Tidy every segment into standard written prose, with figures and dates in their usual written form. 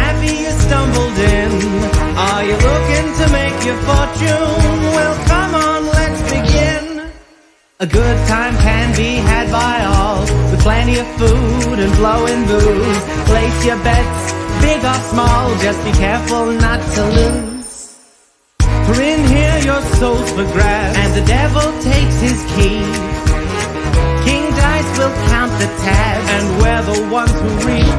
happy you stumbled in? Are you looking to make your fortune? Well, come on, let's begin. A good time can be had by all, with plenty of food and flowing booze. Place your bets, big or small, just be careful not to lose. For in here your soul's for grabs, and the devil takes his key. King Dice will count the tabs, and we're the ones who read.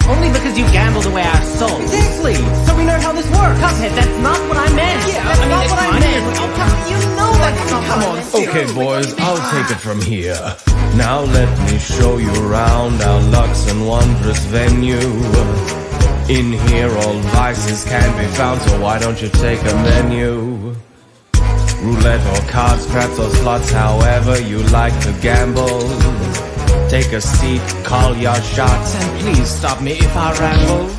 Only because you gambled away our souls. Exactly! So we know how this works. Cuphead, that's not what I meant. Yeah, that's not what I meant. Oh, you know that's not what I meant. Okay, boys, I'll take it from here. Now let me show you around our luxe and wondrous venue. In here all vices can be found, so why don't you take a menu? Roulette or cards, craps or slots, however you like to gamble. Take a seat, call your shots, and please stop me if I ramble.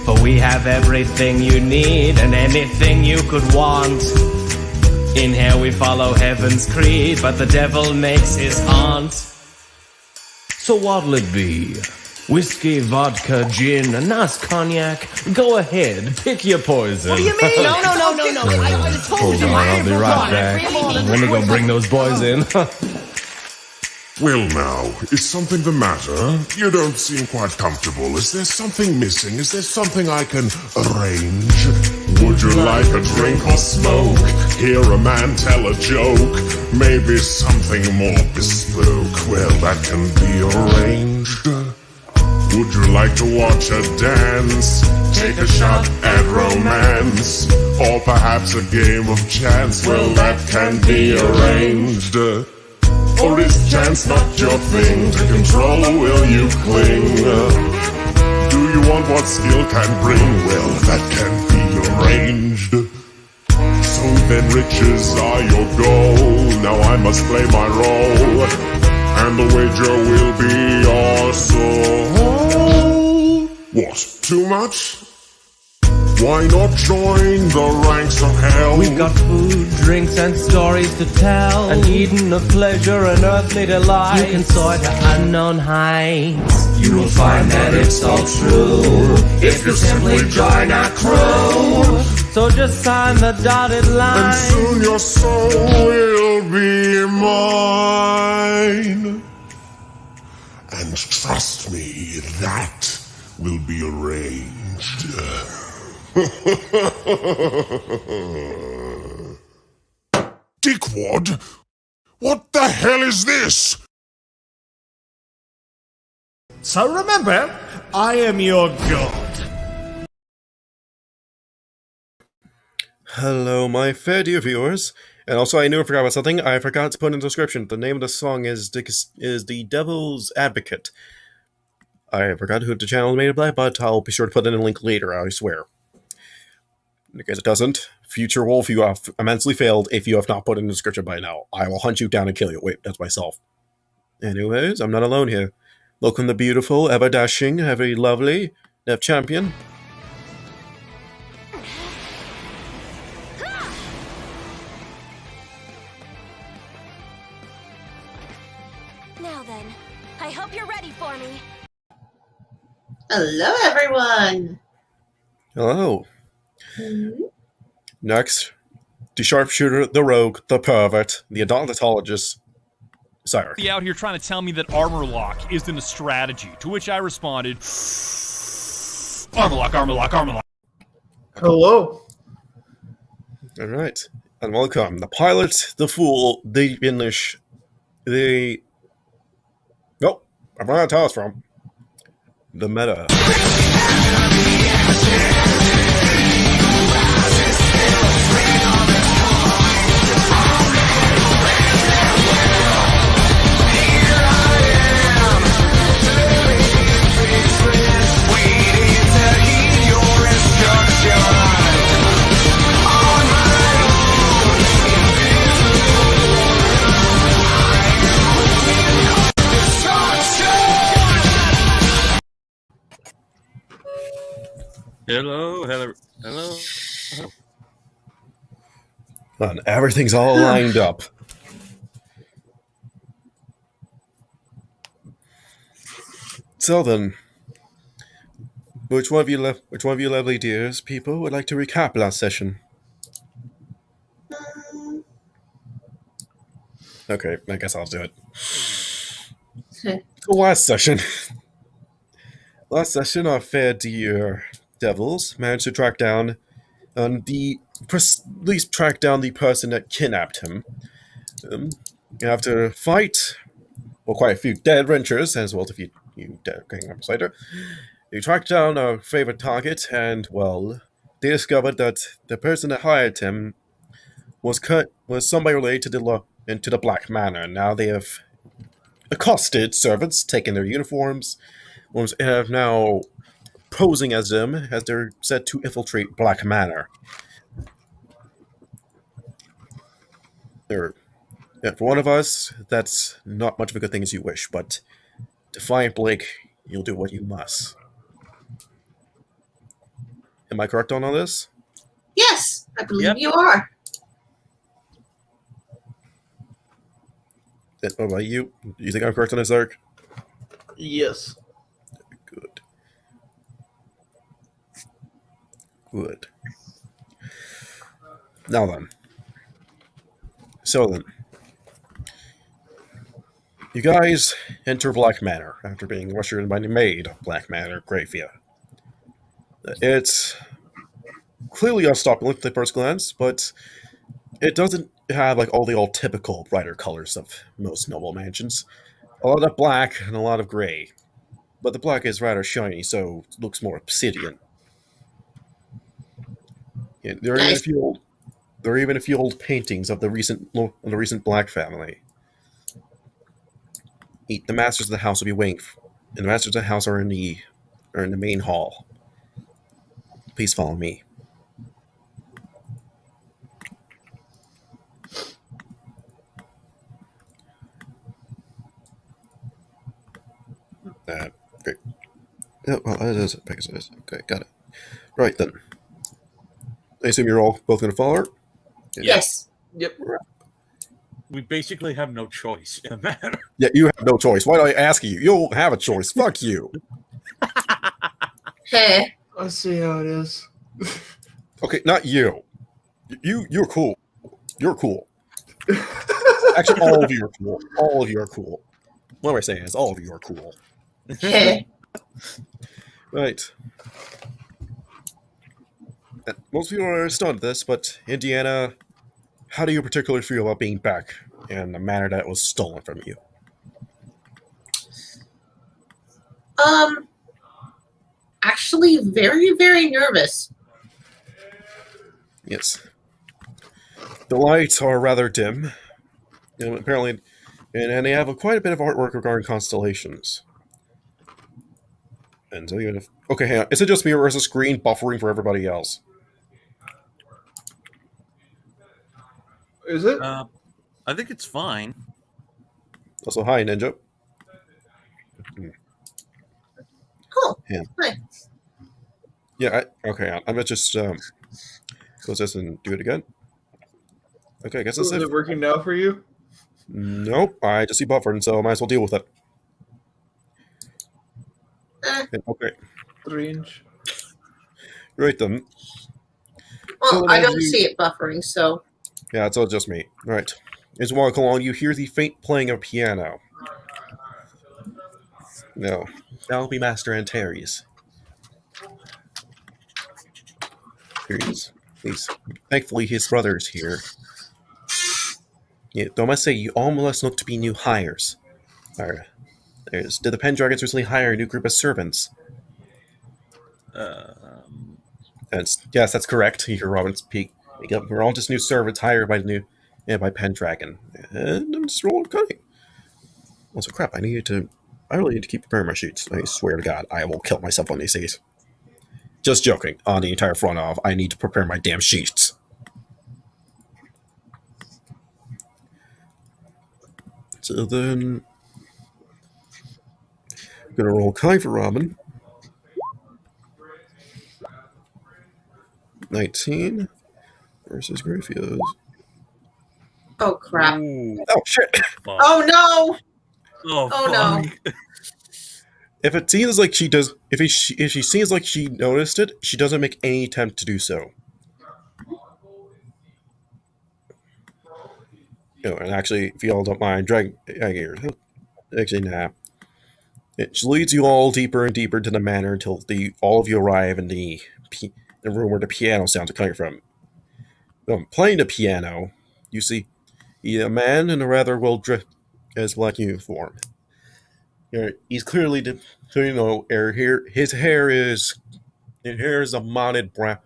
For we have everything you need and anything you could want. In here we follow heaven's creed, but the devil makes his aunt. So what'll it be? Whiskey, vodka, gin, a nice cognac? Go ahead, pick your poison. What do you mean? No. I told you. I'll be right back. Let me go bring those boys in. Well now, is something the matter? You don't seem quite comfortable. Is there something missing? Is there something I can arrange? Would you like a drink or smoke? Hear a man tell a joke? Maybe something more bespoke? Well, that can be arranged. Would you like to watch a dance? Take a shot at romance? Or perhaps a game of chance? Well, that can be arranged. Or is chance not your thing? To control, or will you cling? Do you want what skill can bring? Well, that can be arranged. So then riches are your goal. Now I must play my role, and the wager will be your soul. What, too much? Why not join the ranks of hell? We've got food, drinks, and stories to tell. An Eden of pleasure and earthly delight. You can soar to unknown heights. You will find that it's all true if you simply join our crew. So just sign the dotted line, and soon your soul will be mine. And trust me, that will be arranged. Dickwad? What the hell is this? So remember, I am your god. Hello, my fair dear viewers. And also, I knew I forgot about something. I forgot to put in the description. The name of the song is The Devil's Advocate. I forgot who the channel is made by, but I'll be sure to put in a link later, I swear. In case it doesn't, Future Wolf, you have immensely failed if you have not put in the description by now. I will hunt you down and kill you. Wait, that's myself. Anyways, I'm not alone here. Welcome the beautiful, ever-dashing, ever-lovely Dev Champion. Now then, I hope you're ready for me. Hello, everyone. Hello. Next, the sharpshooter, the rogue, the pervert, the odontologist, Cyrus. Out here trying to tell me that armor lock isn't a strategy, to which I responded, armor lock, armor lock, armor lock. Hello. Alright, and welcome. The pilot, the fool, the English, the... Nope, I'm not tell us from. The meta. Hello. And everything's all lined up. So then, Which one of you, lovely dears, people, would like to recap last session? Okay, I guess I'll do it. Okay. So last session, our fair dear devils managed to track down at least track down the person that kidnapped him. After a fight, well, quite a few dead wrenchers, as well as a few dead gang members later, they tracked down our favorite target, and well, they discovered that the person that hired him was somebody related to the Black Manor. Now they have accosted servants, taken their uniforms, and have now posing as them as they're set to infiltrate Black Manor. For one of us, that's not much of a good thing as you wish, but Defiant Blake, you'll do what you must. Am I correct on all this? Yes, I believe Yep. you are. What about you? You think I'm correct on this, Eric? Yes. Good. Good. Now then. So then. You guys enter Black Manor after being ushered by the maid of Black Manor, Gravia. It's clearly unstoppable at the first glance, but it doesn't have like all the old typical brighter colors of most noble mansions. A lot of black and a lot of gray, but the black is rather shiny, so it looks more obsidian. Yeah, there are even a few old paintings of the recent Black family. The masters of the house will be waiting, and the masters of the house are in the main hall. Please follow me. Great. Oh, well, that is Pegasus. Okay, got it. Right then. I assume you're all both going to follow her? Yes. Yep. We basically have no choice in the matter. Yeah, you have no choice. Why do I ask you? You don't have a choice. Fuck you. Hey. I see how it is. Okay, not you. You're cool. You're cool. Actually, all of you are cool. All of you are cool. What am I saying is all of you are cool. Hey. Right. Most people are stunned at this, but Indiana, how do you particularly feel about being back in the manner that was stolen from you? Actually, very, very nervous. Yes. The lights are rather dim, and apparently, and they have quite a bit of artwork regarding constellations. And so even if okay, hang on. Is it just me or is the screen buffering for everybody else? Is it? I think it's fine. Also, hi Ninja. Cool. Yeah. Hi. Yeah. Okay. I'm gonna just close this and do it again. Okay. I guess that's Is it. it working now for you? Nope. I just see buffered, so I might as well deal with it. Okay. 3-inch. Right then. Well, So I then don't see it buffering, so. Yeah, it's all just me. Right. As you walk along, you hear the faint playing of piano. No, that'll be Master Antares. Here he is. Thankfully, his brother's here. Yeah, though I must say, you almost look to be new hires. Did the Pendragons recently hire a new group of servants? Yes, that's correct. You hear Robin speak. We're all just new servants hired by Pendragon. And I'm just rolling cutting. Also, crap, I really need to keep preparing my sheets. I swear to God, I will kill myself on these days. Just joking. On the entire front of, I need to prepare my damn sheets. So then, I'm gonna roll kind for Robin. 19 versus Greyfields. Oh, crap. Ooh, Oh shit! fuck. Oh, no. Oh, Oh, no. fuck. if it seems like she does, if she seems like she noticed it, she doesn't make any attempt to do so. And actually, if you all don't mind, actually, nah. It leads you all deeper and deeper into the manor until all of you arrive in the room where the piano sounds are coming from. Playing the piano, you see a man in a rather well dressed as black uniform. He's clearly, his hair is a modded brown,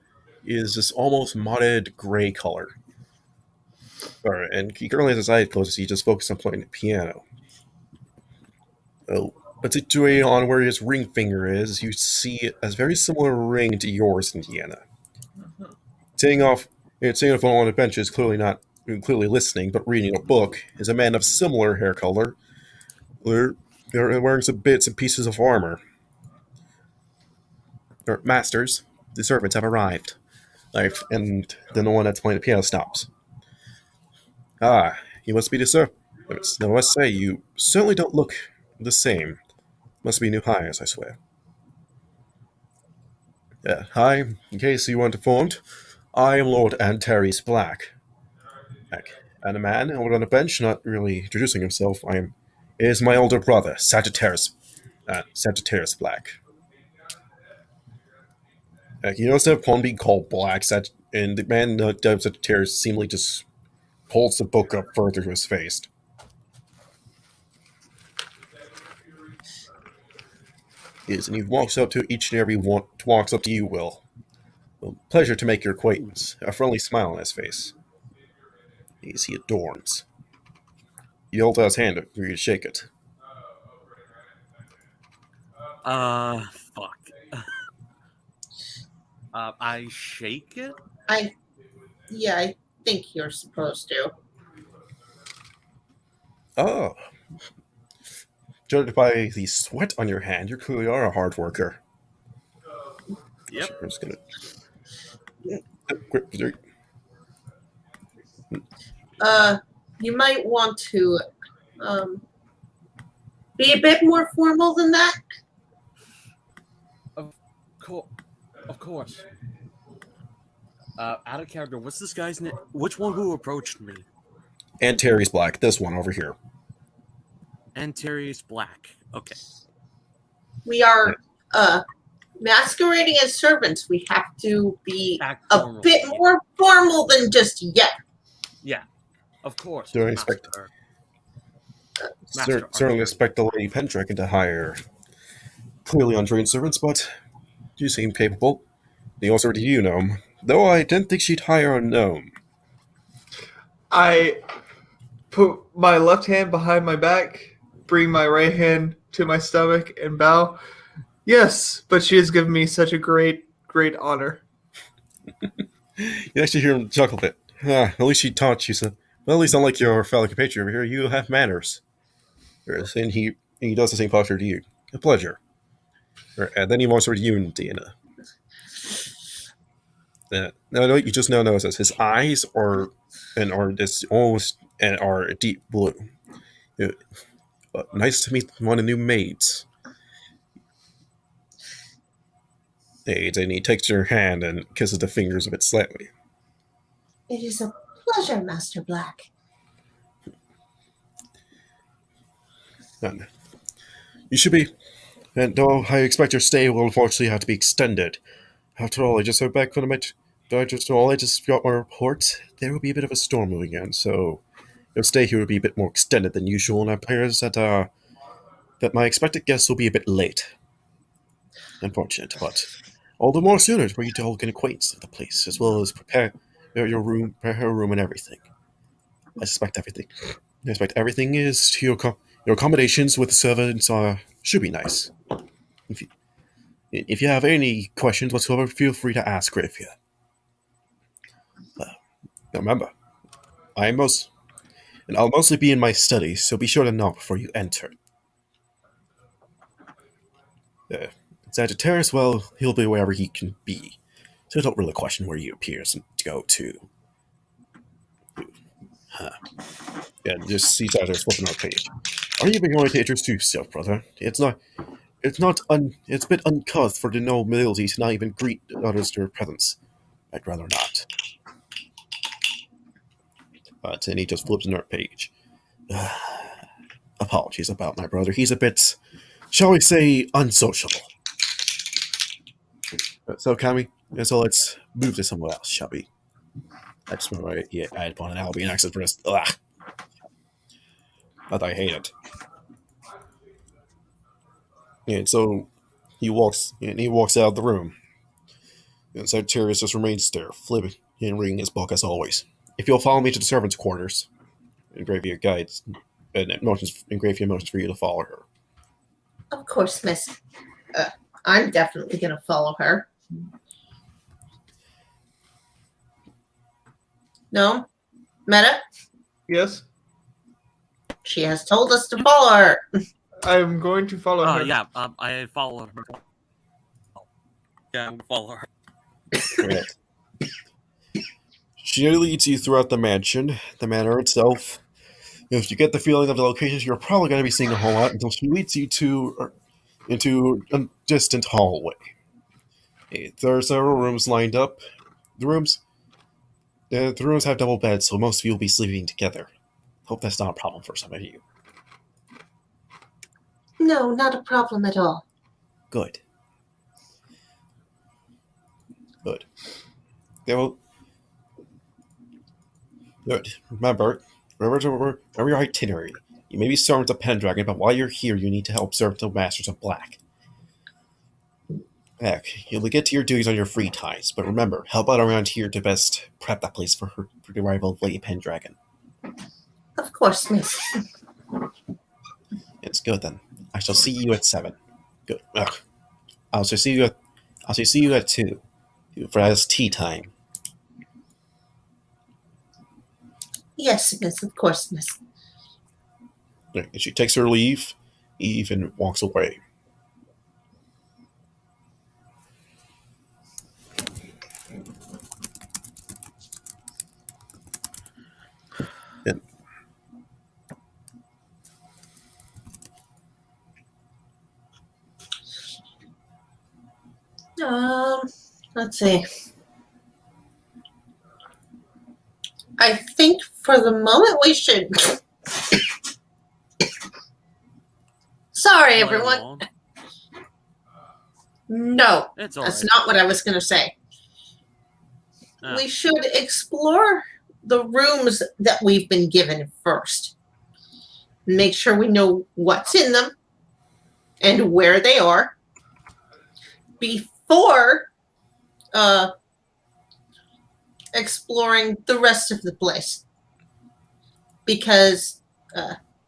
is this almost modded gray color. And he currently has his eyes closed as he just focused on playing the piano. Oh, but situated on where his ring finger is, you see a very similar ring to yours, Indiana. Sitting off on a bench is clearly listening, but reading a book, is a man of similar hair color. They're wearing some bits and pieces of armor. Masters, the servants have arrived. And then the one that's playing the piano stops. Ah, you must be the servants. Now, I must say, you certainly don't look the same. Must be new hires, I swear. Hi, in case you weren't informed, I am Lord Antares Black. And a man over on a bench, not really introducing himself, is my older brother, Sagittarius Black. You notice that upon being called Black, and the man dubbed Sagittarius seemingly just holds the book up further to his face. And he walks up to each and every one, walks up to you, Will. Well, pleasure to make your acquaintance. A friendly smile on his face. He adorns. He holds out his hand for you to shake it. Fuck. I shake it? I think you're supposed to. Oh. Judged by the sweat on your hand, you clearly are a hard worker. Yep. I'm just gonna... You might want to be a bit more formal than that. Of course. Out of character, what's this guy's name? Which one who approached me? Antares Black, this one over here. Antares Black. Okay. We are masquerading as servants. We have to be a bit more formal than just yet. Yeah, of course. Do I expect... certainly expect the Lady Pendragon to hire clearly untrained servants, but you seem capable. The also to you, Gnome. Though I didn't think she'd hire a gnome. I put my left hand behind my back, bring my right hand to my stomach, and bow. Yes, but she has given me such a great honor. You actually hear him chuckle a bit. At least she taught you some. Well, at least unlike your fellow compatriot over here, you have manners. And he does the same posture to you. A pleasure. And then he walks over to you, Indiana. No, you just now notice his eyes are deep blue. Nice to meet one of the new maids. And he takes your hand and kisses the fingers of it slightly. It is a pleasure, Master Black. And you should be. And though I expect your stay will unfortunately have to be extended. After all, I just heard back from the I just got my report. There will be a bit of a storm moving in, so your stay here will be a bit more extended than usual, and it appears that my expected guests will be a bit late. Unfortunate, but all the more sooner for you to all get acquainted with the place, as well as prepare your room, and everything. I expect everything is to your accommodations with the servants should be nice. If you have any questions whatsoever, feel free to ask Raphia. Remember, I'll mostly be in my studies, so be sure to knock before you enter. Sagittarius, well, he'll be wherever he can be, so don't really question where he appears to go to. Yeah, just see Sagittarius flipping on the page. Are you going to introduce yourself, brother? It's not It's a bit uncouth for the nobility to not even greet others to their presence. I'd rather not. But then he just flips another page. Apologies about my brother. He's a bit, shall we say, unsociable. So, Kami, so let's move to somewhere else, shall we? I just remember I had one an Albion accent for this. Ugh. That I hate it. And so he walks out of the room. And Sagittarius just remains there, flipping and reading his book as always. If you'll follow me to the servants' quarters, engrave your guides and engrave your motions for you to follow her. Of course, miss. I'm definitely going to follow her. No? Meta? Yes? She has told us to follow her. I'm going to follow her. Yeah, I follow her. Yeah, I'm gonna follow her. Right. She leads you throughout the mansion, the manor itself. If you get the feeling of the locations you're probably going to be seeing a whole lot until she leads you into a distant hallway. There are several rooms lined up. The rooms have double beds, so most of you will be sleeping together. Hope that's not a problem for some of you. No, not a problem at all. Good. Good. Good. Remember your itinerary. You may be servants of Pendragon, but while you're here, you need to help serve the Masters of Black. Heck, you'll get to your duties on your free times, but remember, help out around here to best prep that place for the arrival of Lady Pendragon. Of course, miss. It's good then. I shall see you at 7. Good. Ugh. I'll see you at 2. For that's tea time. Yes, miss. Of course, miss. And she takes her leave, Eve, and walks away. And Let's see. I think for the moment we should. Sorry, everyone. No, It's all that's right. not what I was going to say. We should explore the rooms that we've been given first. Make sure we know what's in them and where they are before exploring the rest of the place. Because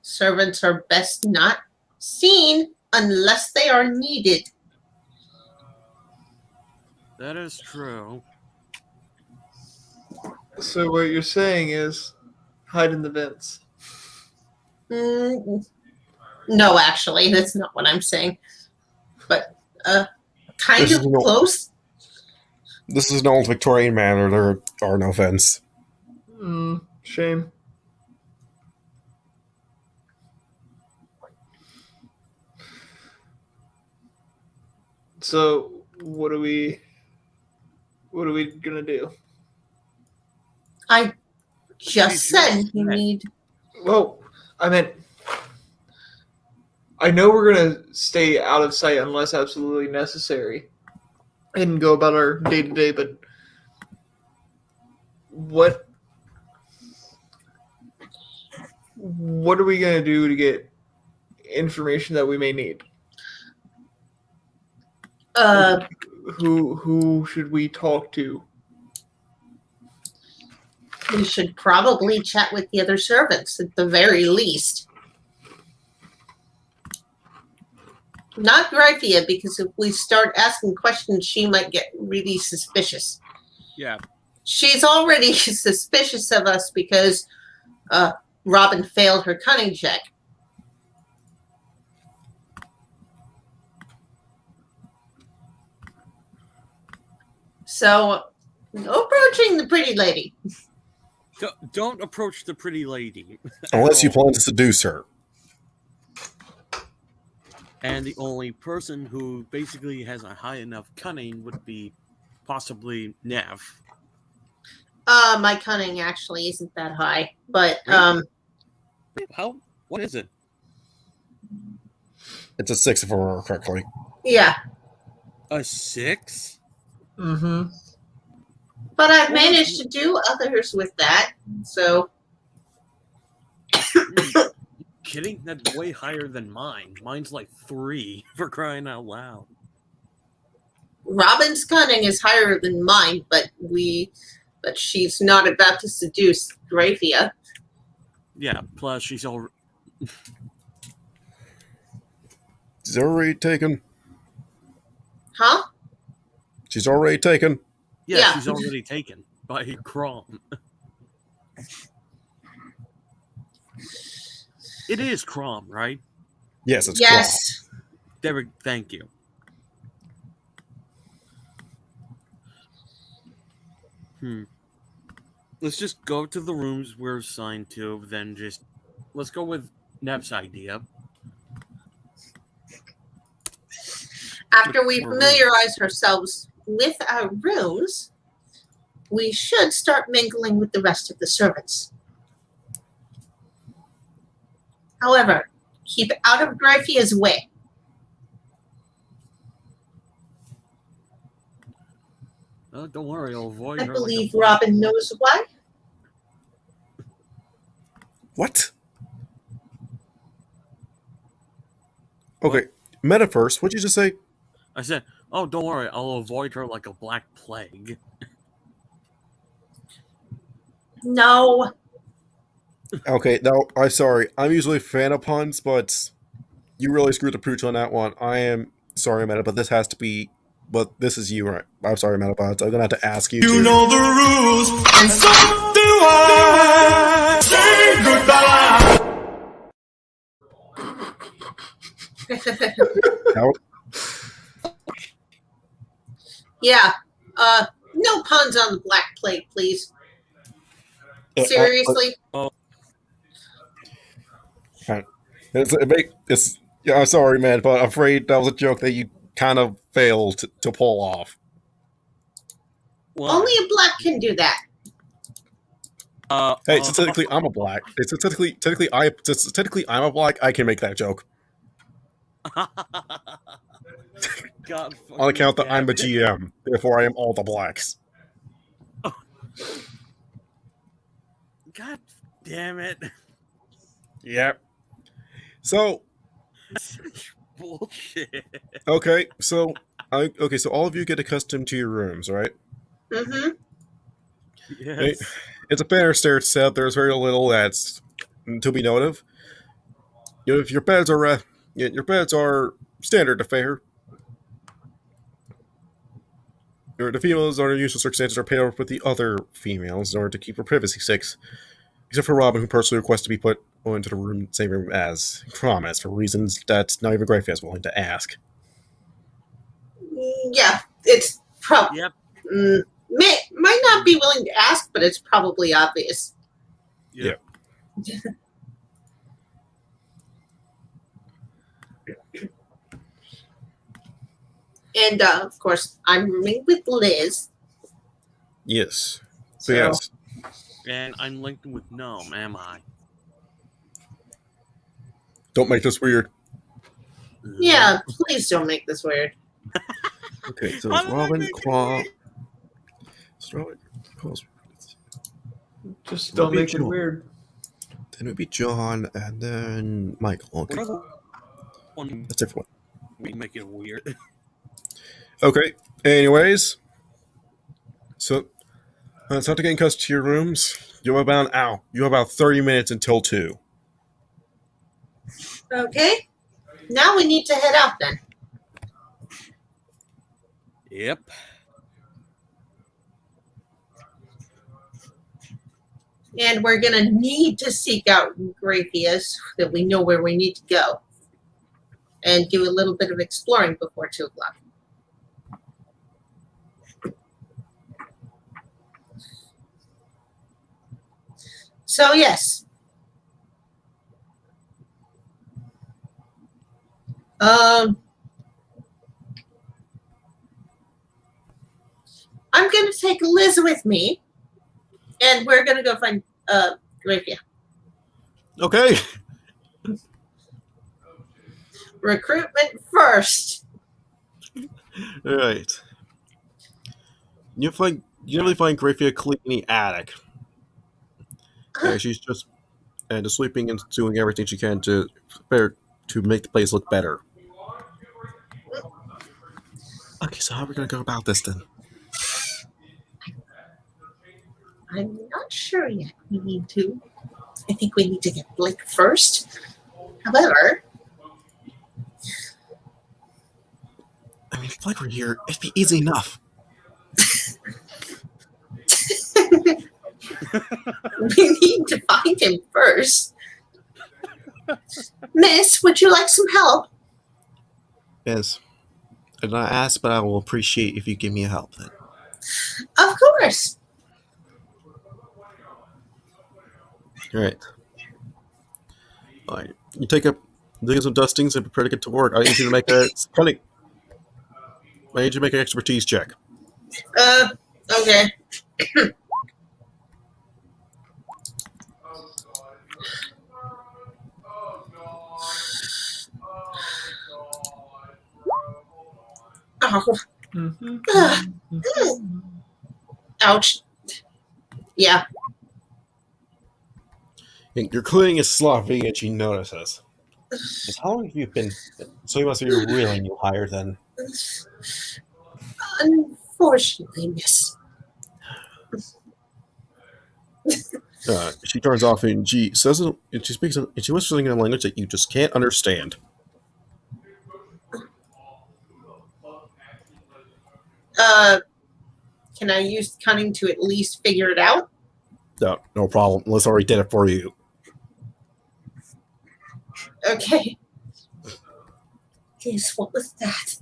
servants are best not seen unless they are needed. That is true. So what you're saying is hide in the vents. No, actually, that's not what I'm saying. But kind This of is close. This is an old Victorian manor. There are no vents. Shame. So what are we gonna do? I just said you need. Well, I meant I know we're gonna stay out of sight unless absolutely necessary and go about our day to day, but what are we gonna do to get information that we may need? Who should we talk to? We should probably chat with the other servants at the very least. Not Gryphia, because if we start asking questions, she might get really suspicious. Yeah. She's already suspicious of us because Robin failed her cunning check. So, no approaching the pretty lady. Don't approach the pretty lady. Unless you plan to seduce her. And the only person who basically has a high enough cunning would be possibly Nev. My cunning actually isn't that high, but Really? How? What is it? It's a 6 if I remember correctly. yeah. A 6? Mm-hmm. But I've Well, managed to do others with that. So Kidding? That's way higher than mine. Mine's like 3 for crying out loud. Robin's cunning is higher than mine, but she's not about to seduce Graphia. Yeah. Plus, she's already. She's already taken. Huh? She's already taken. Yeah. She's already taken by Crom. It is Crom, right? Yes, it's Yes. Derek, thank you. Let's just go to the rooms we're assigned to, then let's go with Nev's idea. After we familiarize ourselves with our rooms, we should start mingling with the rest of the servants. However, keep out of Graphia's way. Don't worry, I'll avoid I her. believe like Robin knows why. What? Okay, meta first. What'd you just say? I said, oh, don't worry, I'll avoid her like a black plague. No. Okay, now I'm sorry. I'm usually a fan of puns, but you really screwed the pooch on that one. I am sorry, Meta, but this has to be. But this is you, right? I'm sorry, Metabots. I'm gonna have to ask you. You know the rules, and so do I. Say goodbye. Now, Yeah. No puns on the Black Plague, please. Seriously? Yeah, I'm sorry, man, but I'm afraid that was a joke that you kind of failed to pull off. Well, Only a black can do that. Hey, so technically I'm a black. Since technically I'm a black, I can make that joke. God, On account that I'm a damn it. GM, therefore I am all the blacks. God damn it. Yep. So, Bullshit. okay, so all of you get accustomed to your rooms, right? Mm-hmm. Yes. It's a banner stair set. There's very little that's to be noted of. You know, if your beds are standard affair. The females under usual circumstances are paired up with the other females in order to keep her privacy sake. Except for Robin, who personally requests to be put into the same room as Promise for reasons that not even Greyface is willing to ask. Yeah, it's probably. Yep. Might not be willing to ask, but it's probably obvious. Yeah. And of course, I'm rooming with Liz. Yes. So Yes. And I'm linked with Gnome, am I? Don't make this weird. yeah, please don't make this weird. Okay, so How it's did I Robin, make it Qua. Just don't make it John. weird. Then it would be John, and then Michael. Okay, that's everyone. We make it weird. Okay. Anyways, so it's not to getting custody to your rooms. You have about 30 minutes until 2. Okay. Now we need to head out then. Yep. And we're going to need to seek out Graphia so that we know where we need to go. And do a little bit of exploring before 2 o'clock. So, yes. I'm gonna take Liz with me, and we're gonna go find Gravia. Okay. Recruitment first. All right. You generally find Graphia cleaning the attic. Yeah, she's just sleeping and doing everything she can to make the place look better. Okay, so how are we gonna go about this then? I'm not sure yet. I think we need to get Blake first. However, I mean, if Blake were here, it'd be easy enough. we need to find him first. Miss, would you like some help? Yes. I did not ask, but I will appreciate if you give me a help then. Of course. Alright. Alright. You take some dustings and prepare to get to work. I need you to make I need you to make an expertise check. Okay. Oh. Ouch. Yeah. Your cleaning is sloppy and she notices. How long have you been? So you must be a really new hire then. Unfortunately, miss. She turns off and she says, and she speaks, and she whispers in a language that you just can't understand. Can I use cunning to at least figure it out? No problem. Liz already did it for you. Okay. Yes, what was that?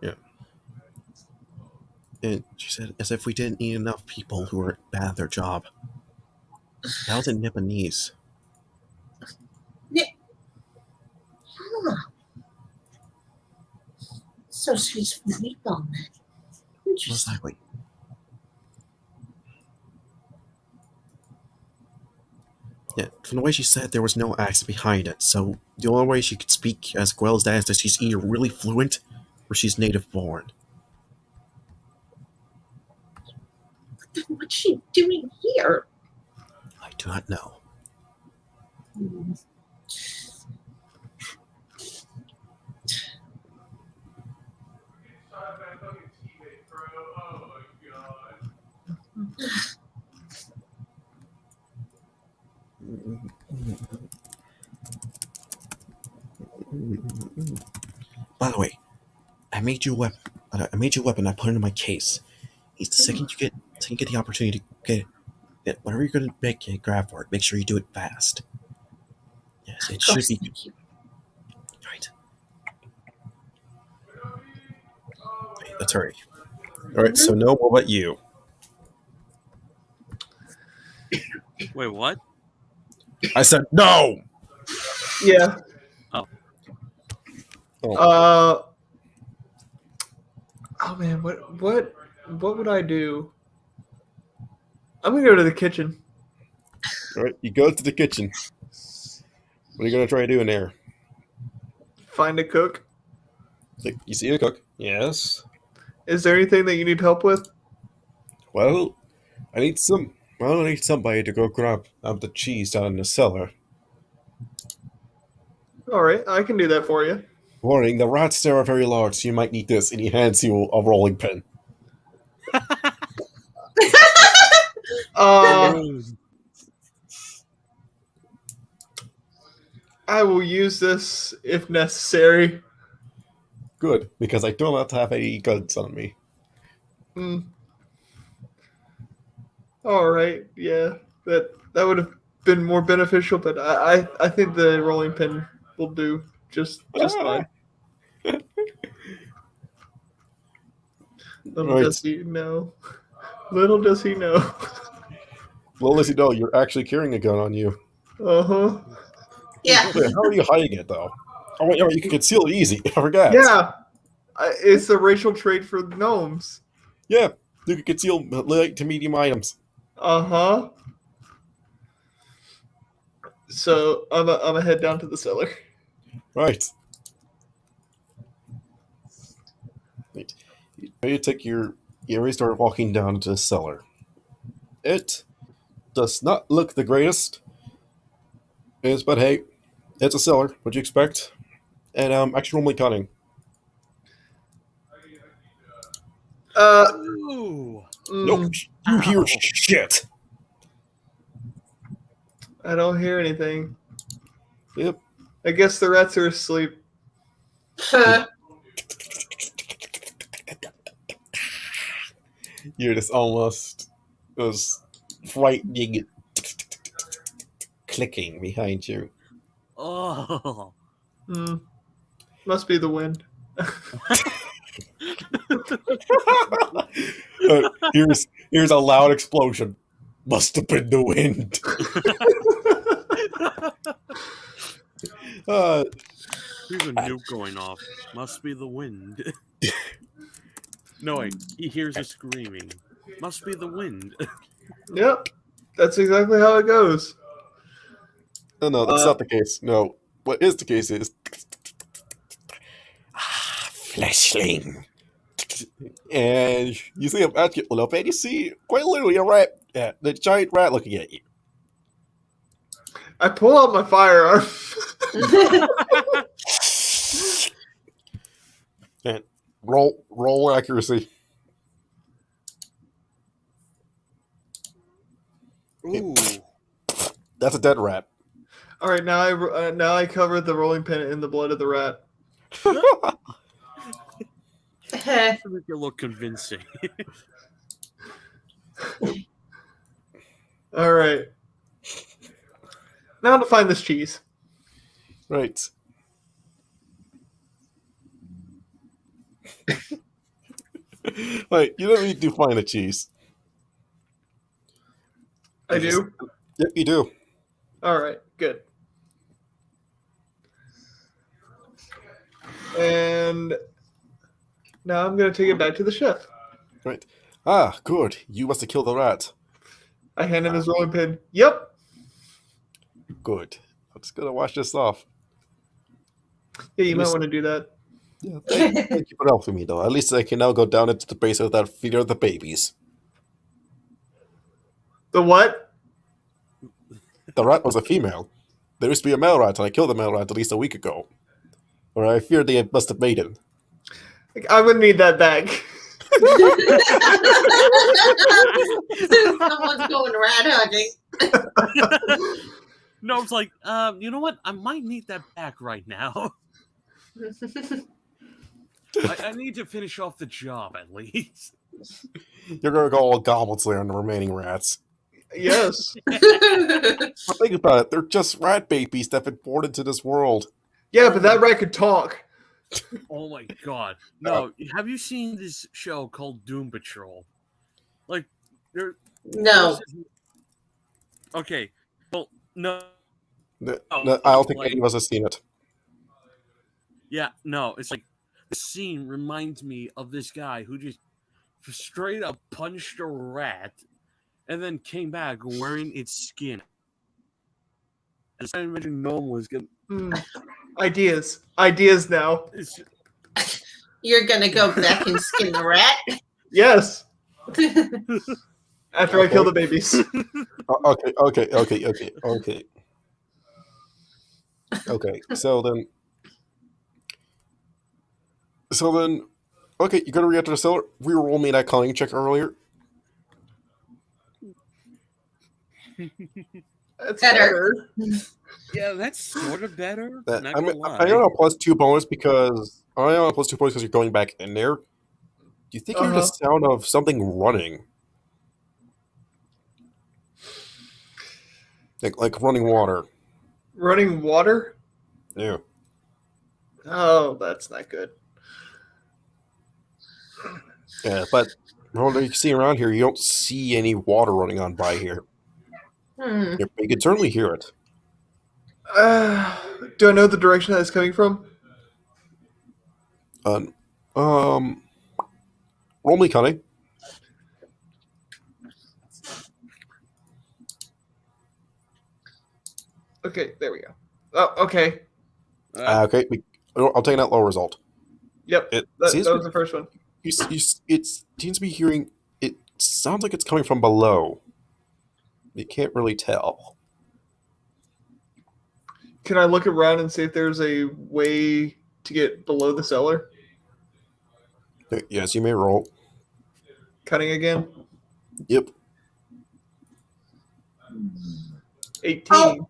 Yeah. And she said, as if we didn't need enough people who were bad at their job. That was in Nipponese. Huh. So she's from Nepal then. Interesting. Exactly. Yeah, from the way she said, there was no accent behind it, so the only way she could speak as well as that is that she's either really fluent or she's native born. Then what's she doing here? I do not know. Hmm. By the way, I made you a weapon. I made you a weapon. I put it in my case. It's the second you get the opportunity to get it, whatever you're gonna grab for it, make sure you do it fast. Yes, it should be. Thank you. Right. Okay, let's hurry. All right. So, no. What about you? Wait, what? I said no. Yeah. Oh. Oh man, what would I do? I'm gonna go to the kitchen. All right. You go to the kitchen. What are you gonna try to do in there? Find a cook. You see a cook? Yes. Is there anything that you need help with? Well, I need somebody to go grab the cheese down in the cellar. All right, I can do that for you. Warning: the rats there are very large, so you might need this. And he hands you a rolling pin. I will use this if necessary. Good, because I do not have any guns on me. All right, yeah, that would have been more beneficial, but I think the rolling pin will do just fine. Little Right. does he know. Little does he know. Well, as you know, you're actually carrying a gun on you. Uh-huh. Yeah. Wait, how are you hiding it, though? Oh, wait, you can conceal it easy. I forgot. Yeah, it's the racial trait for gnomes. Yeah, you can conceal light to medium items. Uh-huh. So I'm gonna head down to the cellar. Right. Wait. You take you already start walking down to the cellar. It does not look the greatest. But hey, it's a cellar. What'd you expect? And actually normally cunning. Ooh. Nope. You hear shit. I don't hear anything. Yep. I guess the rats are asleep. You're just almost those frightening clicking behind you. Oh. Must be the wind. Here's a loud explosion. Must have been the wind. Here's a nuke going off. Must be the wind. No, wait. He hears her screaming. Must be the wind. Yep, that's exactly how it goes. No, that's not the case. No, what is the case is fleshling. And you see a rat get lit up, and you see quite literally a rat, the giant rat looking at you. I pull out my firearm. And roll accuracy. Ooh. That's a dead rat. All right, now I cover the rolling pin in the blood of the rat. To make it look convincing. All right. Now to find this cheese. Right. Wait, you don't need to find the cheese. I do? Yep, you do. All right, good. And now I'm going to take it back to the chef. Right. Ah, good. You must have killed the rat. I hand him his rolling pin. Yep. Good. I'm just gonna wash this off. Yeah, you might want to do that. Yeah, thank you for helping me, though. At least I can now go down into the base without fear of the babies. The what? The rat was a female. There used to be a male rat, and I killed the male rat at least a week ago. Or I fear they must have mated. I would need that back. Someone's going rat hunting. No, it's like, you know what? I might need that back right now. I need to finish off the job at least. You're gonna go all Goblin Slayer on the remaining rats. Yes. But think about it, they're just rat babies that have been born into this world. Yeah, but that rat could talk. Oh my god. No, have you seen this show called Doom Patrol? Like, No. Okay. Well, no. No, I don't think any of us have seen it. Yeah, no. It's like, the scene reminds me of this guy who just straight up punched a rat and then came back wearing its skin. I imagine no one was going to... Ideas now. You're gonna go back and skin the rat? Yes. After I kill the babies. Okay. So then, okay, you're gonna re-enter the cellar. Reroll me that cunning check earlier. That's Better. Yeah, that's sort of better. I Not gonna lie. don't know +2 bonus because you're going back in there. Do you think you hear the sound of something running? Like running water. Running water? Yeah. Oh, that's not good. Yeah, but from what you see around here, you don't see any water running on by here. You can certainly hear it. Do I know the direction that it's coming from? Um, um, roll me cunning. Okay, there we go. Oh, okay. Okay, I'll take that low result. Yep, It that, seems that to was the first one. it seems to be hearing. It sounds like it's coming from below. You can't really tell. Can I look around and see if there's a way to get below the cellar? Yes, you may roll. Cutting again. Yep. 18. Oh,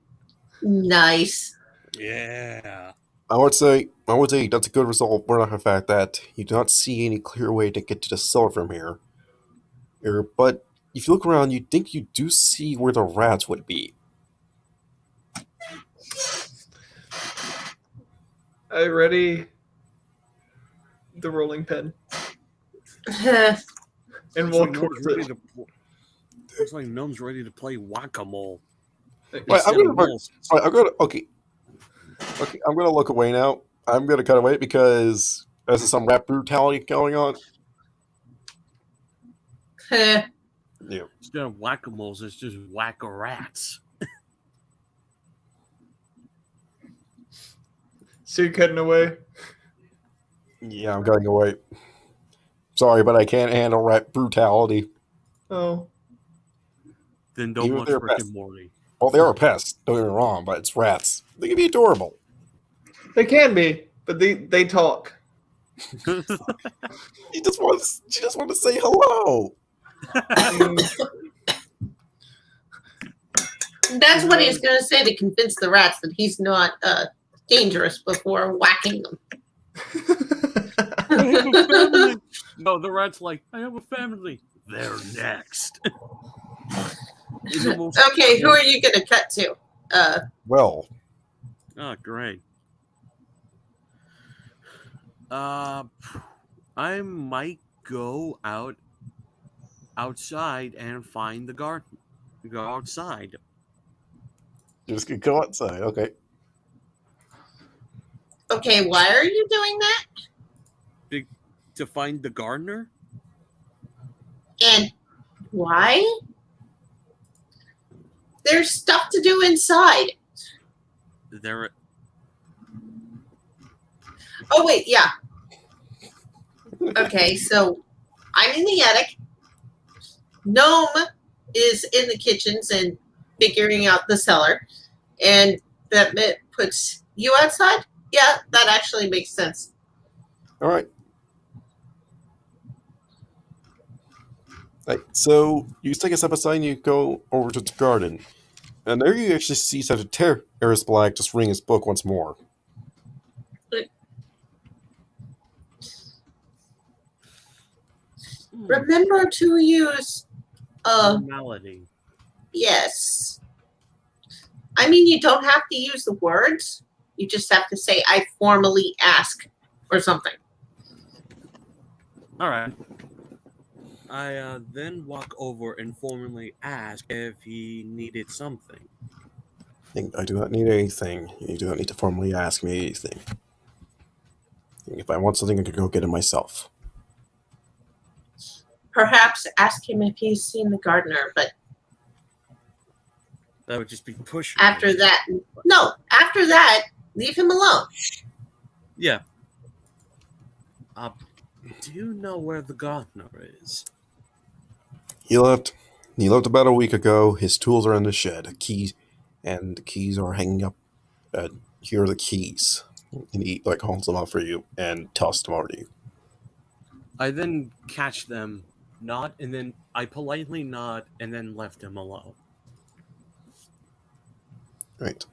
nice. Yeah. I would say that's a good result. For the fact that you do not see any clear way to get to the cellar from here. But if you look around, you think you do see where the rats would be. I ready the rolling pin and Looks like walk Gnome's towards ready it. to. Looks like Gnome's ready to play whack-a-mole. Right, Instead of moles. I'm gonna okay. Okay, I'm gonna look away now. I'm gonna cut away because there's some rat brutality going on. Yeah. Instead of whack-a-moles, it's just whack-a-rats. So you're cutting away? Yeah, I'm cutting away. Sorry, but I can't handle rat brutality. Oh. Then don't Even if watch they're Rick pests. and Morty. Well, they are pests. Don't get me wrong, but it's rats. They can be adorable. They can be, but they talk. She just wants to say hello. That's what he's going to say to convince the rats that he's not dangerous before whacking them. No, the rat's like, I have a family. They're next. Okay, who are you going to cut to? Well, Oh, great. I might go outside and find the garden. Go outside you're just gonna go outside. Okay. Okay, why are you doing that? to find the gardener. And why? There's stuff to do inside. There. Oh, wait, yeah. Okay, so I'm in the attic. Gnome is in the kitchens and figuring out the cellar. And that puts you outside? Yeah, that actually makes sense. All right. Right. So you take a step aside and you go over to the garden. And there you actually see Sagittarius Black just reading his book once more. Remember to use Normality. yes. I mean, you don't have to use the words. You just have to say, I formally ask or something. All right. I then walk over and formally ask if he needed something. I do not need anything. You do not need to formally ask me anything. If I want something, I can go get it myself. Perhaps ask him if he's seen the gardener, but That would just be pushing. after that, leave him alone. Yeah. Do you know where the gardener is? He left about a week ago. His tools are in the shed. The keys are hanging up. Here are the keys. And he holds them up for you and tosses them over to you. I then catch them, nod, and then I politely nod and then left him alone. Right.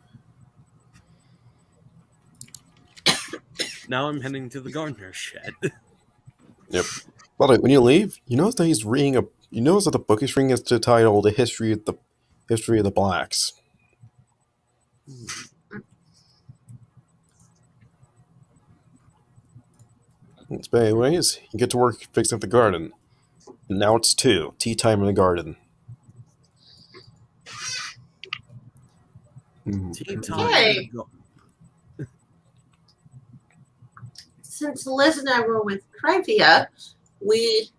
Now I'm heading to the gardener's shed. Yep. But when you leave, you notice that he's reading you notice that the book he's reading is titled "The History of the Blacks." But anyways, you get to work fixing up the garden. And now it's tea time in the garden. Tea time. Okay. since Liz and I were with Crivia, we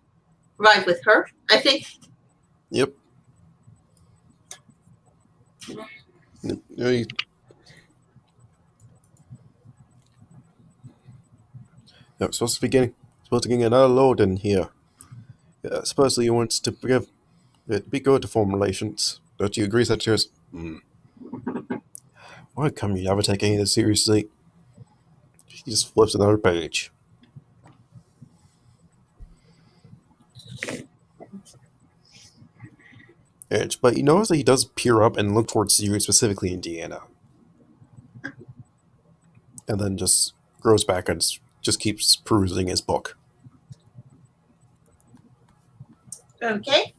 ride with her, I think. Yep. Yeah, supposed to be getting another load in here. Yeah, supposedly he wants to be good to form relations. Don't you agree, Sagittarius? Why come you never take any of this seriously? He just flips another page. But you notice that he does peer up and look towards you, specifically Indiana. And then just goes back and just keeps perusing his book. Okay.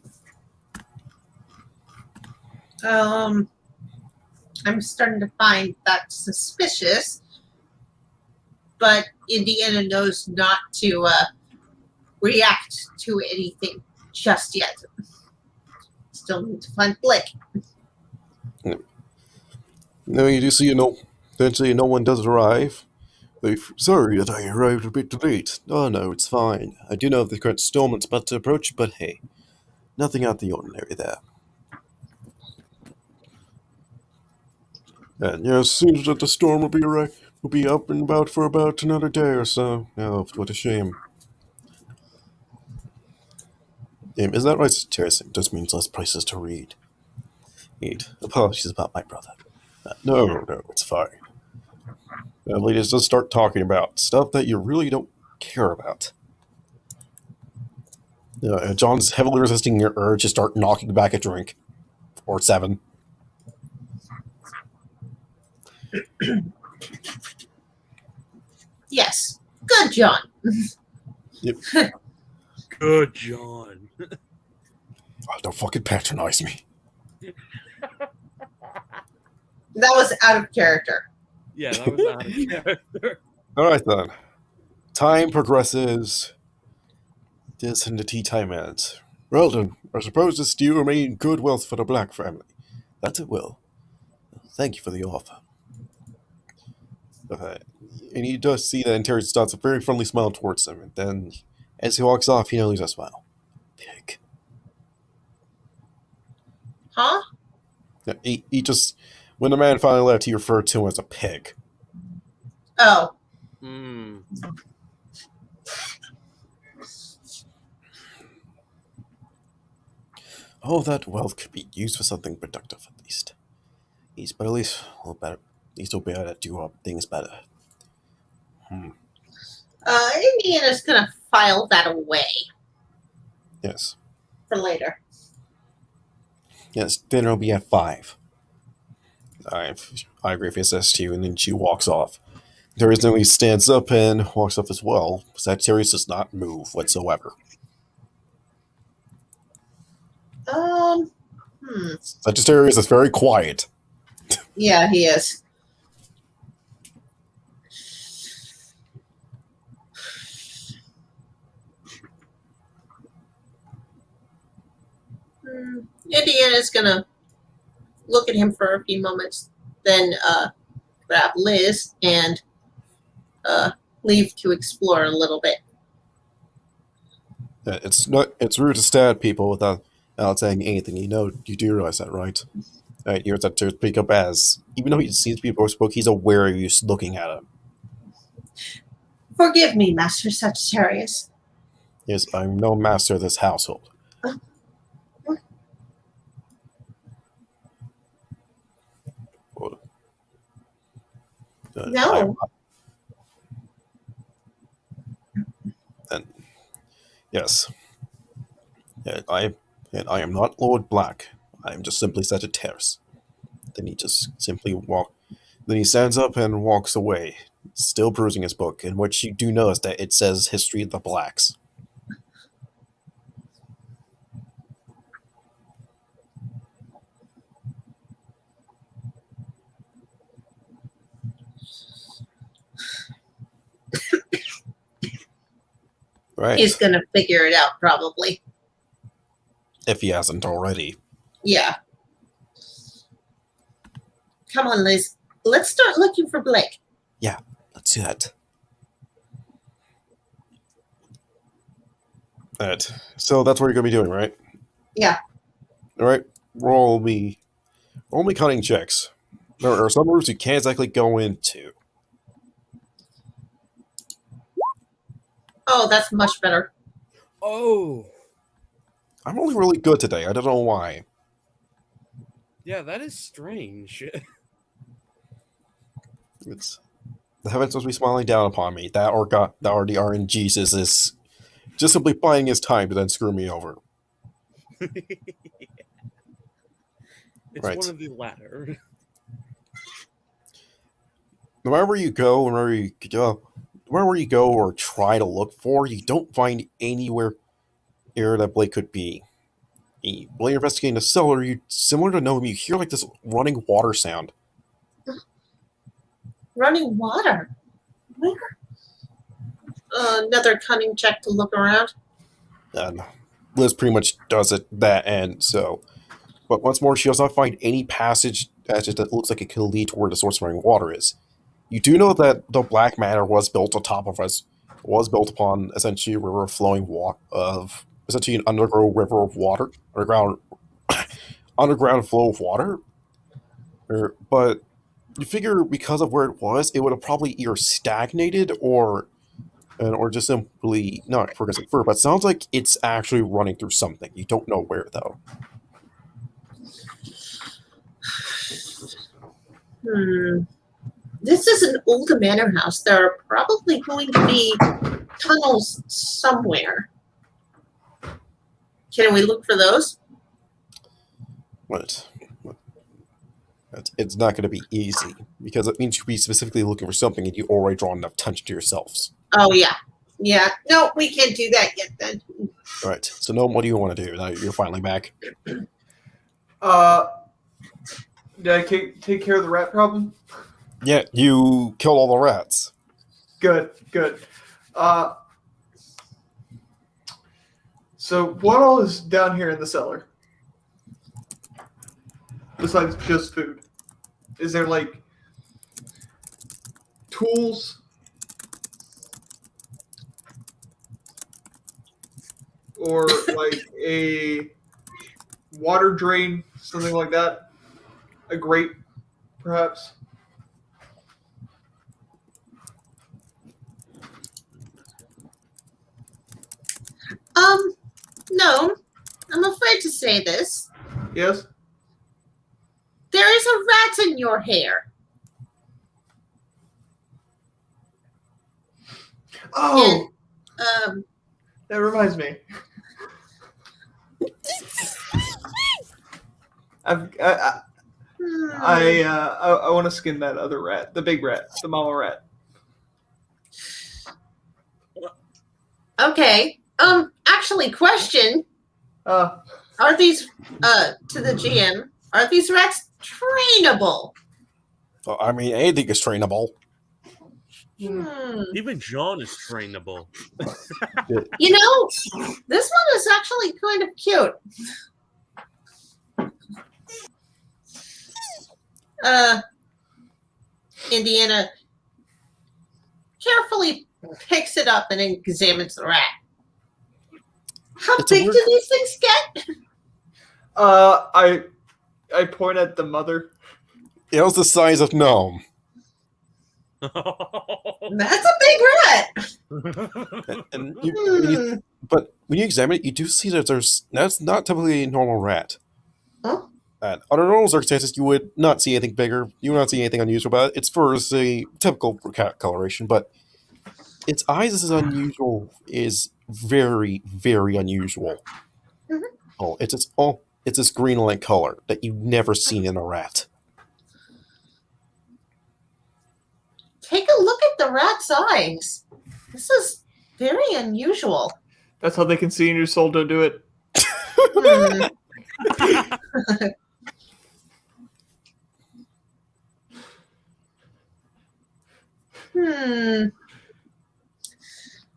I'm starting to find that suspicious, but Indiana knows not to react to anything just yet. Still need to find Blake. No, you do see, eventually no one does arrive. Sorry that I arrived a bit late. Oh no, it's fine. I do know the current storm is about to approach, but hey, nothing out of the ordinary there. And yeah, it seems that the storm will be up and about for about another day or so. Oh, what a shame. Is that right, Terrace? It just means less places to read. Apologies about my brother. No, it's fine. Ladies, just start talking about stuff that you really don't care about. John's heavily resisting your urge to start knocking back a drink. Or 7. Yes. Good, John. Yep. Good, John. Oh, don't fucking patronize me. That was out of character. Yeah, that was out of character. Alright then. Time progresses. This and the tea time ends. Well then, I suppose this stew remain good wealth for the Black family. That it will. Thank you for the offer. And he does see that Terry starts a very friendly smile towards him, and then as he walks off, he knows a smile. Pig. Huh? Yeah, he just, when the man finally left, he referred to him as a pig. Oh. All that wealth could be used for something productive, at least. But at least we'll be able to do things better. Indiana's gonna file that away Yes. for later. Yes, dinner will be at 5. I agree if he says to you, and then she walks off. Darius then stands up and walks off as well. Sagittarius does not move whatsoever. Sagittarius is very quiet. Yeah, he is. Indiana's gonna look at him for a few moments, then grab Liz and leave to explore a little bit. It's rude to stab people without saying anything. You do realize that, right? You're to pick up as, even though he sees people spoke, he's aware of you looking at him. Forgive me, Master Sagittarius. Yes, I'm no master of this household. No. Yes. I am not Lord Black. I am just simply Sagittarius. Then he just simply Then he stands up and walks away, still perusing his book, in which you do notice that it says History of the Blacks. Right. He's gonna figure it out, probably. If he hasn't already. Yeah. Come on, Liz. Let's start looking for Blake. Yeah, let's do that. Alright, so that's what you're going to be doing, right? Yeah. Alright, roll me cunning checks. There are some rooms you can't exactly go into. Oh, that's much better. Oh, I'm only really good today. I don't know why. yeah, that is strange. It's the heavens must be smiling down upon me. That or the RNGesus is just simply buying his time to then screw me over. It's Right. one of the latter. No matter where you go, wherever you go or try to look for, you don't find anywhere here that Blake could be. While you're investigating the cellar, similar to Gnome, you hear like this running water sound. Running water. Where? Another cunning check to look around. And Liz pretty much does it that end, so. But once more, she does not find any passage that looks like it can lead to where the source of running water is. You do know that the Black Manor was built upon essentially a river flowing essentially an underground river of water, underground flow of water. But you figure because of where it would have probably either stagnated or just simply not progressing further. But it sounds like it's actually running through something. You don't know where though. This is an old manor house. There are probably going to be tunnels somewhere. Can we look for those? But it's not going to be easy because it means you'll be specifically looking for something and you already drawn enough attention to yourselves. Oh, yeah. Yeah. No, we can't do that yet then. All right. So, Noam, what do you want to do now that you're finally back? Did I take care of the rat problem? Yeah, you killed all the rats. Good. So what all is down here in the cellar? Besides just food. Is there like tools? Or like a water drain, something like that? A grate, perhaps? No. I'm afraid to say this. Yes? There is a rat in your hair. Oh! And, that reminds me. I want to skin that other rat, the big rat, the mama rat. Okay. Actually, question. Are these, to the GM, are these rats trainable? I mean, anything is trainable. Even John is trainable. You know, this one is actually kind of cute. Indiana carefully picks it up and examines the rat. How big do these things get? I point at the mother. It was the size of Gnome. That's a big rat. But when you examine it, you do see that that's not typically a normal rat. Huh? Under normal circumstances, you would not see anything bigger. You would not see anything unusual about it. Its fur is a typical coloration, but its eyes is very, very unusual. Mm-hmm. It's this green-like color that you've never seen in a rat. Take a look at the rat's eyes. This is very unusual. That's how they can see in your soul. Don't do it.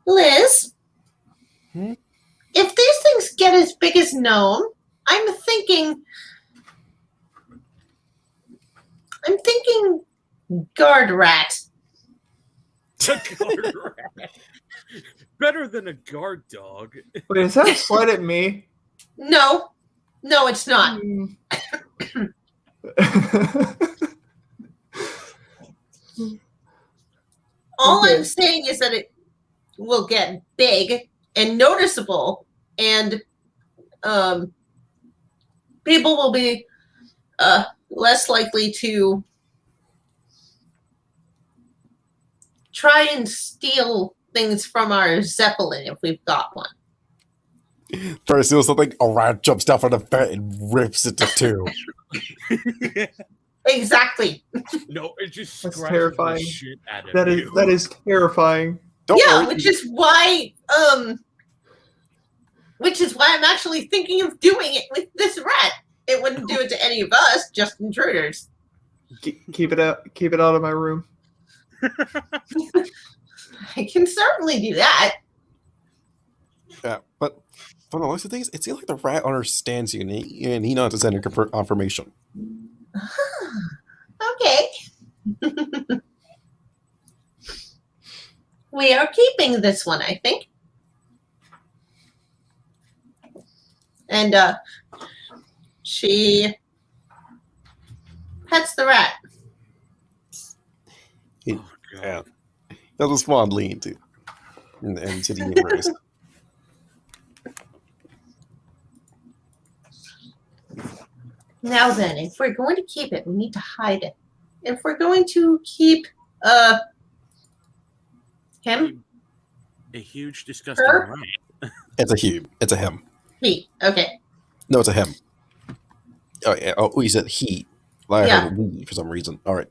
Liz? If these things get as big as Gnome, I'm thinking guard rat. Guard rat. better than a guard dog. Wait, is that a slight at me? No, it's not. All Okay. I'm saying is that it will get big and noticeable, and people will be less likely to try and steal things from our Zeppelin if we've got one. Try to steal something, a rat jumps down from the bed and rips it to two. Exactly. No, it just That's scratches terrifying. the shit out of That is you. that is terrifying. Don't Yeah, worry. which is why I'm actually thinking of doing it with this rat. It wouldn't do it to any of us, just intruders. Keep it out of my room. I can certainly do that. Yeah, but from the looks of things, it seems like the rat understands you, and he knows how to send a confirmation. Okay. We are keeping this one, I think. And she pets the rat. Yeah, that was fondly into and sitting in rest. Now then, if we're going to keep it, we need to hide it. If we're going to keep him, A huge, disgusting Her? rat. It's a he. It's a him. he. Okay. No, it's a him. Oh, yeah. Oh, he said he. I Yeah. heard we for some reason. All right.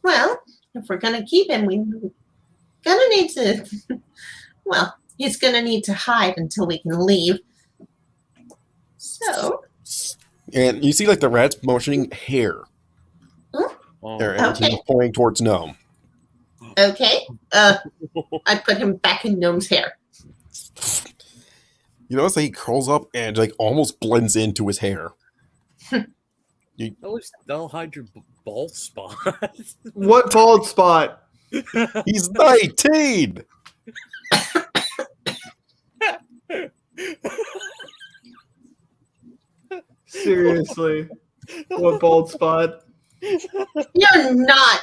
Well, if we're gonna keep him, we're gonna need to. Well, he's gonna need to hide until we can leave. So, And you see, like, the rat's motioning hair. Oh, And he's pointing towards Gnome. okay. I put him back in Gnome's hair. You notice that he curls up and, like, almost blends into his hair. at least that'll hide your bald spot. What bald spot? He's 19! Seriously. What bald spot? You're not.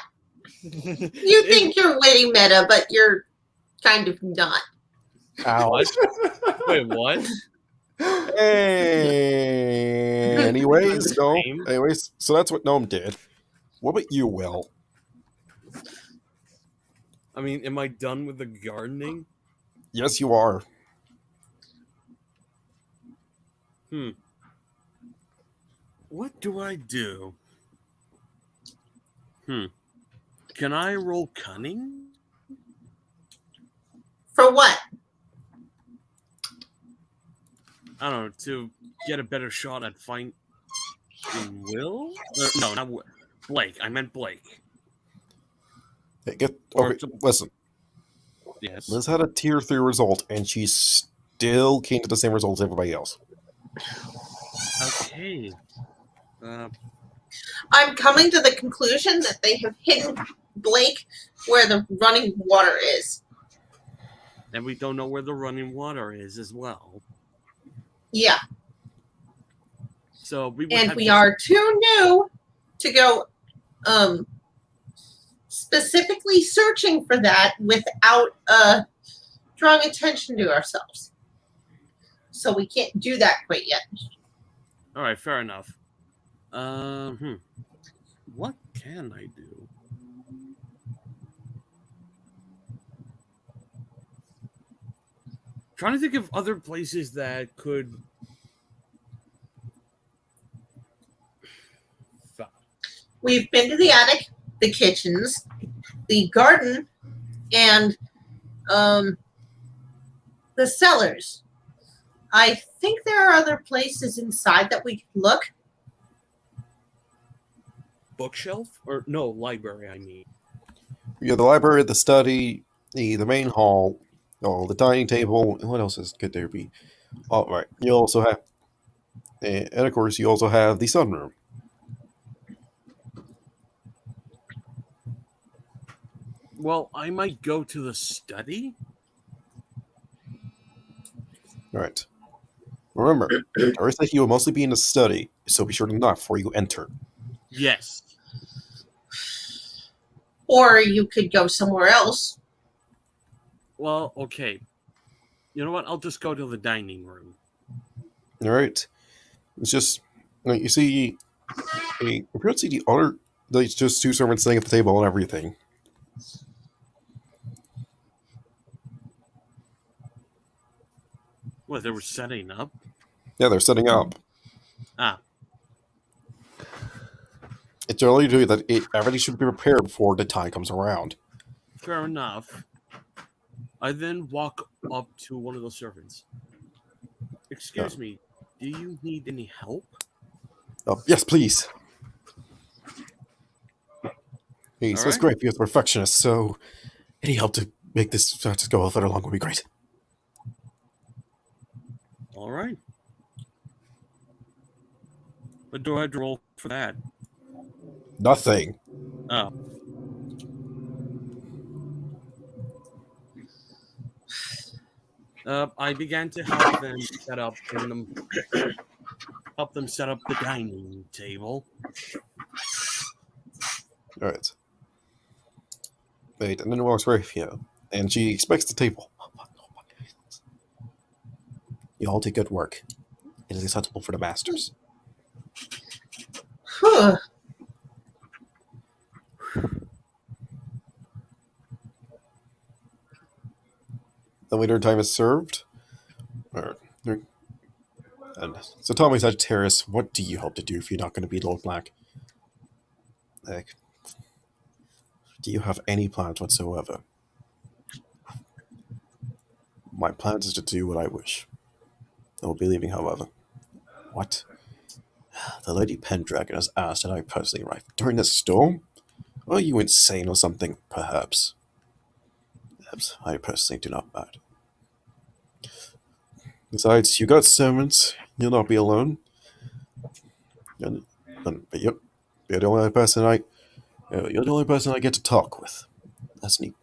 You think you're witty meta, but you're kind of not. Ow. What? Wait, what? Anyways, no. Same. Anyways, so that's what Gnome did. What about you, Will? I mean, am I done with the gardening? Yes, you are. What do I do? Can I roll cunning? For what? I don't know, to get a better shot at finding Will? No, not Will. Blake. I meant Blake. Hey, Or okay, some- listen. Yes. Liz had a tier 3 result, and she still came to the same result as everybody else. Okay. I'm coming to the conclusion that they have hidden Blake where the running water is. And we don't know where the running water is as well. Yeah. So we would And have we to- are too new to go specifically searching for that without drawing attention to ourselves. So we can't do that quite yet. All right, fair enough. What can I do? Trying to think of other places that could. We've been to the attic, the kitchens, the garden, and the cellars. I think there are other places inside that we could look. Bookshelf or no library? I mean, You have the library, the study, the main hall, the dining table. What else could there be? Oh, right. You also have, and of course, you also have the sunroom. Well, I might go to the study. Alright. Remember, tourists like you will mostly be in the study, so be sure to knock before you enter. Yes. Or you could go somewhere else. Well, okay. You know what? I'll just go to the dining room. Alright. It's just, like, you see, you don't see the other, there's just two servants sitting at the table and everything. What, they were setting up? Yeah, they're setting up. Ah. It's only to that everything should be prepared before the time comes around. Fair enough. I then walk up to one of the servants. Excuse me, do you need any help? Yes, please. He's All right. great because we're perfectionists, so any help to make this just go a little long would be great. All right. But do I have to roll for that? Nothing. Oh. I began to help them set up the dining table. All right. Wait, and then it walks right here, and she expects the table. You all did good work. It is acceptable for the masters. Huh. The later time is served. And so tell me, Sagittarius, what do you hope to do if you're not going to be Lord Black? Like, do you have any plans whatsoever? My plans is to do what I wish. I will be leaving, however. What? The Lady Pendragon has asked that I personally arrive during the storm? Are you insane or something, perhaps? Perhaps I personally do not mind. Besides, you got servants. You'll not be alone. But you're the only person you're the only person I get to talk with. That's neat.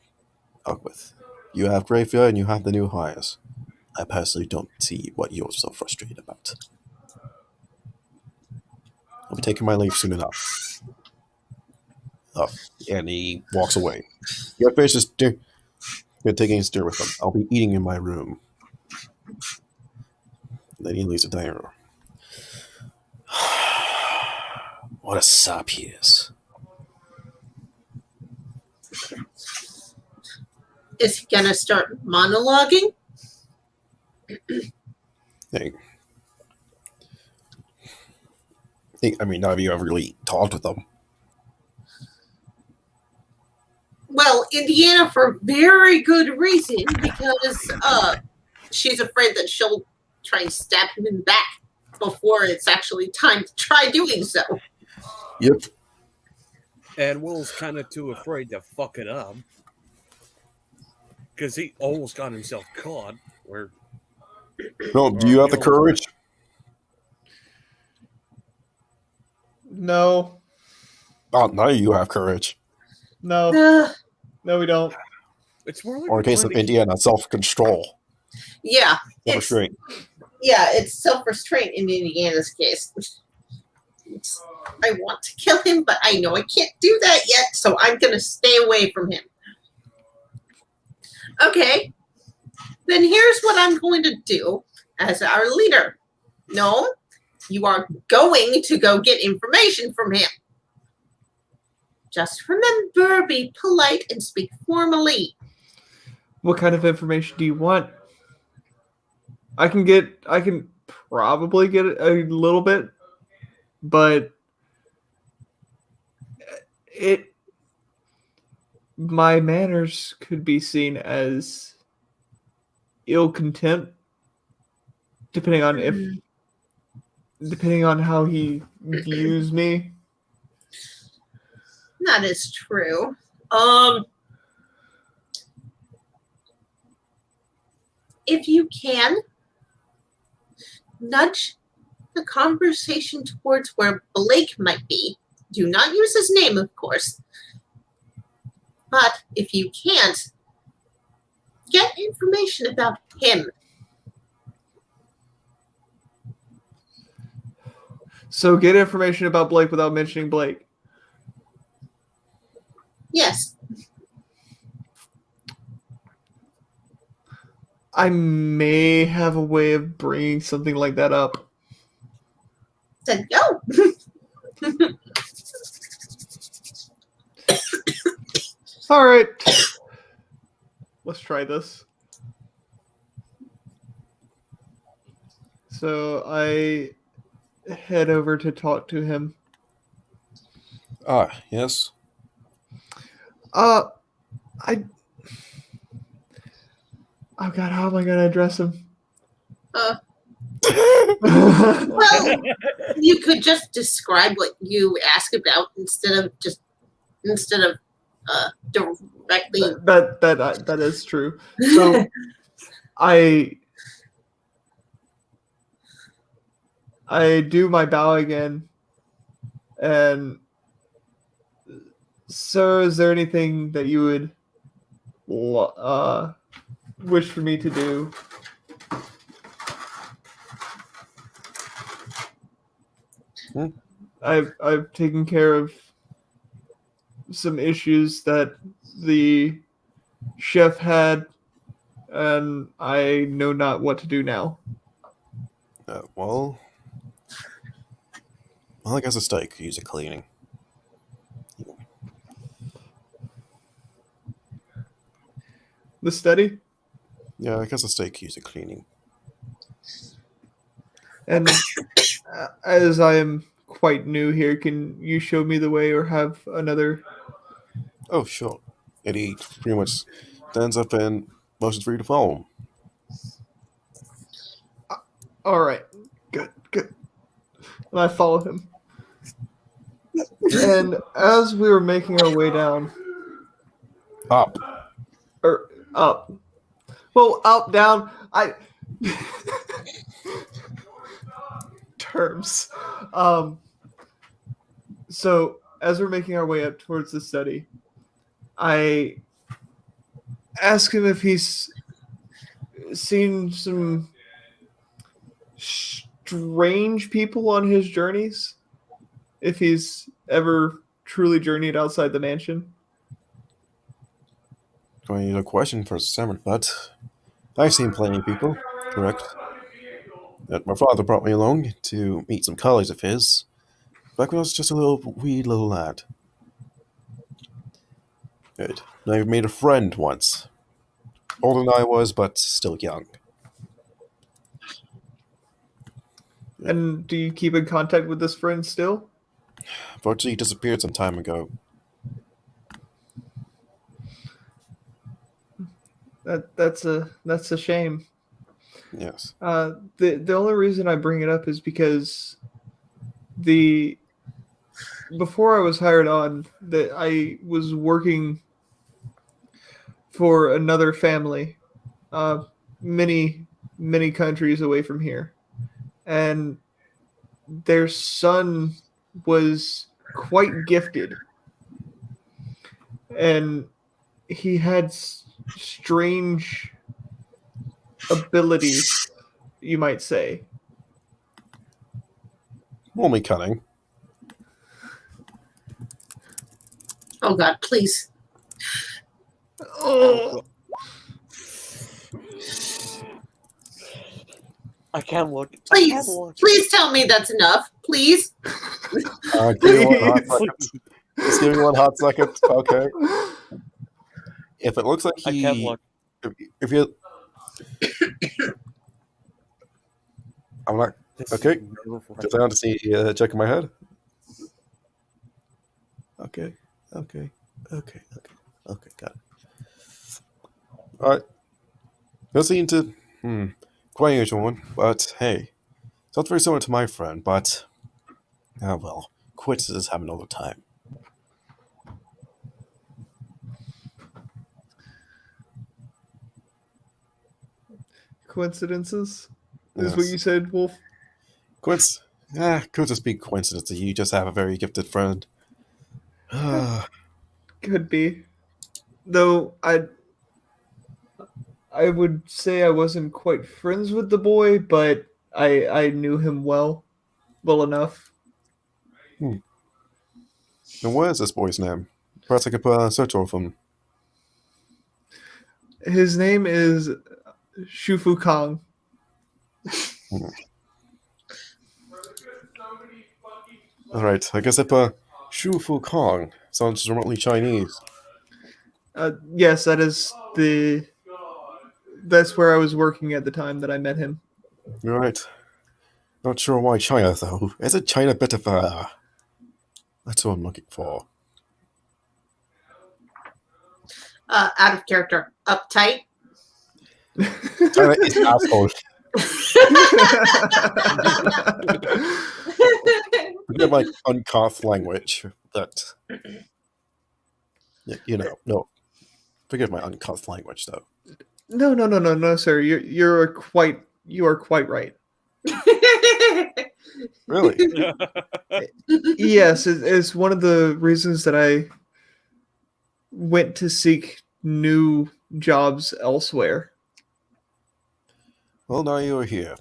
Talk with. You have Graveyard and you have the new hires. I personally don't see what you're so frustrated about. I'll be taking my leave soon enough. Oh, and he walks away. Your face is you're taking a steer with him. I'll be eating in my room. Then he leaves the dining room. What a sap he is. Is he gonna start monologuing? I mean, have you ever really talked with them? Well, Indiana for very good reason, because she's afraid that she'll try and stab him in the back before it's actually time to try doing so. Yep. And Will's kind of too afraid to fuck it up. Because he almost got himself caught. No, do you have the courage? No. Oh, now you have courage. No. No, we don't. It's more like Or in case of Indiana, self-control. Yeah. Self-restraint. Yeah, it's self-restraint in Indiana's case. I want to kill him, but I know I can't do that yet, so I'm going to stay away from him. Okay. Then here's what I'm going to do as our leader. No, you are going to go get information from him. Just remember, be polite and speak formally. What kind of information do you want? I can probably get a little bit, but my manners could be seen as ill contempt, depending on how he views me. That is true. If you can, nudge the conversation towards where Blake might be. Do not use his name, of course. But if you can't, get information about him. So get information about Blake without mentioning Blake. Yes. I may have a way of bringing something like that up. Then go. All right. Let's try this. So I head over to talk to him. Yes. I Oh God, how am I gonna address him? Well, you could just describe what you ask about instead of directly. That is true. So I do my bow again, and so is there anything that you would wish for me to do? I've taken care of some issues that the chef had, and I know not what to do now. Well, I guess a steak could use a cleaning. The study? Yeah, I guess a steak could use a cleaning. And as I am quite new here, can you show me the way or have another? Oh, sure. And he pretty much stands up and motions for you to follow him. All right. Good. And I follow him. And as we were making our way down. Up. Or up. Well, up, down. Terms. So as we're making our way up towards the study, I ask him if he's seen some strange people on his journeys, if he's ever truly journeyed outside the mansion. Going to need a question for Simon, but I've seen plenty of people, correct? My father brought me along to meet some colleagues of his back when I was just a wee little lad. Good. I made a friend once. Older than I was, but still young. And do you keep in contact with this friend still? Unfortunately, he disappeared some time ago. That's a shame. Yes. The only reason I bring it up is because before I was hired on, that I was working for another family, many countries away from here, and their son was quite gifted, and he had strange abilities, you might say. Only cunning. Oh God, please. Oh, I can't look. Please tell me that's enough. Please. Give me one hot second. Just give me one hot second. Okay. If it looks like I can't look. If you, I'm not. Okay. Just down to see. Checking my head. Okay. Got it. All right. That seemed to quite an unusual one, but hey, it's not very similar to my friend. But well, coincidences happen all the time. coincidences is Yes. what you said, Wolf. Could just be coincidence that you just have a very gifted friend. Could be. Though I would say I wasn't quite friends with the boy, but I knew him well enough. And what is this boy's name? Perhaps I could put on a search of him. His name is Shufu Kong. Alright, I guess I put Shu Fu Kong. Sounds remotely Chinese. Yes, that's where I was working at the time that I met him. Right. Not sure why China, though. Isn't China a bit of a... That's what I'm looking for. Out of character. Uptight. China is an asshole. Forget my uncouth language. That... No. Forgive my uncouth language, though. No, sir. You are quite right. Really? Yes, it's one of the reasons that I went to seek new jobs elsewhere. Well, now you're here.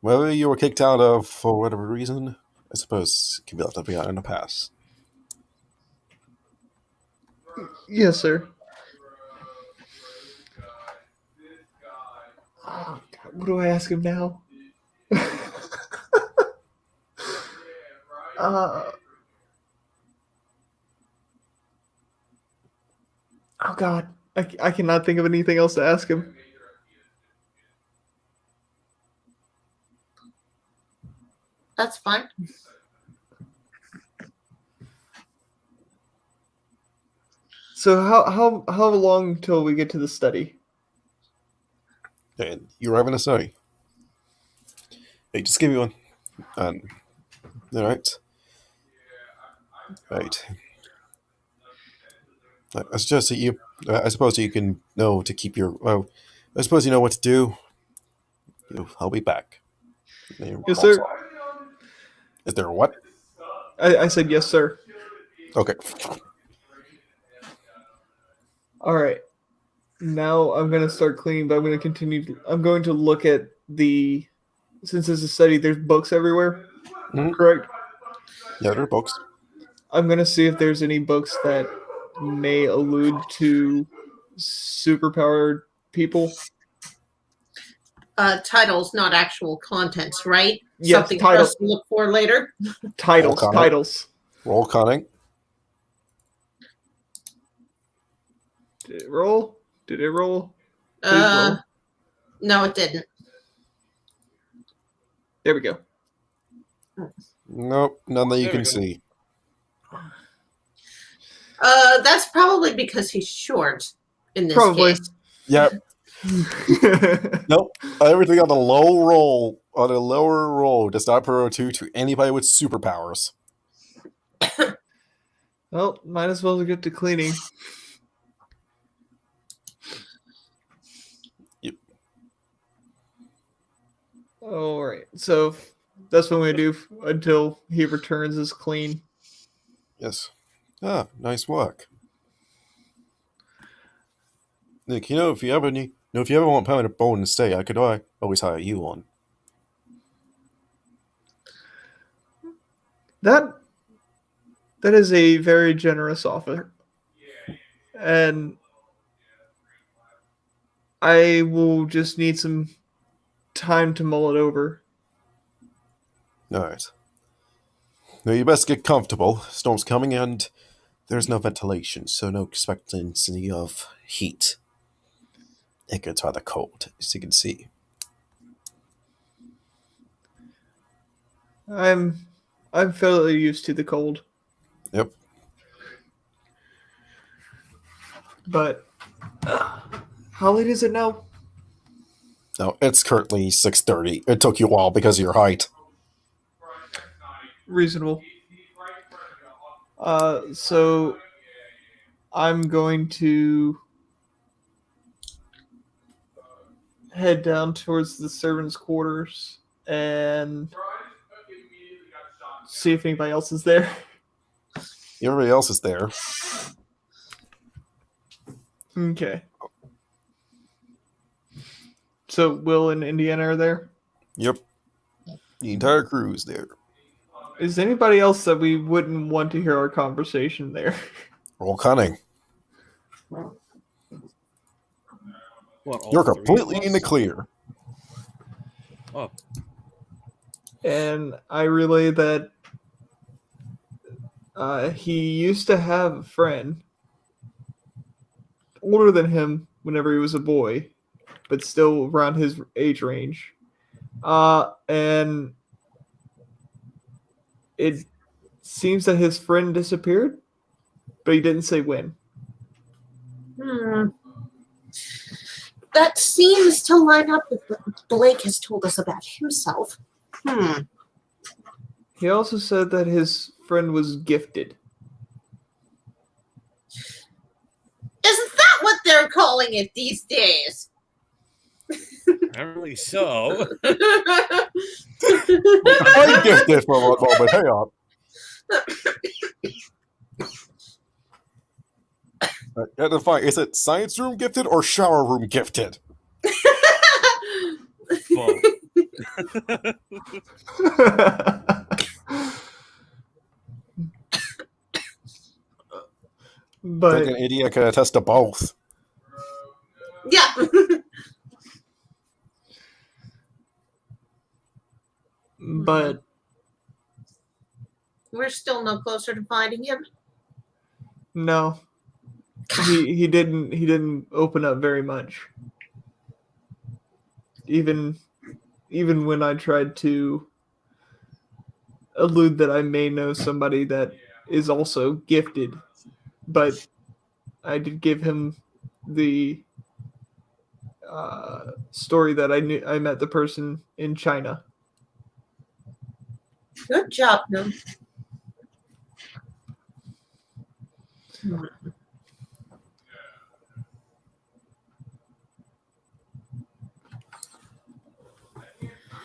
Whether you were kicked out of for whatever reason, I suppose it can be left up in the past. Yes, sir. Oh, God, what do I ask him now? Oh God, I cannot think of anything else to ask him. That's fine. So how long till we get to the study? And you're having a study. Hey, just give me one. Alright. Right. I suggest that you... I suppose that you can know to keep your... Well, I suppose you know what to do. I'll be back. Yes, sir. Is there a what? I said yes, sir. Okay. All right. Now I'm gonna start cleaning, but I'm gonna continue. I'm going to look at since it's a study. There's books everywhere. Mhm. Correct. Yeah, there are books. I'm gonna see if there's any books that may allude to superpowered people. Titles, not actual contents, right? Yes, Something title. for us to look for later. Titles. Roll Titles. Roll cunning. Did it roll? Did it roll? Please roll. No, it didn't. There we go. Nope, none that you There can we go. see. That's probably because he's short in this Probably. case. Yep. Nope. Everything on the lower roll does not pro 2 to anybody with superpowers. Well, might as well get to cleaning. Yep. All right. So that's what I'm gonna do until he returns is clean. Yes. Ah, nice work. Nick, if you ever want permanent bone and stay, I could always hire you on. That is a very generous offer. And I will just need some time to mull it over. Alright. Now you best get comfortable. Storm's coming and there's no ventilation, so no expectancy of heat. It gets rather cold, as you can see. I'm fairly used to the cold, Yep. but how late is it now? No, it's currently 6:30. It took you a while because of your height. Reasonable. So I'm going to head down towards the servants' quarters and see if anybody else is there. Everybody else is there. Okay. So Will and Indiana are there? Yep. The entire crew is there. Is anybody else that we wouldn't want to hear our conversation there? Roll cunning. What, all You're three of completely us? in the clear. Oh, And I relay that he used to have a friend older than him whenever he was a boy, but still around his age range. And it seems that his friend disappeared, but he didn't say when. That seems to line up with what Blake has told us about himself. He also said that his friend was gifted. Isn't that what they're calling it these days? apparently so. I get this for one moment. Hang on. Define, is it science room gifted or shower room gifted? Both. I But think an idiot can attest to both. Yeah. but We're still no closer to finding him. no, he didn't open up very much. Even when I tried to allude that I may know somebody that is also gifted, but I did give him the story that I met the person in China. Good job, no.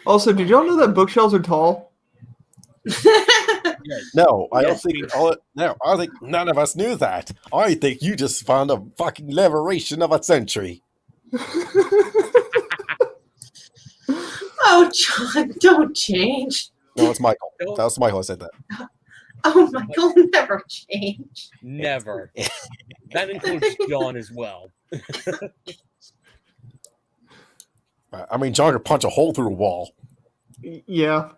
Also, did y'all know that bookshelves are tall? No, I don't Yes, think. we- No, I think none of us knew that. I think you just found a fucking liberation of a century. Oh, John, don't change. No, it's Michael. Don't- That was Michael who said that. Oh, Michael, never change. Never. That includes John as well. I mean, John could punch a hole through a wall. Yeah.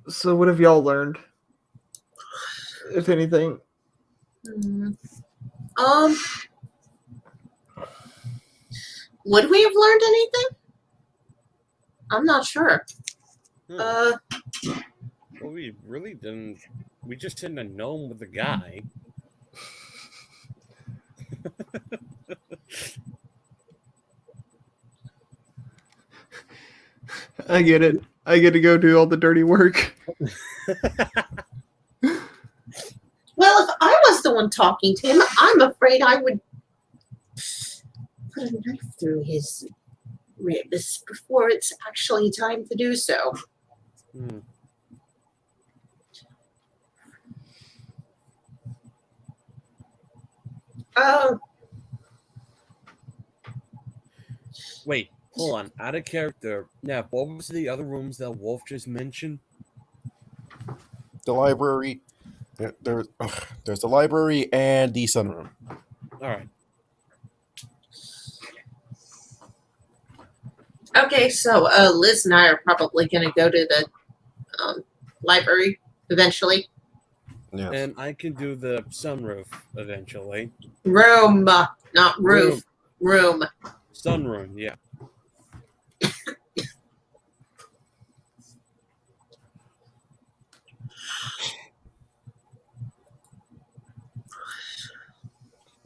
So what have y'all learned? If anything. Would we have learned anything? I'm not sure. Well, we really didn't. We just didn't have known with the guy. I get it. I get to go do all the dirty work. Well, if I was the one talking to him, I'm afraid I would put a knife through his ribs before it's actually time to do so. Hmm. Oh, Wait, hold on. Out of character. Now, what was the other rooms that Wolf just mentioned? The library. There's the library and the sunroom. All right. okay. So Liz and I are probably going to go to the library eventually. Yeah. And I can do the sunroof eventually. Room, not roof. Room. Sunroom, yeah.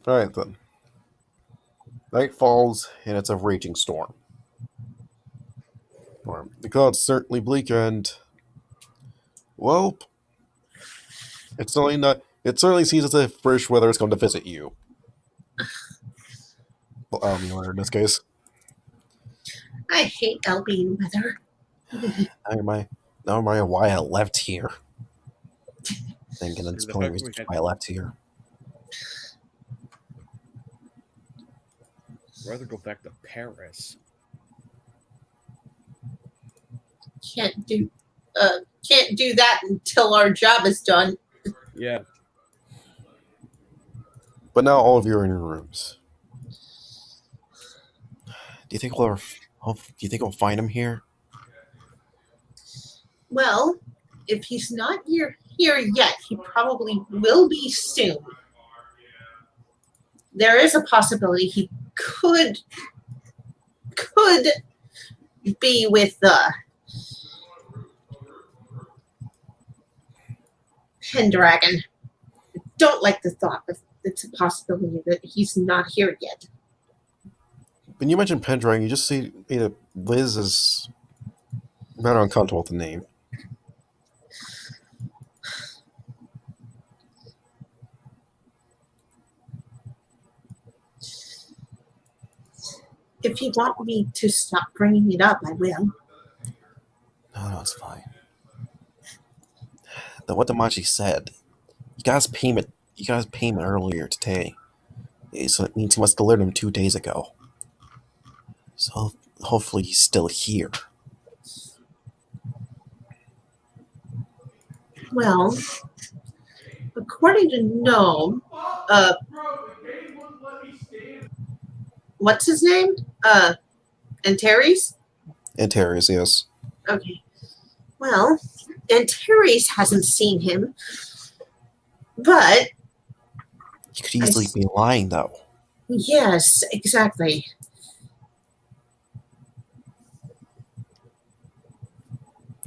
All right then. Night falls and it's a raging storm. The clouds certainly bleak and, well, it's certainly not. It certainly seems as if British weather is going to visit you. Well, in this case, I hate Albion weather. I don't mind why I left here. think, and that's The the only fact reason we had- why I left here. I'd rather go back to Paris. Can't do that until our job is done. Yeah. But now all of you are in your rooms. Do you think we'll find him here? Well, if he's not here yet, he probably will be soon. There is a possibility he could be with Pendragon. I don't like the thought, but it's a possibility that he's not here yet. When you mention Pendragon, you just see Liz is rather uncomfortable with the name. If you want me to stop bringing it up, I will. No, it's fine. What Damachi said, you guys payment earlier today. So it means he must have delivered him 2 days ago. So hopefully he's still here. Well, according to Gnome, what's his name? Antares? Antares, yes. Okay. Well, Antares hasn't seen him, but He could easily be lying, though. yes, exactly.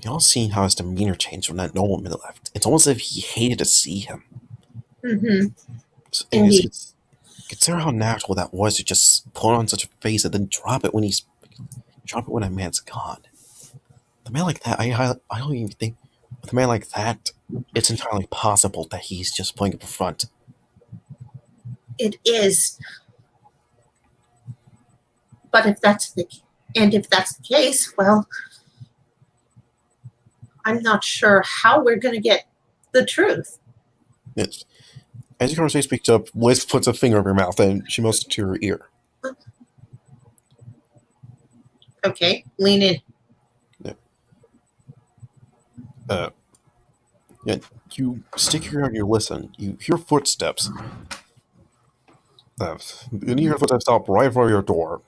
Y'all seen how his demeanor changed when that Nolan left. It's almost as if he hated to see him. Mm-hmm. And consider how natural that was to just put on such a face and then drop it when a man's gone. The man like that, I don't even think with a man like that, it's entirely possible that he's just playing up front. It is. But if that's the case, well, I'm not sure how we're going to get the truth. Yes. As your conversation speaks up, Liz puts a finger in her mouth and she motions to her ear. Okay, lean in. Yeah, you stick your ear out and you listen. You hear footsteps. You hear footsteps stop right in front of your door.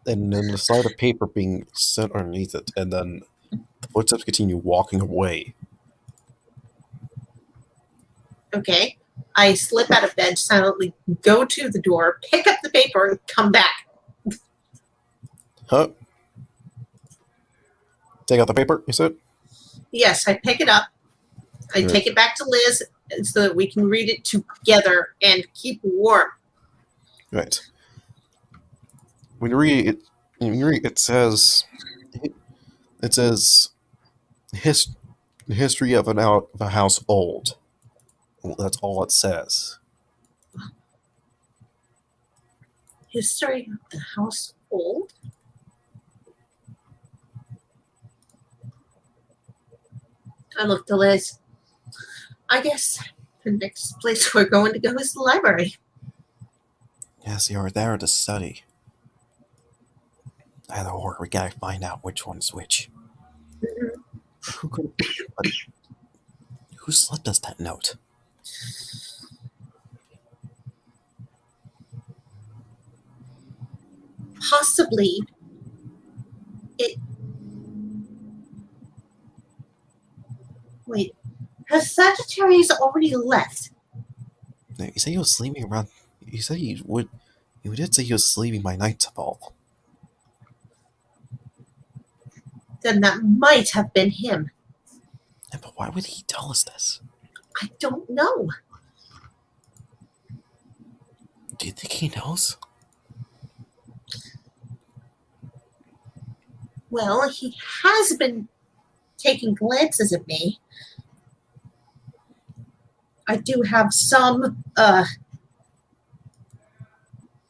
And then the side of paper being set underneath it. And then the footsteps continue walking away. Okay. I slip out of bed, silently go to the door, pick up the paper, and come back. Huh? Take out the paper, you said? Yes, I pick it up. I Right. take it back to Liz so that we can read it together and keep warm. Right. When you read it, it says history of a house old. Well, that's all it says. History of the household? I looked to Liz. I guess the next place we're going to go is the library. Yes, you are there to study. Either or, we gotta find out which one's which. Who slipped us that note? Possibly it. Wait, has Sagittarius already left? No, you said he was sleeping around. You said he would. You did say he was sleeping by nightfall. Then that might have been him. Yeah, but why would he tell us this? I don't know. Do you think he knows? Well, he has been taking glances at me. I do have some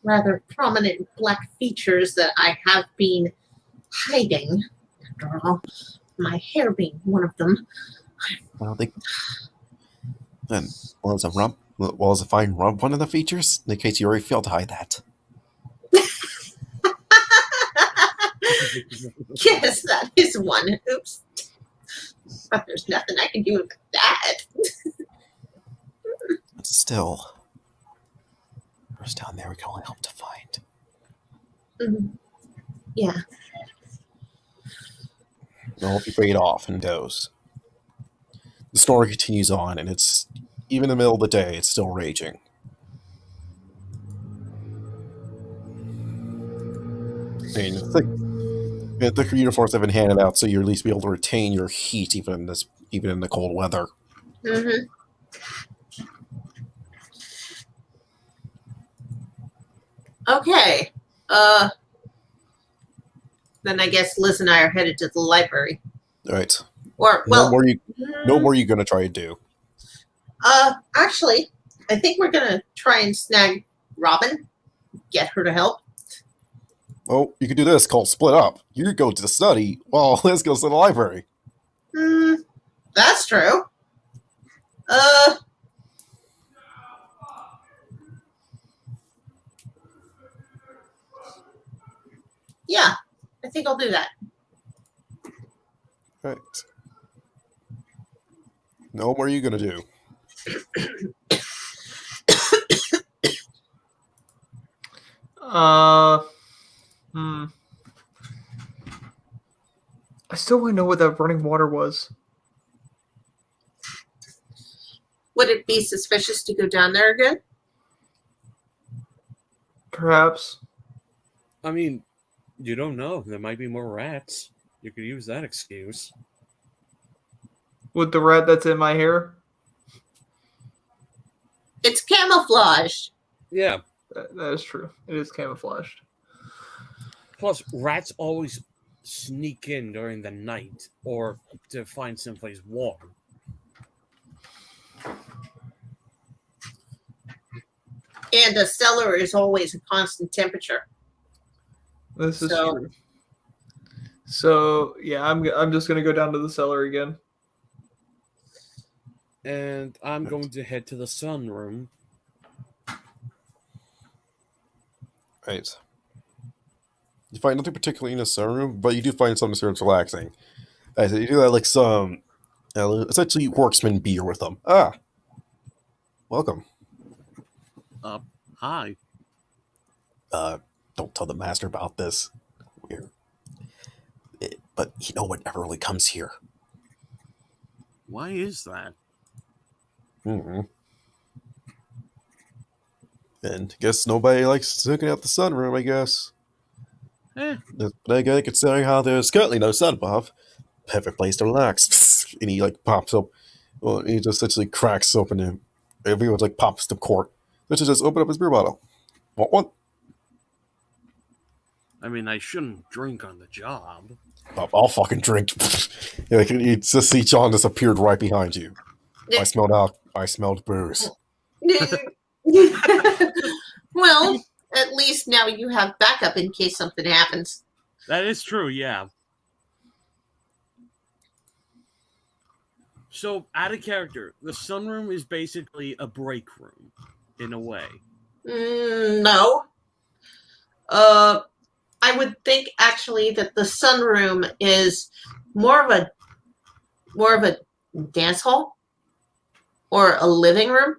rather prominent black features that I have been hiding. After all, my hair being one of them. I don't think. Then, was a fine rump one of the features? In case you already failed to hide that. Yes, that is one. Oops. But there's nothing I can do with that. But still, who's down there we can only hope to find. Mhm. Yeah. I hope you fade off and goes. The storm continues on, and it's even in the middle of the day, it's still raging. And the thicker uniforms have been handed out, so you'll at least be able to retain your heat even in the cold weather. Mm-hmm. Okay. Then I guess Liz and I are headed to the library. All right. Or No well, more you gonna try to do. Actually, I think we're gonna try and snag Robin, get her to help. Oh, you could do this called split up. You go to the study while Liz goes to the library. That's true. Yeah, I think I'll do that. Right. No, what are you gonna do? I still want to know what that running water was. Would it be suspicious to go down there again? Perhaps. I mean, you don't know. There might be more rats. You could use that excuse. With the rat that's in my hair? It's camouflaged. Yeah. That is true. It is camouflaged. Plus, rats always sneak in during the night or to find someplace warm. And the cellar is always a constant temperature. This is true. So yeah, I'm just gonna go down to the cellar again. And I'm going to head to the sunroom. Right. You find nothing particularly in the sunroom, but you do find something sort of relaxing. So you do have like some essentially worksman beer with them. Ah, welcome. Hi. Don't tell the master about this. But no one ever really comes here. Why is that? Mm-hmm. And guess nobody likes looking at the sunroom, I guess. But again, considering how there's currently no sun above, perfect place to relax. And he like pops up. Well, he just essentially cracks open and everyone like pops the cork. Let's just open up his beer bottle. Want one? I mean, I shouldn't drink on the job. I'll fucking drink. You just see John just appeared right behind you. I smelled booze. Well, at least now you have backup in case something happens. That is true, yeah. So, out of character, the sunroom is basically a break room, in a way. No. I would think actually that the sunroom is more of a dance hall or a living room.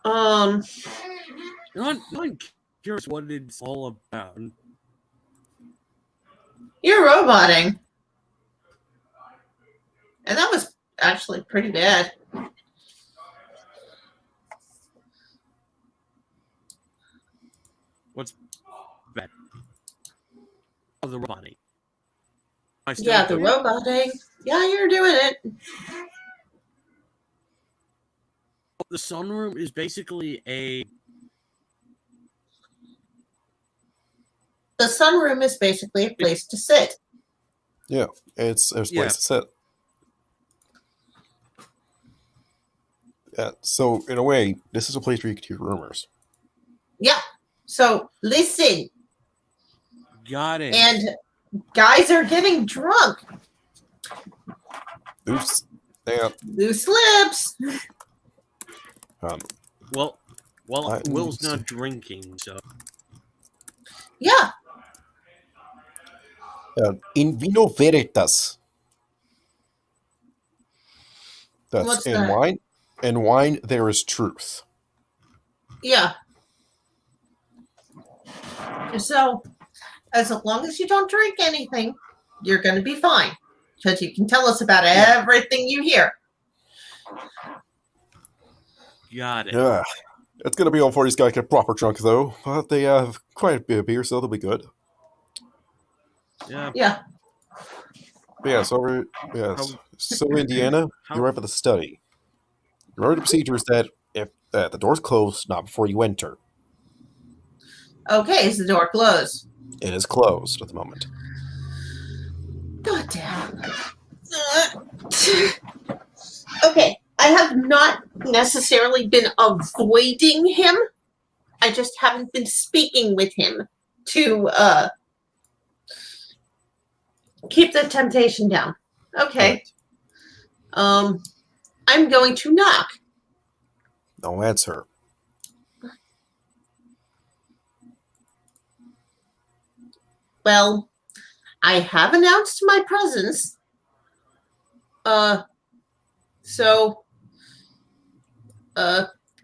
I'm curious what it's all about. You're roboting. And that was actually pretty bad. What's that? Oh, the roboting. Yeah, the roboting. Yeah, you're doing it. The sunroom is basically The sunroom is basically a place to sit. Yeah, it's a place to sit. Yeah, so in a way, this is a place where you can hear rumors. Yeah. So listen. Got it. And guys are getting drunk. Oops. Yeah. Loose lips. Um, Well, I- Will's not drinking, so Yeah. in vino veritas. That's What's in that? wine. In wine, there is truth. Yeah. So, as long as you don't drink anything, you're going to be fine. Because you can tell us about everything you hear. got it. Yeah. It's gonna be all for these guys get proper drunk though, but they have quite a bit of beer, so they'll be good. Yeah. Yeah. But yeah, so Indiana, how- you arrive at the study. Remember the procedure is that if the door's closed, not before you enter. Okay, is the door closed? It is closed at the moment. God damn. Okay, I have not necessarily been avoiding him. I just haven't been speaking with him to keep the temptation down. Okay. Right. I'm going to knock. No answer. Well, I have announced my presence. So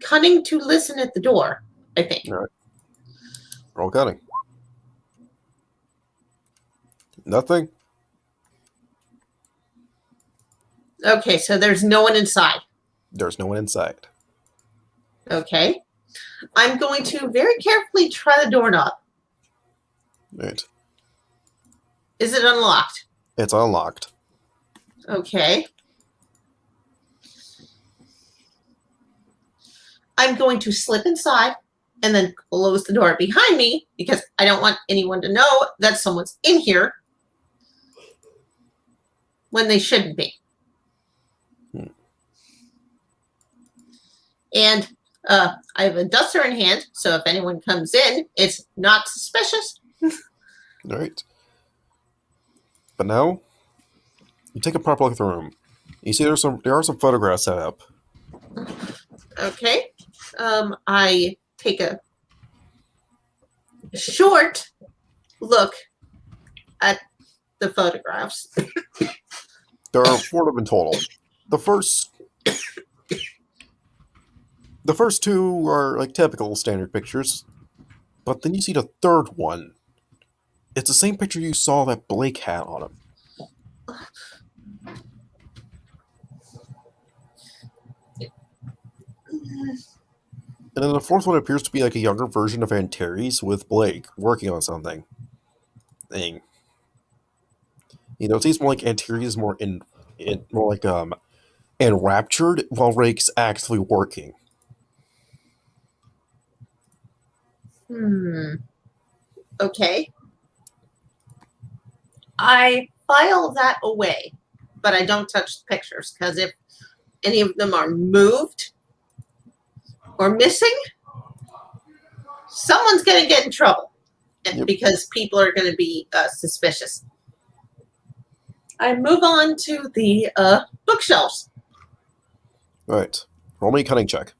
cunning to listen at the door, I think. All right. Roll cutting. Nothing. Okay, so there's no one inside. There's no one inside. Okay. I'm going to very carefully try the doorknob. Right. Is it unlocked? It's unlocked. Okay. I'm going to slip inside and then close the door behind me because I don't want anyone to know that someone's in here when they shouldn't be. And I have a duster in hand, so if anyone comes in, it's not suspicious. All right. But now, you take a proper look at the room. You see there are some photographs set up. Okay. I take a short look at the photographs. There are 4 of them in total. The first 2 are like typical standard pictures, but then you see the third one. It's the same picture you saw that Blake had on him. And then the fourth one appears to be like a younger version of Antares with Blake working on something. Thing. You know, it seems more like Antares is more enraptured while Rake's actively working. Okay. I file that away, but I don't touch the pictures because if any of them are moved or missing, someone's going to get in trouble because people are going to be suspicious. I move on to the bookshelves. Right. Roll me a cunning check.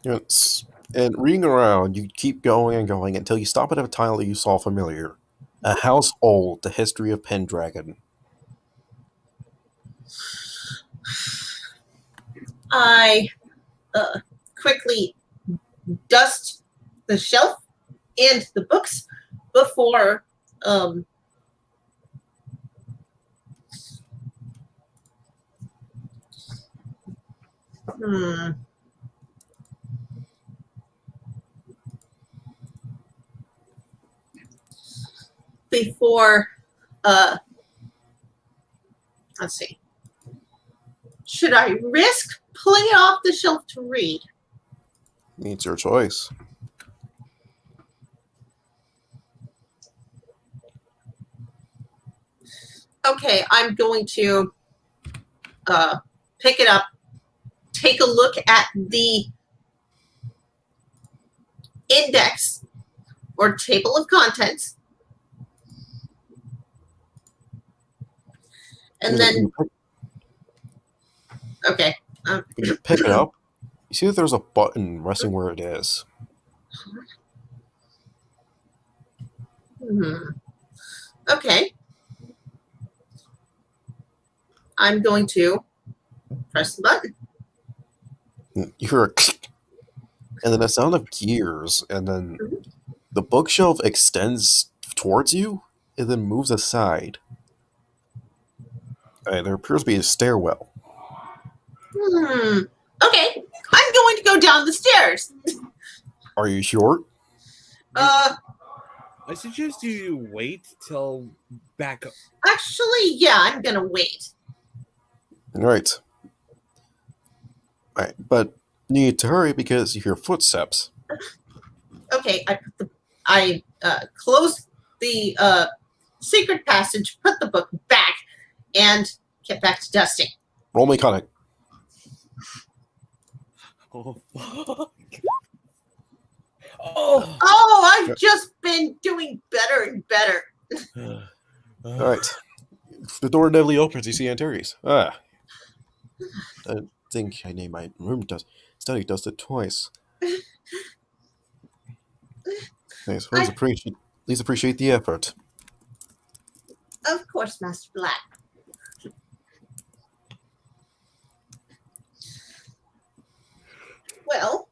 Yes. And reading around, you keep going and going until you stop at a title that you saw familiar. A House Old, The History of Pendragon. I quickly dust the shelf and the books before let's see. Should I risk pulling it off the shelf to read? It's your choice. Okay, I'm going to pick it up, take a look at the index or table of contents. And then, okay. When you pick it up, you see that there's a button resting where it is. Okay. I'm going to press the button. You hear a click, and then a sound of gears, and then the bookshelf extends towards you, and then moves aside. There appears to be a stairwell. Okay. I'm going to go down the stairs. Are you sure? I suggest you wait till back up. Actually, yeah, I'm going to wait. Alright. Alright, but you need to hurry because you hear footsteps. Okay, I closed the secret passage, put the book back, and get back to dusting. Roll me cunning. Oh, fuck. Oh, I've just been doing better and better. Alright. The door inevitably opens, you see Antares. I think I named my room study dusted twice. Nice. Please appreciate the effort. Of course, Master Black. Well,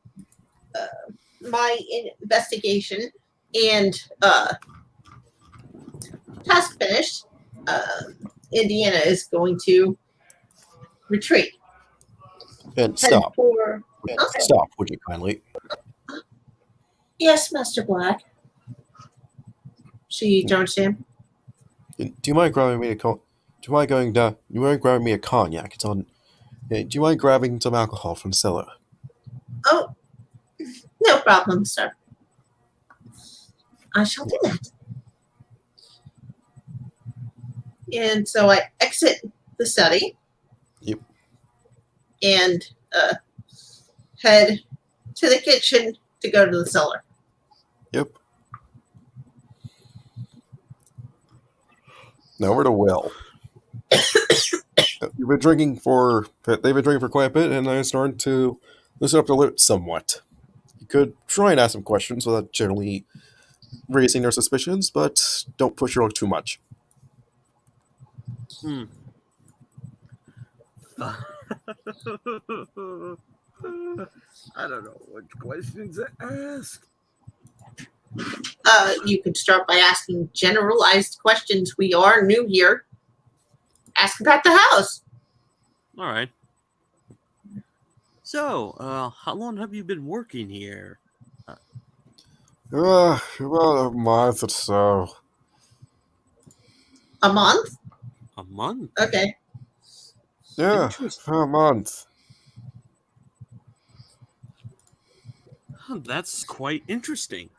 my investigation and task finished. Indiana is going to retreat. And stop. Okay. Stop, would you kindly? Yes, Master Black. She turns to him. Do you mind grabbing me a con? Do you mind going down? Do you mind grabbing me a cognac? It's on. Do you mind grabbing some alcohol from the cellar? Oh, no problem, sir. I shall do that. And so I exit the study. Yep. And head to the kitchen to go to the cellar. Yep. Now we're to Will. They've been drinking for quite a bit, and they're starting to loosen up their lips somewhat. You could try and ask some questions without generally raising their suspicions, but don't push your luck too much. I don't know what questions to ask. You could start by asking generalized questions. We are new here. Ask about the house. All right. So, how long have you been working here? About a month or so. A month? A month? Okay. Yeah, a month. That's quite interesting.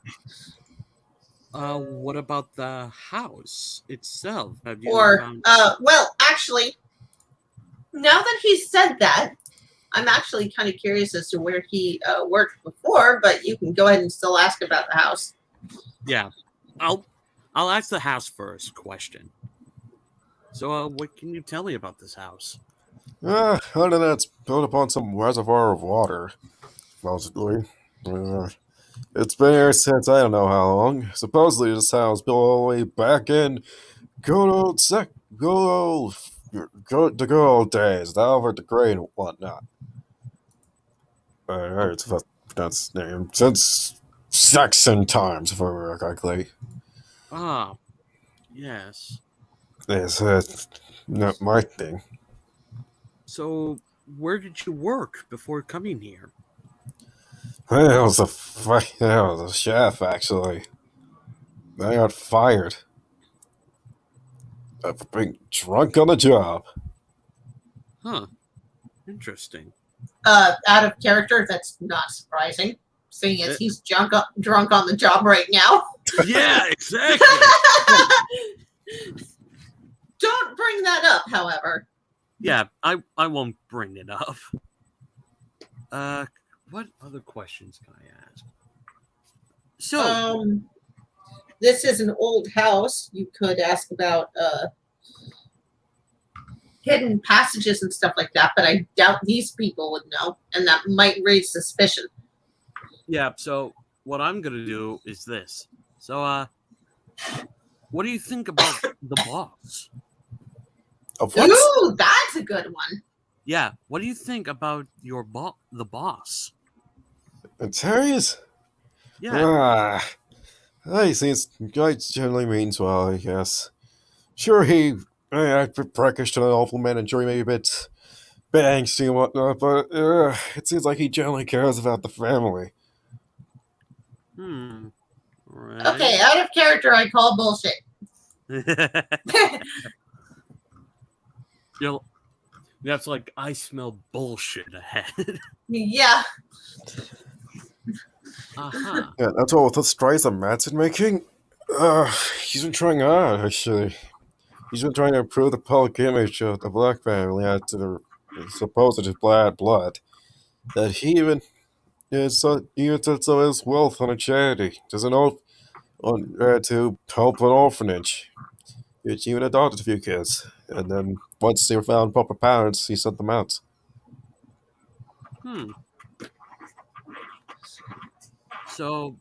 What about the house itself? Have you found... well, actually, now that he said that, I'm actually kind of curious as to where he worked before, but you can go ahead and still ask about the house. Yeah, I'll ask the house first question. So, what can you tell me about this house? Other than it's built upon some reservoir of water, supposedly. It's been here since I don't know how long. Supposedly this house built all the way back in good old days, the Albert the Great and whatnot. That's named since Saxon times, if I remember correctly. Ah, yes. It's not my thing. So, where did you work before coming here? It was a chef, actually. I got fired. For being drunk on the job. Huh. Interesting. Out of character, that's not surprising, seeing as he's drunk on the job right now. Yeah, exactly. Don't bring that up, however. Yeah, I won't bring it up. What other questions can I So, This is an old house. You could ask about hidden passages and stuff like that, but I doubt these people would know, and that might raise suspicion. yeah, so what I'm going to do is this. So, what do you think about the boss? Of what? Ooh, that's a good one. Yeah, what do you think about the boss? Antarius? Yeah. He seems generally means well, I guess. Sure, he acted preckish to an awful man and jury, maybe a bit angsty and whatnot, but it seems like he generally cares about the family. Right. Okay, out of character, I call bullshit. That's like, I smell bullshit ahead. Yeah. Uh-huh. Yeah, that's all with the strides that Matt's been making. He's been trying hard, actually. He's been trying to improve the public image of the Black family to the supposed blood. That he even sets some of his wealth on a charity. There's an oath to help an orphanage. It's even adopted a few kids. And then once they were found proper parents, he sent them out. So,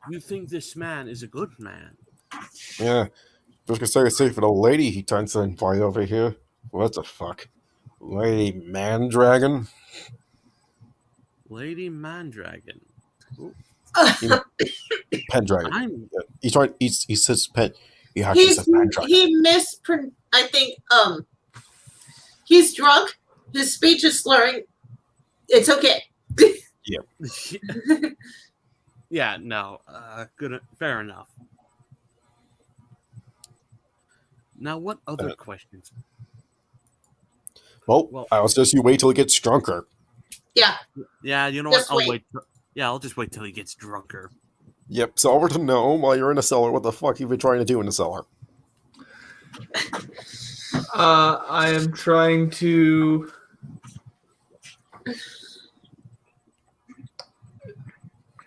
you think this man is a good man? Yeah. Just gonna say for the lady he tries to invite over here. What the fuck? Lady Mandragon? Lady Mandragon. Pendragon. He's trying. He says pen. He actually says Pendragon. I think he's drunk. His speech is slurring. It's okay. Yep. Yeah. No. Good. Fair enough. Now, what other questions? Well, I'll suggest you wait till he gets drunker. Yeah. Yeah. You know Just what? I'll wait. wait. Yeah, I'll just wait till he gets drunker. Yep. So over to Gnome while you're in the cellar. What the fuck you've been trying to do in the cellar? I am trying to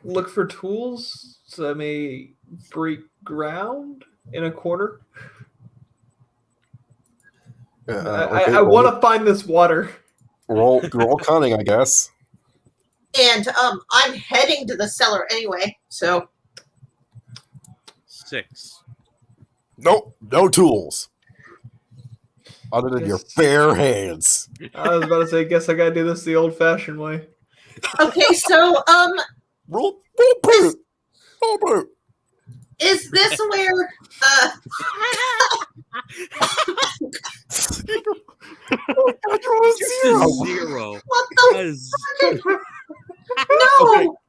look for tools so I may break ground in a corner. I want to find this water. Roll cunning, I guess. And I'm heading to the cellar anyway, so 6. Nope, no tools. Other than your bare hands. I was about to say, guess I gotta do this the old-fashioned way. okay, so Roll brute. is this where Zero. what the fuck?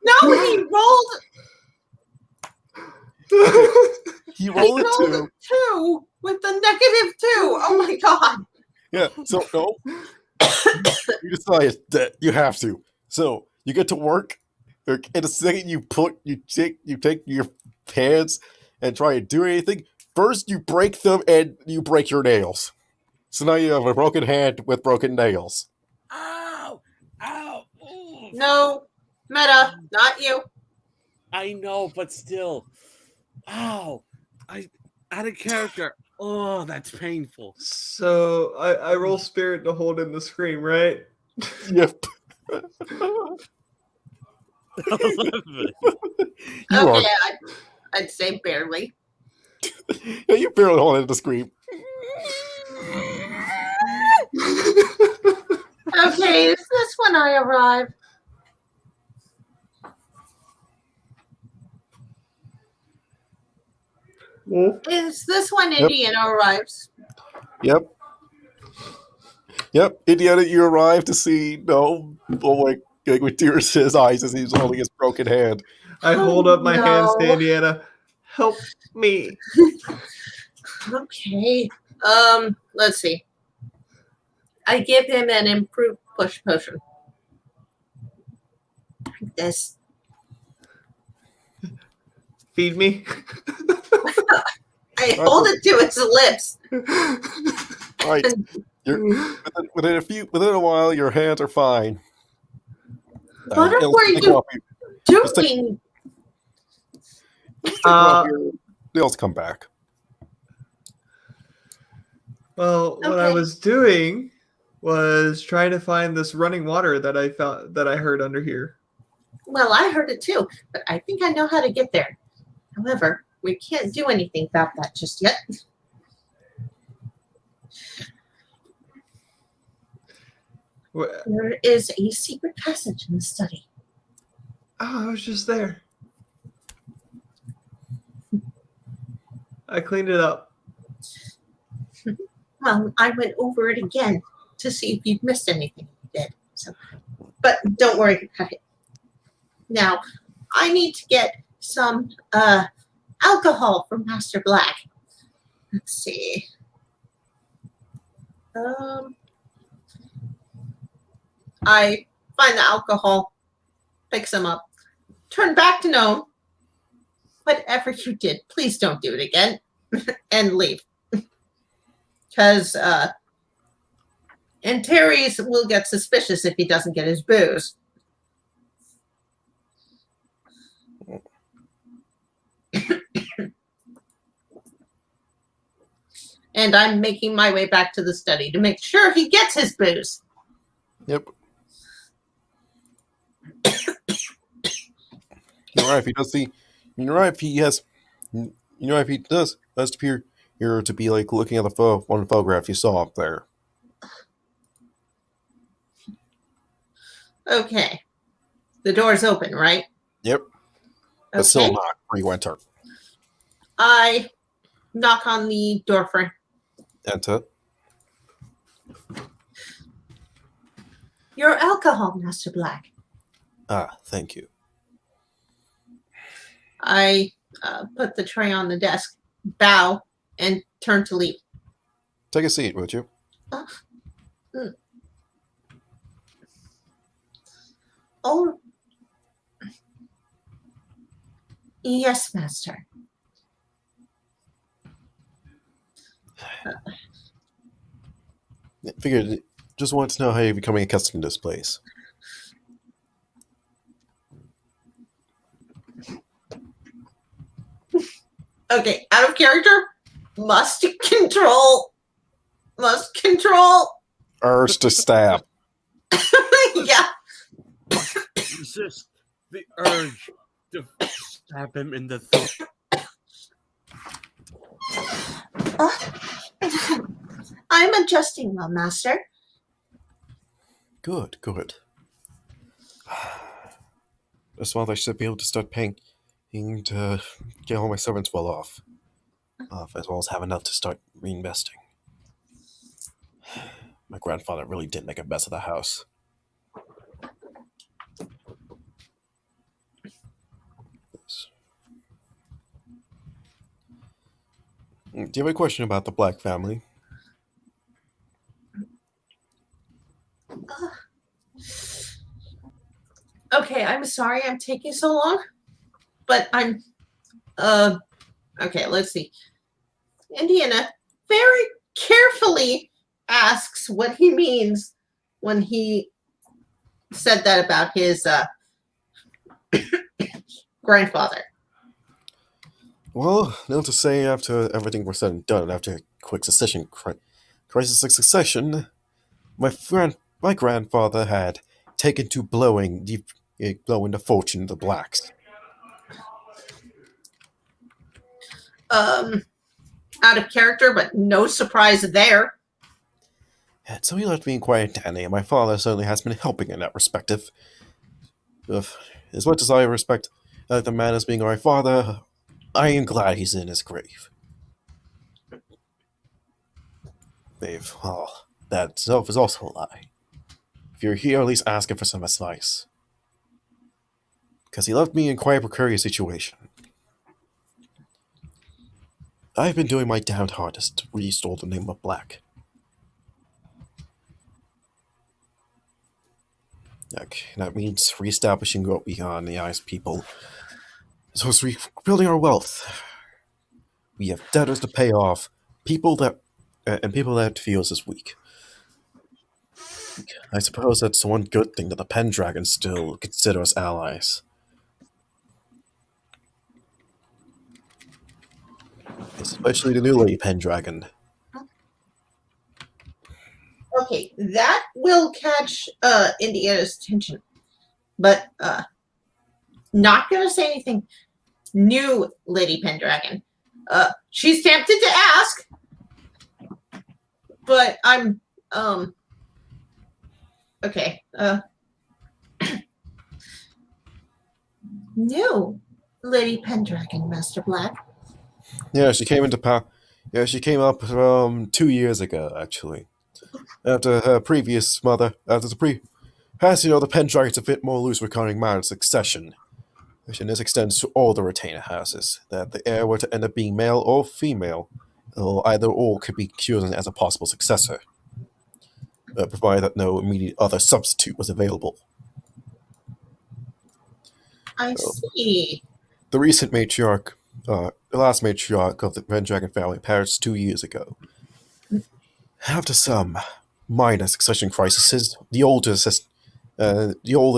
No, he rolled. He rolled a 2. 2 with the -2. Oh my god. Yeah. So no. You decide that you have to. So you get to work. And the second you take your hands and try to do anything, first you break them and you break your nails. So now you have a broken hand with broken nails. Ow! Ow! Ooh. No, Meta, not you. I know, but still. Ow! I out of character. Oh, that's painful. So I roll spirit to hold in the scream, right? Yep. Okay, I'd say barely. Yeah, you barely hold in the scream. Okay, is this when I arrive? Is this when Indiana arrives? Yep. Indiana, you arrive to see Gnome with tears in his eyes as he's holding his broken hand. I hold up my hands to Indiana. Help me. Okay. Let's see. I give him an improved push potion. Like this. Feed me. I hold it to its lips. All right. Within a while, your hands are fine. What were you doing? Let's take a while Uh, here. They'll come back. well, what I Okay. was doing was trying to find this running water that I heard under here. Well, I heard it too, but I think I know how to get there. However, we can't do anything about that just yet. Wh- There is a secret passage in the study. Oh, I was just there. I cleaned it up. Well, I went over it again to see if you'd missed anything. You did. So, but don't worry about it. Now, I need to get some alcohol from Master Black. Let's see. I find the alcohol, pick some up, turn back to gnome. Whatever you did, please don't do it again, and leave. Because and Terry's will get suspicious if he doesn't get his booze. And I'm making my way back to the study to make sure he gets his booze. Yep. You're right. If he does see, you're right. If he has, you know, if he does appear here to be like looking at the one photograph you saw up there. Okay. The door's open, right? Yep. But Okay. still not pre-winter. I knock on the door frame. Enter. Your alcohol, Master Black. Ah, thank you. I put the tray on the desk, bow, and turn to leave. Take a seat, would you? Oh, yes, Master. Figured. Just wanted to know how you're becoming accustomed to this place. Okay, out of character. Must control. Urge to stab. Yeah. Resist the urge to stab him in the throat. I'm adjusting well, Master. Good, good. This month I should be able to start paying to get all my servants well off. As well as have enough to start reinvesting. My grandfather really did make a mess of the house. Do you have a question about the Black family? Okay, I'm sorry I'm taking so long, but I'm okay, let's see. Indiana very carefully asks what he means when he said that about his grandfather. Well, needless to say, after everything was said and done, after a quick crisis of succession, my grandfather had taken to blowing the fortune of the Blacks. Out of character, but no surprise there. And so he left me in quiet Danny, and my father certainly has been helping in that respect. As much as I respect the man as being my father, I am glad he's in his grave. Dave, well, that itself is also a lie. If you're here, at least ask him for some advice. Because he left me in quite a precarious situation. I've been doing my damned hardest to restore the name of Black. That means reestablishing what we are in the eyes of people. So it's rebuilding our wealth. We have debtors to pay off, people that feel us as weak. I suppose that's one good thing that the Pendragons still consider us allies. especially the new Lady Pendragon. Okay, that will catch Indiana's attention, but not gonna say anything. New Lady Pendragon. She's tempted to ask, but I'm okay. New Lady Pendragon, Master Black. Yeah, she came into power. Yeah, she came up 2 years ago, actually. After her previous mother, as you know, the Pendragon's a bit more loose regarding marriage succession. And this extends to all the retainer houses, that the heir were to end up being male or female, or either or could be chosen as a possible successor, provided that no immediate other substitute was available. I see. The recent matriarch, the last matriarch of the Pendragon family perished 2 years ago. After some minor succession crises, the older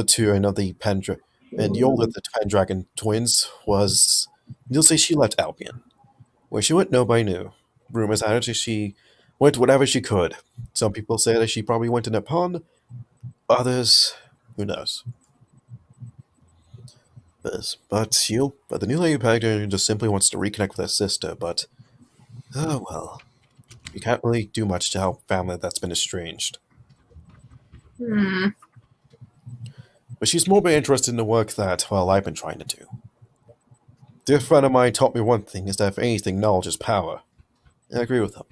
two of the Pendragon twins was, you'll say she left Albion. Where she went, nobody knew. Rumors had it she went whatever she could. Some people say that she probably went to Nippon. Others, who knows. But the new Lady Pendragon just simply wants to reconnect with her sister, but oh well. You can't really do much to help family that's been estranged. But she's more been interested in the work that, well, I've been trying to do. A dear friend of mine taught me one thing, is that if anything, knowledge is power. And I agree with him.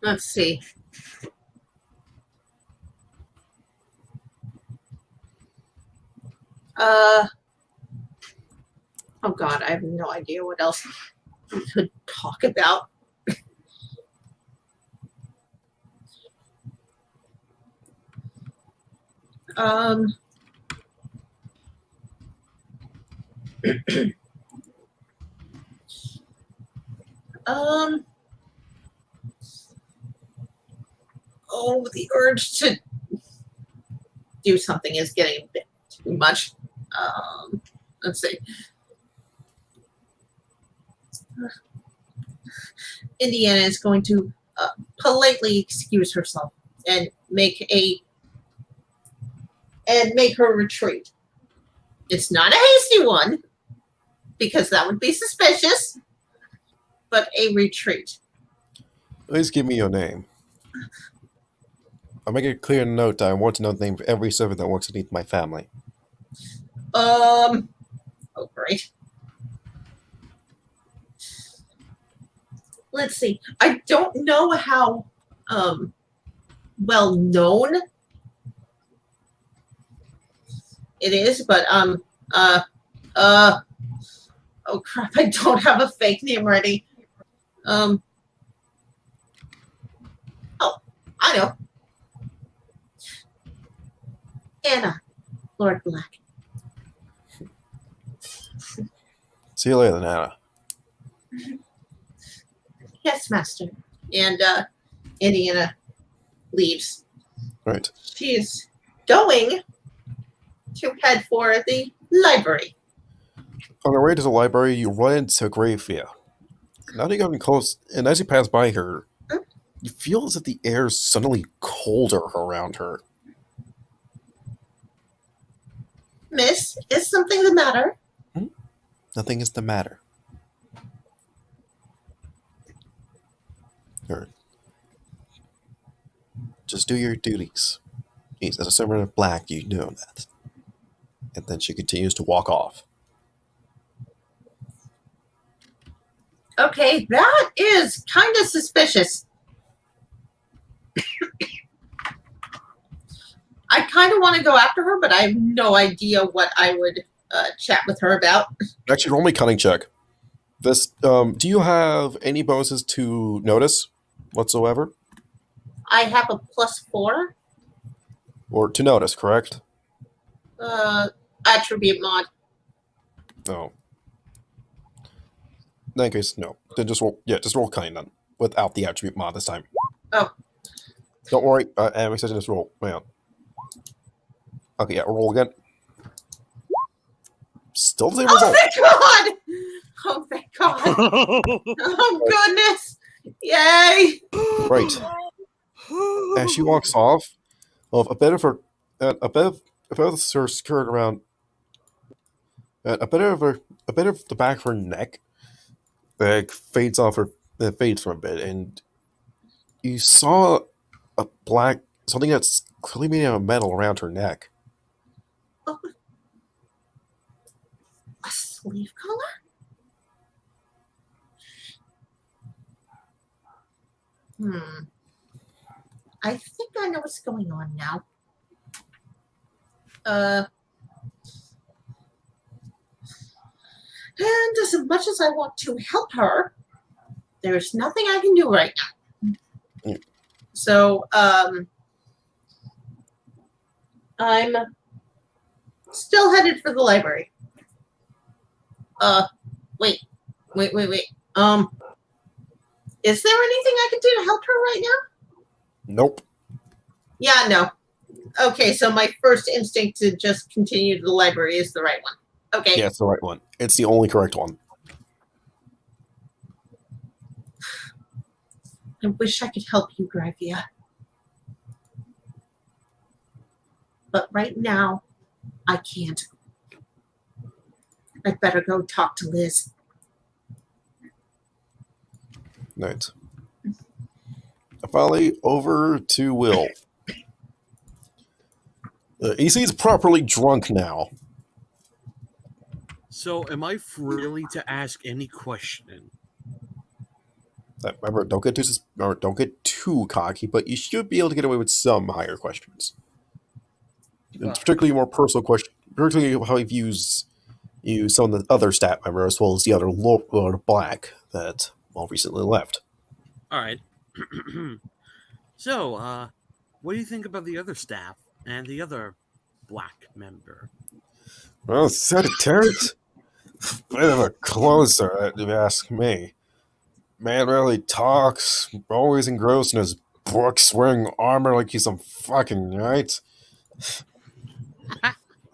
Let's see. Oh God, I have no idea what else we could talk about. Oh, the urge to do something is getting a bit too much. Let's see. Indiana is going to politely excuse herself and make her retreat. It's not a hasty one, because that would be suspicious, but a retreat. Please give me your name. I'll make a clear note that I want to know the name of every servant that works beneath my family. Oh, great. Let's see. I don't know how well known it is, but oh crap, I don't have a fake name ready. Oh, I know. Anna, Lord Black. See you later, Anna. Yes, Master. And Indiana leaves. Right. She is going to head for the library. On the way to the library, you run into Gravia. Now that you're getting close, and as you pass by her, you feel as if the air is suddenly colder around her. Miss, is something the matter? Nothing is the matter. Just do your duties. Jeez, as a servant of Black, you know that. And then she continues to walk off. Okay, that is kind of suspicious. I kind of want to go after her, but I have no idea what I would chat with her about. Actually, roll me cunning check. This, do you have any bonuses to notice whatsoever? I have a +4. Or to notice, correct? Attribute mod. No. In that case, no. Then just roll cunning then, without the attribute mod this time. Oh. Don't worry. I'm accepting this roll. Hang on. Okay, yeah, roll again. Still the same Oh, result. thank God! Oh, thank God! Oh, goodness! Yay! Right. As she walks off, a bit of her, a bit of her skirt around, a bit of the back of her neck, fades off her, fades from a bit, and you saw something that's clearly made out of metal around her neck. Oh, a sleeve collar? I think I know what's going on now. And as much as I want to help her, there's nothing I can do right now. Mm. So, I'm still headed for the library. Wait. Is there anything I can do to help her right now? Nope. Yeah, no. Okay, so my first instinct to just continue to the library is the right one. Okay. Yeah, it's the right one. It's the only correct one. I wish I could help you, Gravia. But right now, I can't. I'd better go talk to Liz. Right. Finally, over to Will. He seems properly drunk now. So, am I free to ask any question? Remember, don't get too cocky, but you should be able to get away with some higher questions. And particularly more personal questions, particularly how he views some of the other staff members, as well as the other Lord Black that recently left. All right. So, what do you think about the other staff and the other Black member? Well, Sagittarius, bit of a closer, if you ask me. Man really talks, always engrossed in his books, wearing armor like he's some fucking knight.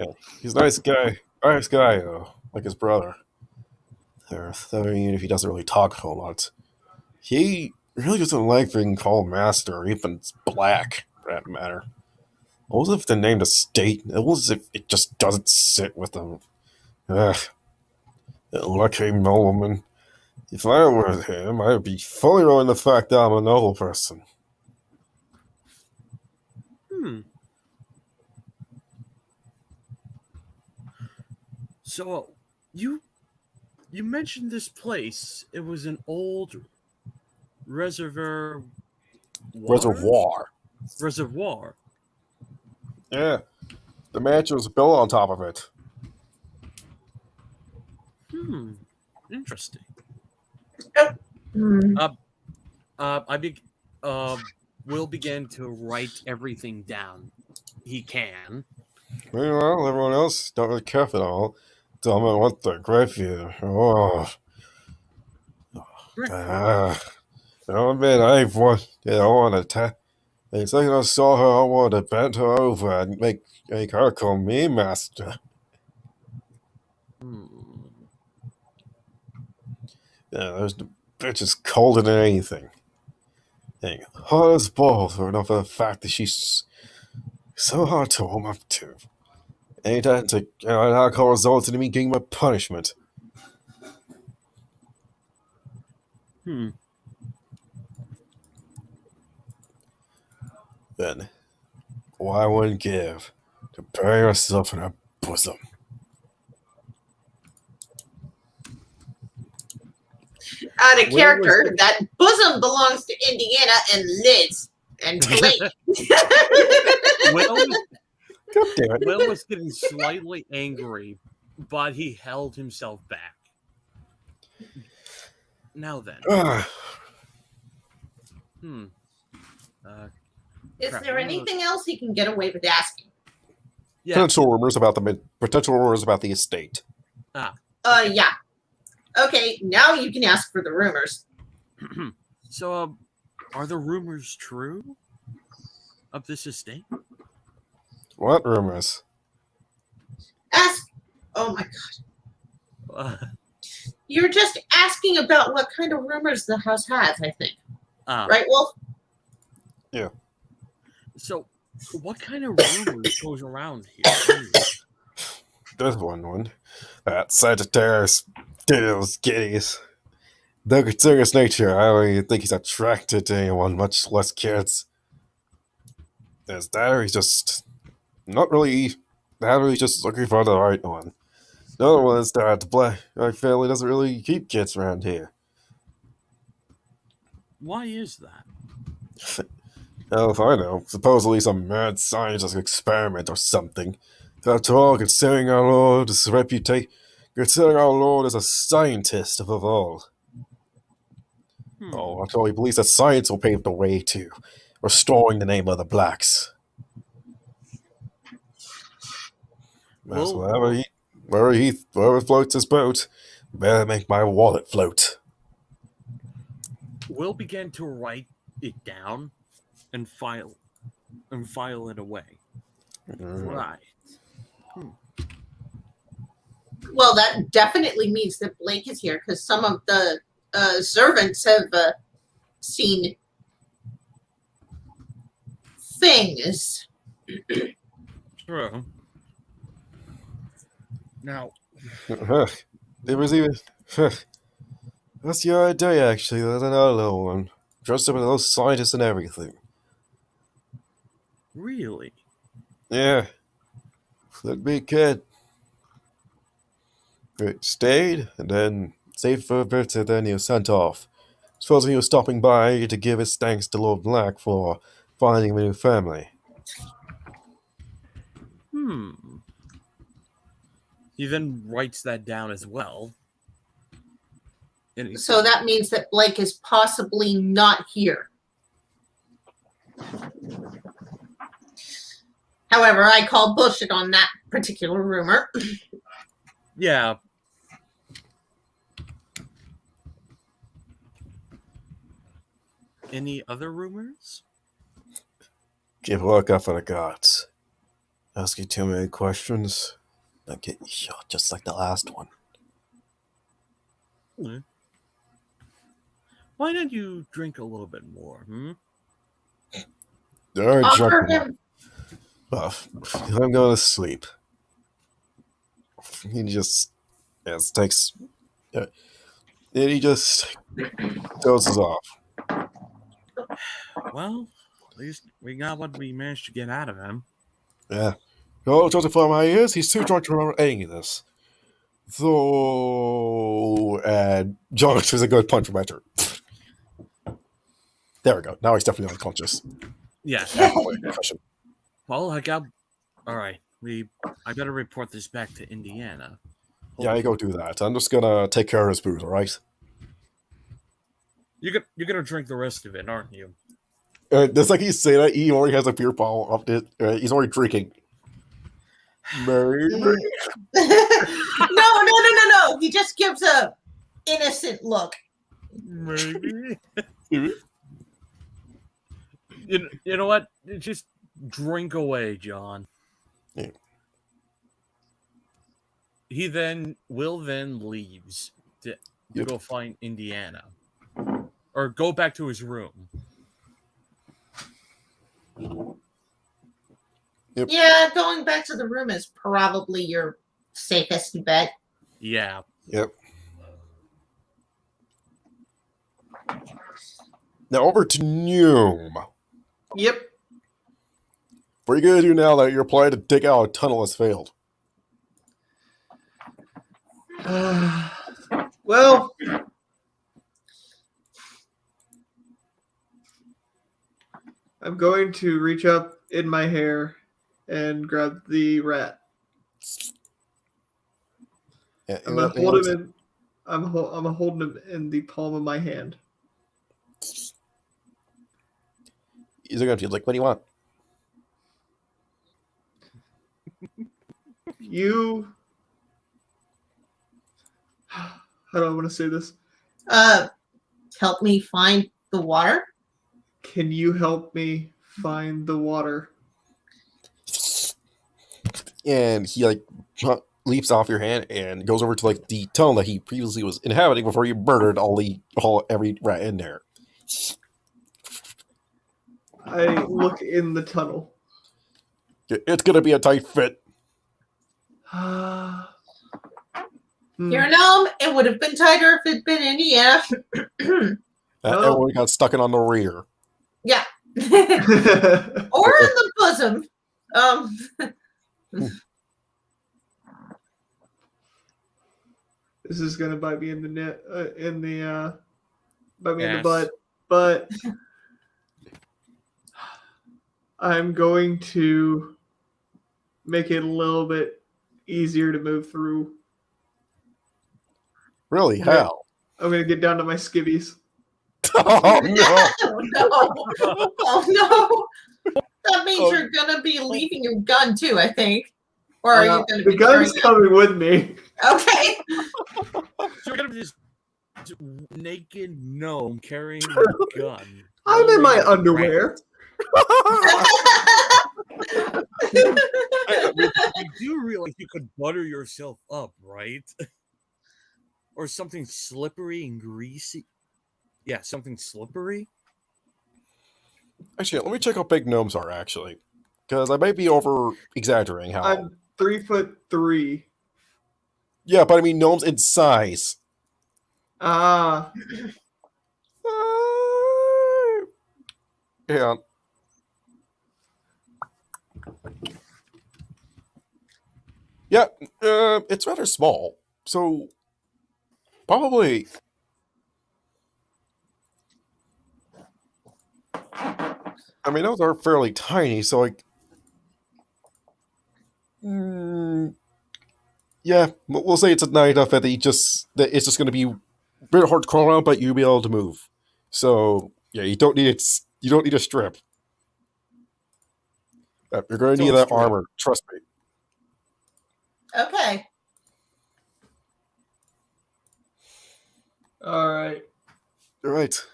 Yeah, he's a nice guy, though, like his brother. Even if he doesn't really talk a whole lot. He really doesn't like being called master, or even black, for that matter. Almost as if the name the state, almost as if it just doesn't sit with him. Ugh. Lucky nobleman. If I were him, I'd be fully willing the fact that I'm a noble person. So, you mentioned this place. It was an old reservoir. Reservoir. Yeah. The mansion was built on top of it. Interesting. Hmm. Will begin to write everything down he can. Meanwhile, everyone else don't really care for it all. Tell me what the graveyard. Oh. I'll admit, I wanted to. The second I saw her, I wanted to bend her over and make her call me master. Yeah, those bitch is colder than anything. Dang, hard as balls for enough of the fact that she's so hard to warm up to. Ain't that to alcohol resulted in me getting my punishment. Then, why wouldn't give to bury herself in her bosom? Out of character, that bosom belongs to Indiana and Liz and Blake. Will was getting slightly angry, but he held himself back. Now then. Is there anything else he can get away with asking? Yeah. Potential rumors about the estate. Yeah. Okay, now you can ask for the rumors. So, are the rumors true? of this estate? What rumors? Ask. Oh my god. You're just asking about what kind of rumors the house has, I think. Right, Wolf? Yeah. So, what kind of rumors goes around here? There's one. That Sagittarius deals giddies. Though considering his nature, I don't even think he's attracted to anyone, much less kids. There's that, or he's just not really just looking for the right one. The other one is that my family doesn't really keep kids around here. Why is that? Hell if I know. Supposedly some mad scientist experiment or something. After all, considering our Lord is a scientist above all. Oh, after all, he believes that science will pave the way to restoring the name of the blacks. That's wherever floats his boat, better make my wallet float. We'll begin to write it down and file it away. Right. Well, that definitely means that Blake is here because some of the servants have seen things. True. Now, It was even. That's your idea, actually. There's another one. Dressed up with those scientists and everything. really? Yeah. That big kid. It stayed, and then stayed for a bit, and then he was sent off. Supposing he was stopping by to give his thanks to Lord Black for finding a new family. He then writes that down as well. So that means that Blake is possibly not here. However, I call bullshit on that particular rumor. Yeah. Any other rumors? Keep a lookout for the gods. Ask you too many questions, they'll get you shot just like the last one. Why don't you drink a little bit more? Offer him. I'm going to sleep. He just takes. And he just dozes off. Well, at least we got what we managed to get out of him. Yeah. Oh, just for my ears, he's too drunk to remember any of this. So, and John was a good punch measure. There we go. Now he's definitely unconscious. Yeah. Well, all right. I better report this back to Indiana. Yeah, you go do that. I'm just gonna take care of his booze, all right? You're gonna drink the rest of it, aren't you? Just like you say that, he already has a beer bottle up it. He's already drinking. Mary. No. He just gives a innocent look. Maybe. You know what? Just drink away, John. Yeah. He will leaves to go find Indiana. Or go back to his room. Yep. Yeah, going back to the room is probably your safest bet. Yeah. Yep. Now over to Noom. Yep. What are you gonna do now that your plan to dig out a tunnel has failed? Well, I'm going to reach up in my hair and grab the rat. Yeah, I'm gonna hold him in. I'm holding him in the palm of my hand. He's gonna be like, "What do you want?" You. How do I want to say this? Help me find the water. Can you help me find the water. And he like leaps off your hand and goes over to like the tunnel that he previously was inhabiting before you murdered every rat in there. I look in the tunnel. It's gonna be a tight fit. You're a gnome. It would have been tighter if it'd been Indiana. Everyone got stuck in on the rear. Yeah. Or in the bosom. This is gonna bite me in the net, bite me in the butt. But I'm going to make it a little bit easier to move through. Really? How? I'm gonna get down to my skivvies. Oh no! Oh no! That means you're gonna be leaving your gun too, I think. Or are you gonna the be gun's coming with me? Okay. So you're gonna be this naked gnome carrying a gun. I'm in my underwear. You do realize you could butter yourself up, right? Or something slippery and greasy. Yeah, something slippery. Actually, let me check how big gnomes are. Actually, because I might be over exaggerating how. I'm 3'3". Yeah, but I mean gnomes in size. Ah. Yeah. Yeah, it's rather small, so probably. I mean, those are fairly tiny, so like, yeah, we'll say it's a night enough that it's just going to be a bit hard to crawl around, but you'll be able to move. So yeah, you don't need a strip. You're going to need that armor. Trust me. Okay. All right. All right.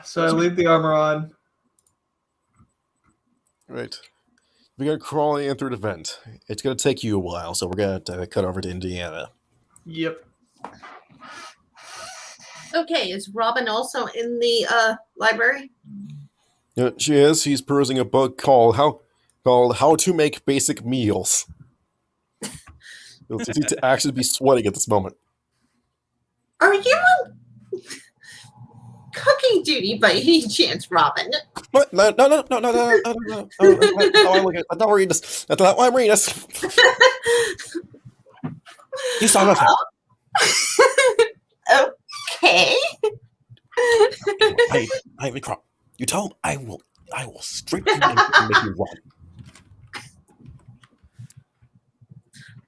So I leave the armor on. Right. We're going to crawl in through the vent. It's going to take you a while, so we're going to cut over to Indiana. Yep. Okay, is Robin also in the library? Yeah, she is. She's perusing a book called How to Make Basic Meals. You'll need to actually be sweating at this moment. Are you on cooking duty by any chance, Robin? What? No. That's not how I'm looking. That's not reading this. That's not why I'm reading this. You saw nothing. Okay. Hey, Crop. You tell him I will strip you and make you run.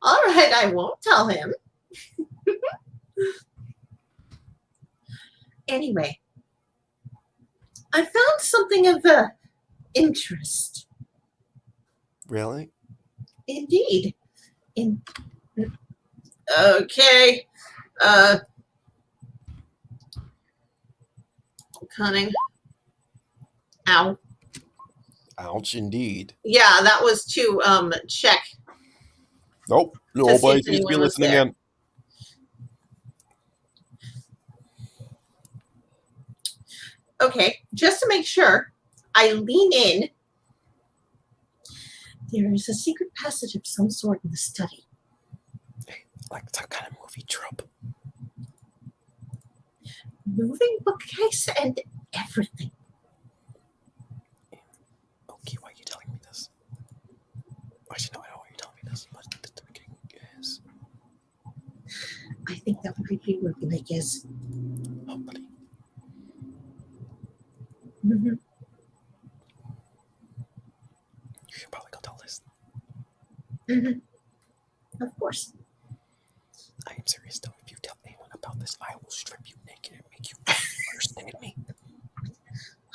All right, I won't tell him. Anyway, I found something of interest. Really? Indeed. Okay. Cunning. Ow. Ouch, indeed. Yeah, that was to check. Nope. Nobody seems to be listening in. Okay, just to make sure, I lean in. There is a secret passage of some sort in the study. Like some kind of movie trope. Moving bookcase and everything. Okay, why are you telling me this? Actually, no, I don't know why you're telling me this, but the beginning is. I think that might be where Blake is. Hopefully. Mm-hmm. You should probably go tell this. Mm-hmm. Of course. I am serious though. If you tell anyone about this, I will strip you naked and make you understand me.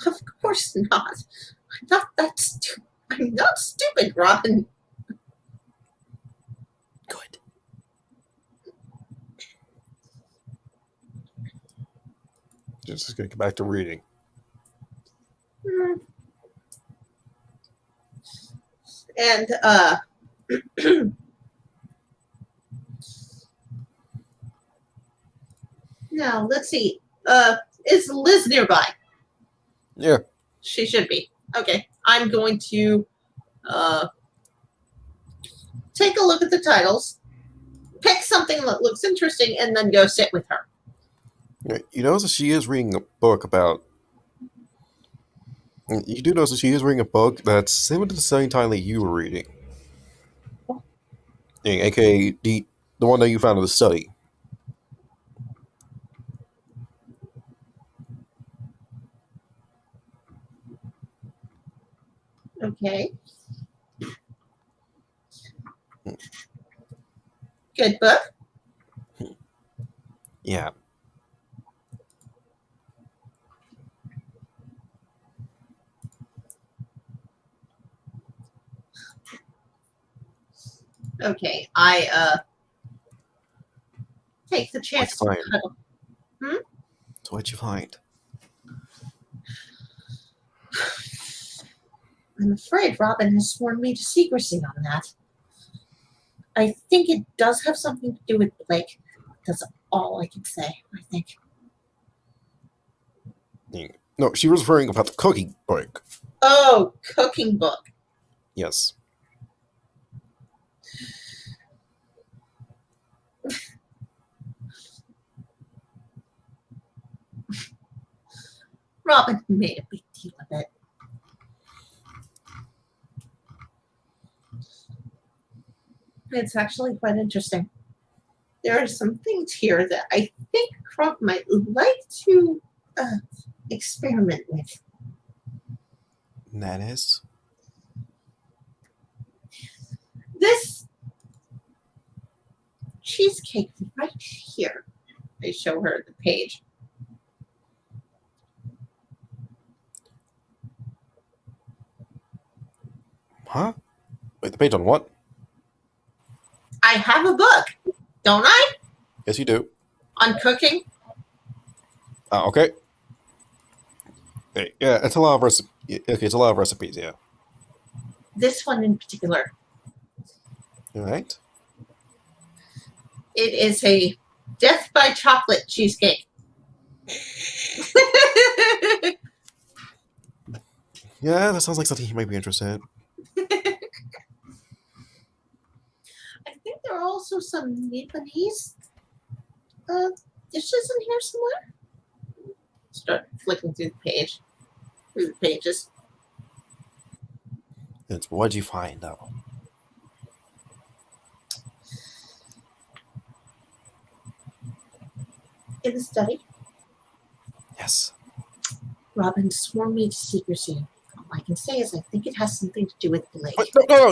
Of course not. I'm not that stupid. I'm not stupid, Robin. Good. Just gonna get back to reading. And now let's see. Is Liz nearby? Yeah. She should be. Okay. I'm going to take a look at the titles, pick something that looks interesting, and then go sit with her. You notice that she is reading a book about. You do notice that she is reading a book that's similar to the same title that you were reading. Yeah, aka the one that you found in the study. Okay. Good book. Yeah. Okay. I take the chance to What'd you cuddle. So what'd you find? I'm afraid Robin has sworn me to secrecy on that. I think it does have something to do with Blake. That's all I can say, I think. No, she was referring about the cooking book. Oh, cooking book. Yes. Robin made a big deal of it. It's actually quite interesting. There are some things here that I think Crump might like to experiment with. And that is? This cheesecake right here. I show her the page. Huh? Wait, the page on what? I have a book, don't I? Yes, you do. On cooking. Okay. Yeah, it's a lot of recipes. Okay, it's a lot of recipes, yeah. This one in particular. All right. It is a death by chocolate cheesecake. Yeah, that sounds like something you might be interested in. I think there are also some Japanese dishes in here somewhere. Start flicking through the pages. It's what'd you find, though? In the study, Yes. Robin swore me to secrecy. All I can say is I think it has something to do with Blake. Wait, no.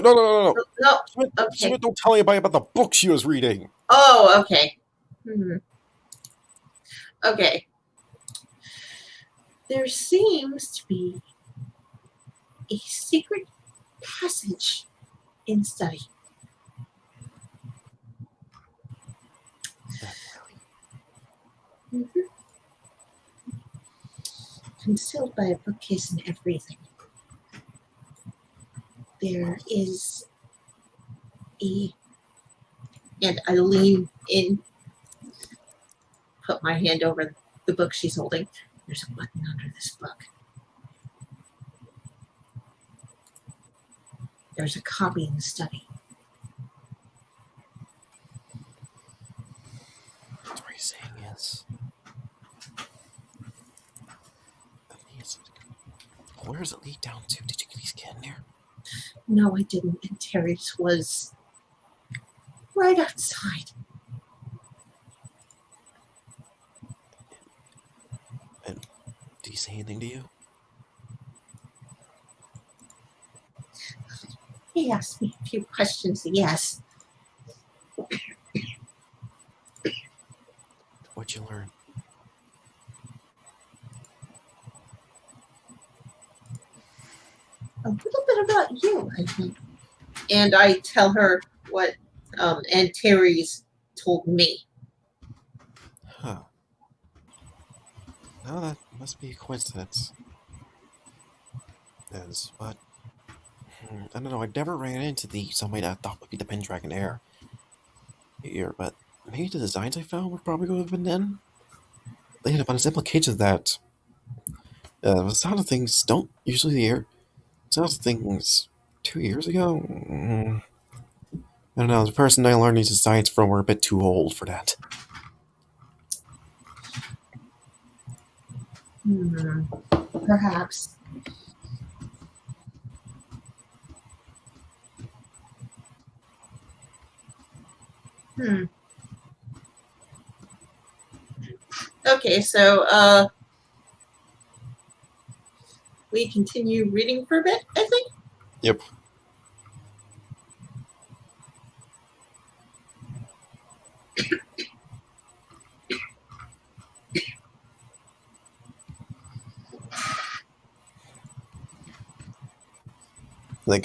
No, She okay. don't tell anybody about the book she was reading. Oh, okay. Okay. There seems to be a secret passage in the study. Concealed by a bookcase and everything. There is and I lean in, put my hand over the book she's holding. There's a button under this book. There's a copy in the study. That's what he's saying, yes. Where does it lead down to? Did you at least get in there? No, I didn't. And Terry's was right outside. And did he say anything to you? He asked me a few questions, yes. What'd you learn? A little bit about you, I think. And I tell her what Aunt Terry's told me. Huh. No, that must be a coincidence. But I don't know. I never ran into somebody that I thought would be the Pendragon heir here, but maybe the designs I found would probably would have been then. But its implications that the sound of things don't usually hear. Sound of things 2 years ago. I don't know. The person I learned these designs from were a bit too old for that. Perhaps. Okay, so we continue reading for a bit, I think. Yep.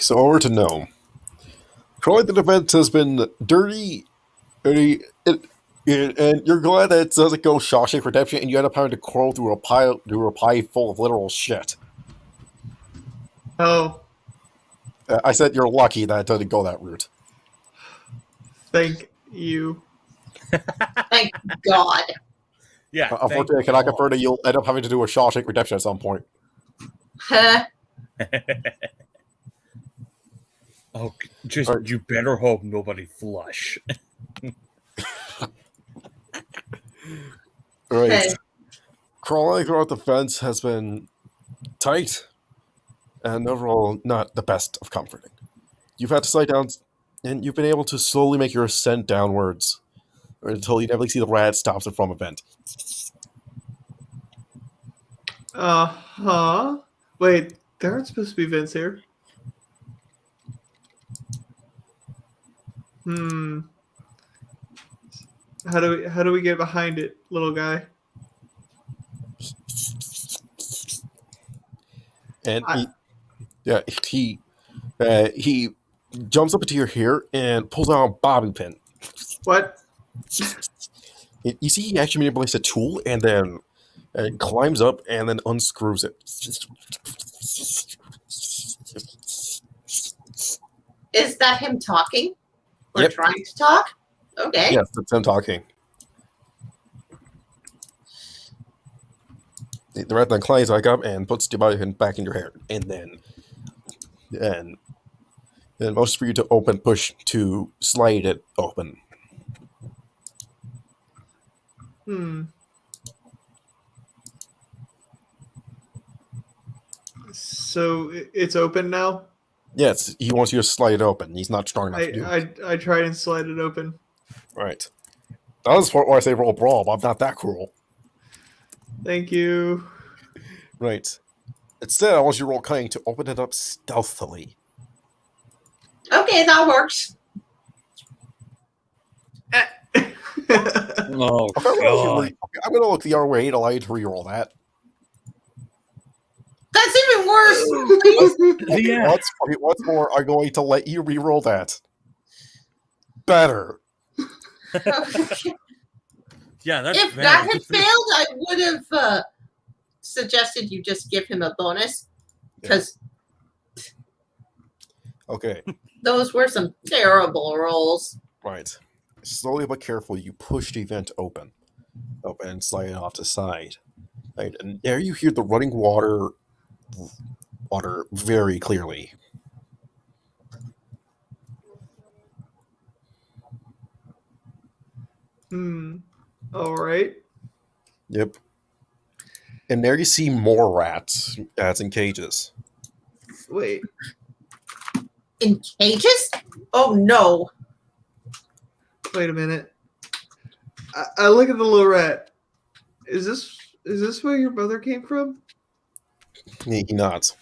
So over to Gnome. Crawling the defense has been dirty, and you're glad that it doesn't go Shawshank Redemption, and you end up having to crawl through a pile full of literal shit. Oh, I said you're lucky that it doesn't go that route. thank you. Thank God. Yeah. Unfortunately, I cannot confirm that you'll end up having to do a Shawshank Redemption at some point. Huh? Oh, just Right. you better hope nobody flush. Right. Okay. Crawling throughout the fence has been tight and overall not the best of comforting. You've had to slide down, and you've been able to slowly make your ascent downwards until you inevitably see the rat stops it from a vent. Uh-huh. Wait, there aren't supposed to be vents here. How do we get behind it, little guy? And he jumps up into your hair and pulls out a bobby pin. What? You see, he actually manipulates a tool and then climbs up and then unscrews it. Is that him talking? Or Yep. trying to talk? Okay. Yes, that's him talking. The rat then climbs back up and puts the bobby pin back in your hair, and then motions for you to push to slide it open. So it's open now? Yes, he wants you to slide it open. He's not strong enough to do it. I tried and slide it open. Right. That was why I say roll brawl, but I'm not that cruel. Thank you. Right. Instead, I want you to roll cunning to open it up stealthily. Okay, that works. Oh, God. I'm going to look the other way and allow you to reroll that. That's even worse. Please. Yeah. What's more, I'm going to let you reroll that. Better. Yeah, that's If bad. that had failed, I would have suggested you just give him a bonus. Because Okay. those were some terrible rolls. Right. Slowly but carefully, you push the vent open and slide it off to the side. Right. And there you hear the running water very clearly. All right. Yep. And there you see more rats in cages. Wait. In cages? Oh no. Wait a minute. I look at the little rat. Is this where your mother came from? He nods.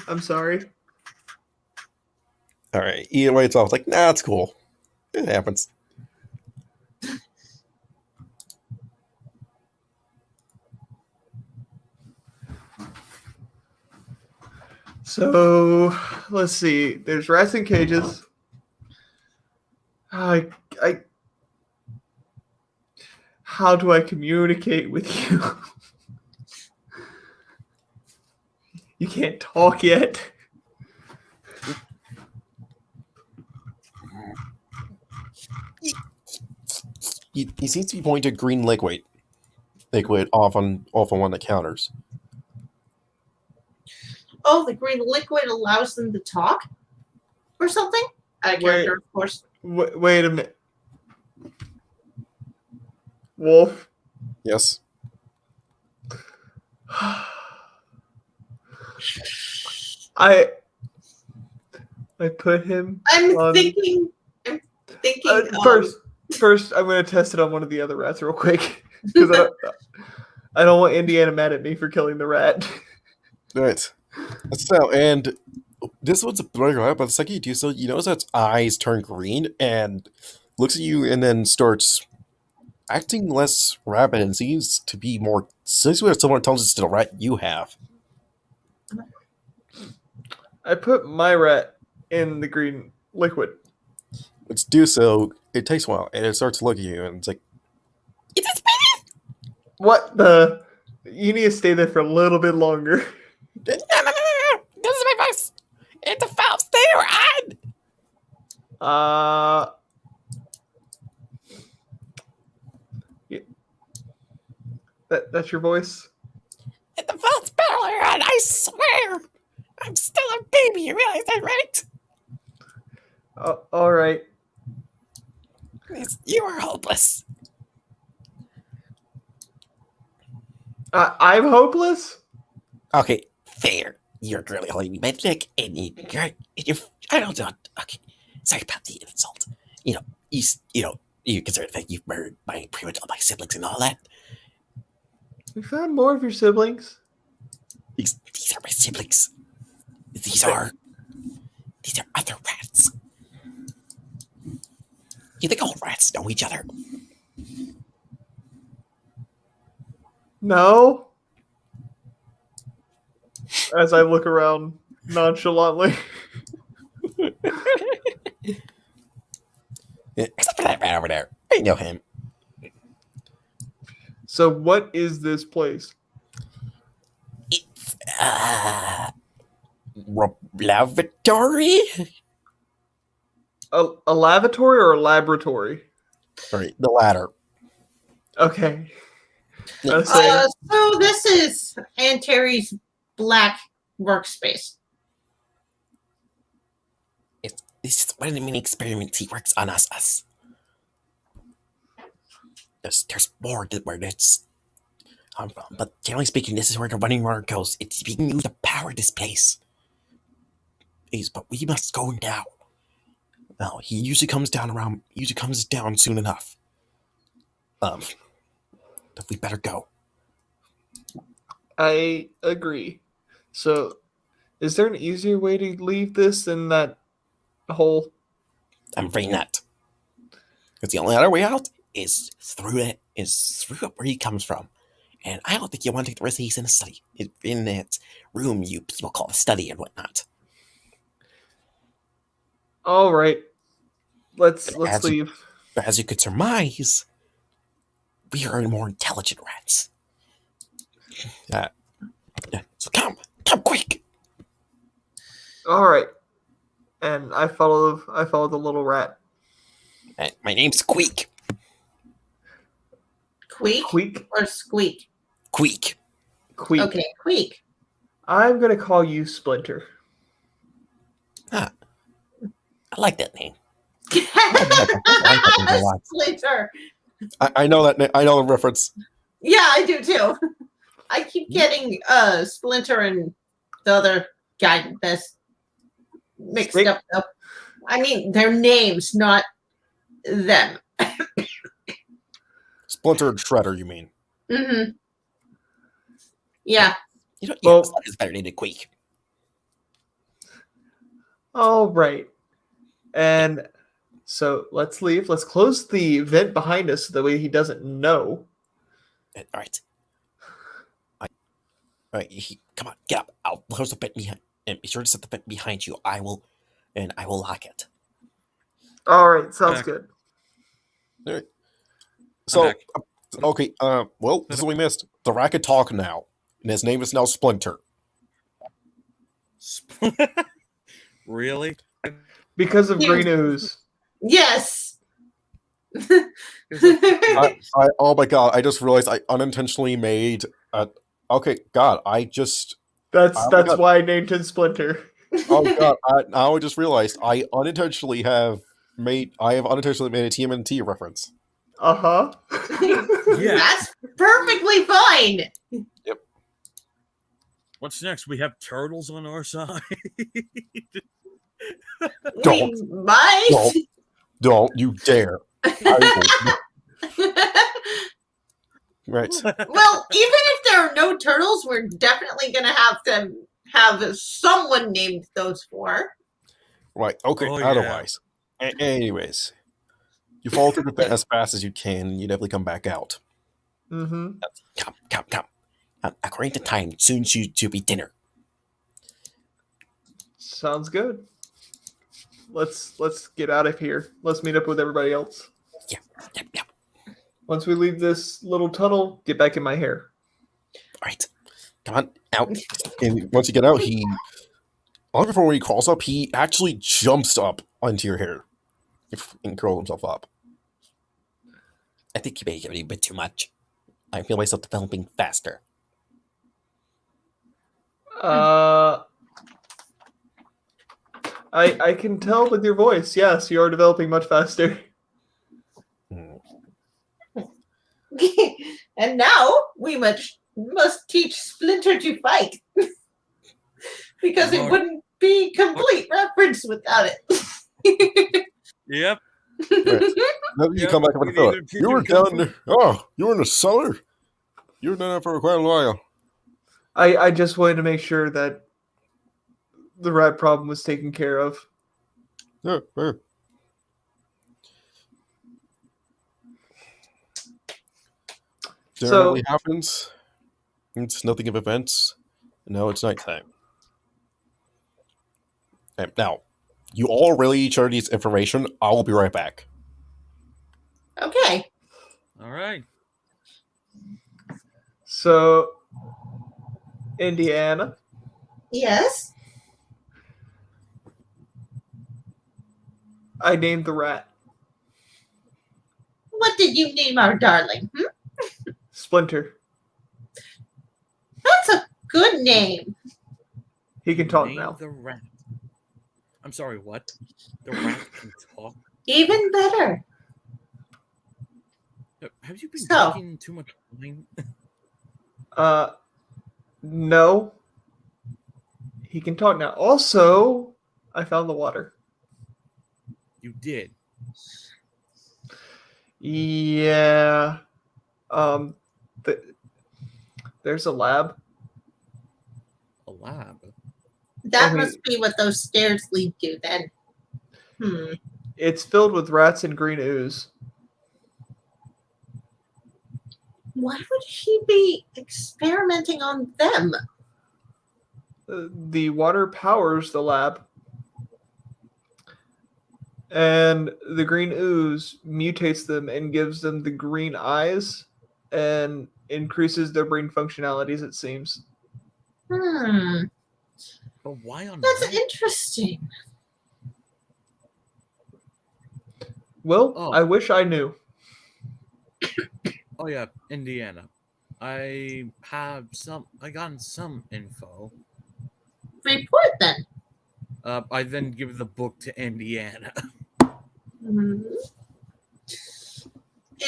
I'm sorry. All right. Either way, it's off. Like, nah, it's cool. It happens. So let's see. There's rats in cages. How do I communicate with you? You can't talk yet. He seems to be pointing to green liquid off on one of the counters. Oh, the green liquid allows them to talk? Or something? Out of character, of course. Wait a minute. Wolf? Yes. I put him I'm thinking First, I'm going to test it on one of the other rats real quick. Because I don't want Indiana mad at me for killing the rat. Right. So, and this one's a blurry rat, but the second you do so, you notice that its eyes turn green and looks at you and then starts acting less rabid and seems to be more similar intelligence to the rat you have. I put my rat in the green liquid. Let's do so. It takes a while, and it starts to look at you, and it's like, What the? You need to stay there for a little bit longer. No. This is my voice. It's a foul stay on. Yeah. That's your voice? It's a false battle on, I swear. I'm still a baby, you realize that, right? All right. You are hopeless. I'm hopeless? Okay, fair. You're clearly holding me by the neck, and you're I don't know. Okay, sorry about the insult. You consider the fact you've murdered pretty much all my siblings and all that. You found more of your siblings? These are my siblings. These are other rats. You think all rats know each other? No. As I look around nonchalantly. Except for that rat over there. I know him. So what is this place? It's lavatory? A lavatory or a laboratory? Right, the latter. Okay. So this is Aunt Terry's black workspace. This is one of the many experiments he works on us. There's more to where it's from, but generally speaking, this is where the running water goes. It's being used to power this place. But we must go now. Well, he usually comes down soon enough. But we better go. I agree. So, is there an easier way to leave this than that hole? I'm afraid not. Because the only other way out is through up where he comes from. And I don't think you want to take the risk that he's in a study. In that room you people call a study and whatnot. All right. Let's leave. But as you could surmise, we are more intelligent rats. So come quick. All right. And I follow the little rat. My name's Squeak. Queek or Squeak? Queek. Okay, Queek. I'm gonna call you Splinter. I like that name. Splinter. I know that. I know the reference. Yeah, I do too. I keep getting Splinter and the other guy that's mixed up though. I mean, their names, not them. Splinter and Shredder, you mean? Mm-hmm. Yeah. It's better named Queek. All right. And so let's leave. Let's close the vent behind us so that way he doesn't know. All right. All right. Come on, get up. I'll close the vent behind, and be sure to set the vent behind you. I will lock it. All right. Sounds good. All right. So Okay, well, this is what we missed. The rat can talk now, and his name is now Splinter. Really? Because of He green was- ooze. Yes. Oh my god, I just realized I unintentionally made a... Okay, god, That's oh my God. why I named him Splinter. Oh god, now I just realized I have unintentionally made a TMNT reference. Uh-huh. Yeah. That's perfectly fine. What's next? We have turtles on our side. Don't. We might. Don't you dare. I will- Right. Well, even if there are no turtles, we're definitely going to have to have someone named those for. Right. Okay. Oh, yeah. Otherwise. Anyways. You fall through the bed as fast as you can, and you definitely come back out. Mm-hmm. Come. According to time, soon to be dinner. Sounds good. Let's get out of here. Let's meet up with everybody else. Yep. Once we leave this little tunnel, get back in my hair. All right. Come on, out. And once you get out, long before he crawls up, he actually jumps up onto your hair and curls himself up. I think you may get a bit too much. I feel myself developing faster. I can tell with your voice. Yes, you are developing much faster. And now we must teach Splinter to fight. Because it wouldn't be complete reference without it. Yep. Right. Now you come back up and throw it. You were down there. Oh, you were in the cellar? You were down there for quite a while. I just wanted to make sure that the rat problem was taken care of. Yeah. Dinner really happens. It's nothing of events. No, it's nighttime. And now, you all really share these information. I will be right back. Okay. All right. So, Indiana, Yes. I named the rat What did you name our darling? Splinter. That's a good name. He can talk Name now. the rat. I'm sorry, what? The rat can talk? Even better. Have you been So- taking too much wine? No. He can talk now. Also, I found the water. You did. Yeah. There's a lab. A lab. That And we- must be what those stairs lead to then. It's filled with rats and green ooze. Why would he be experimenting on them? The water powers the lab. And the green ooze mutates them and gives them the green eyes and increases their brain functionalities, it seems. But why on That's rat? interesting. Well, Oh. I wish I knew. Oh yeah, Indiana. I gotten some info. Report then. I then give the book to Indiana.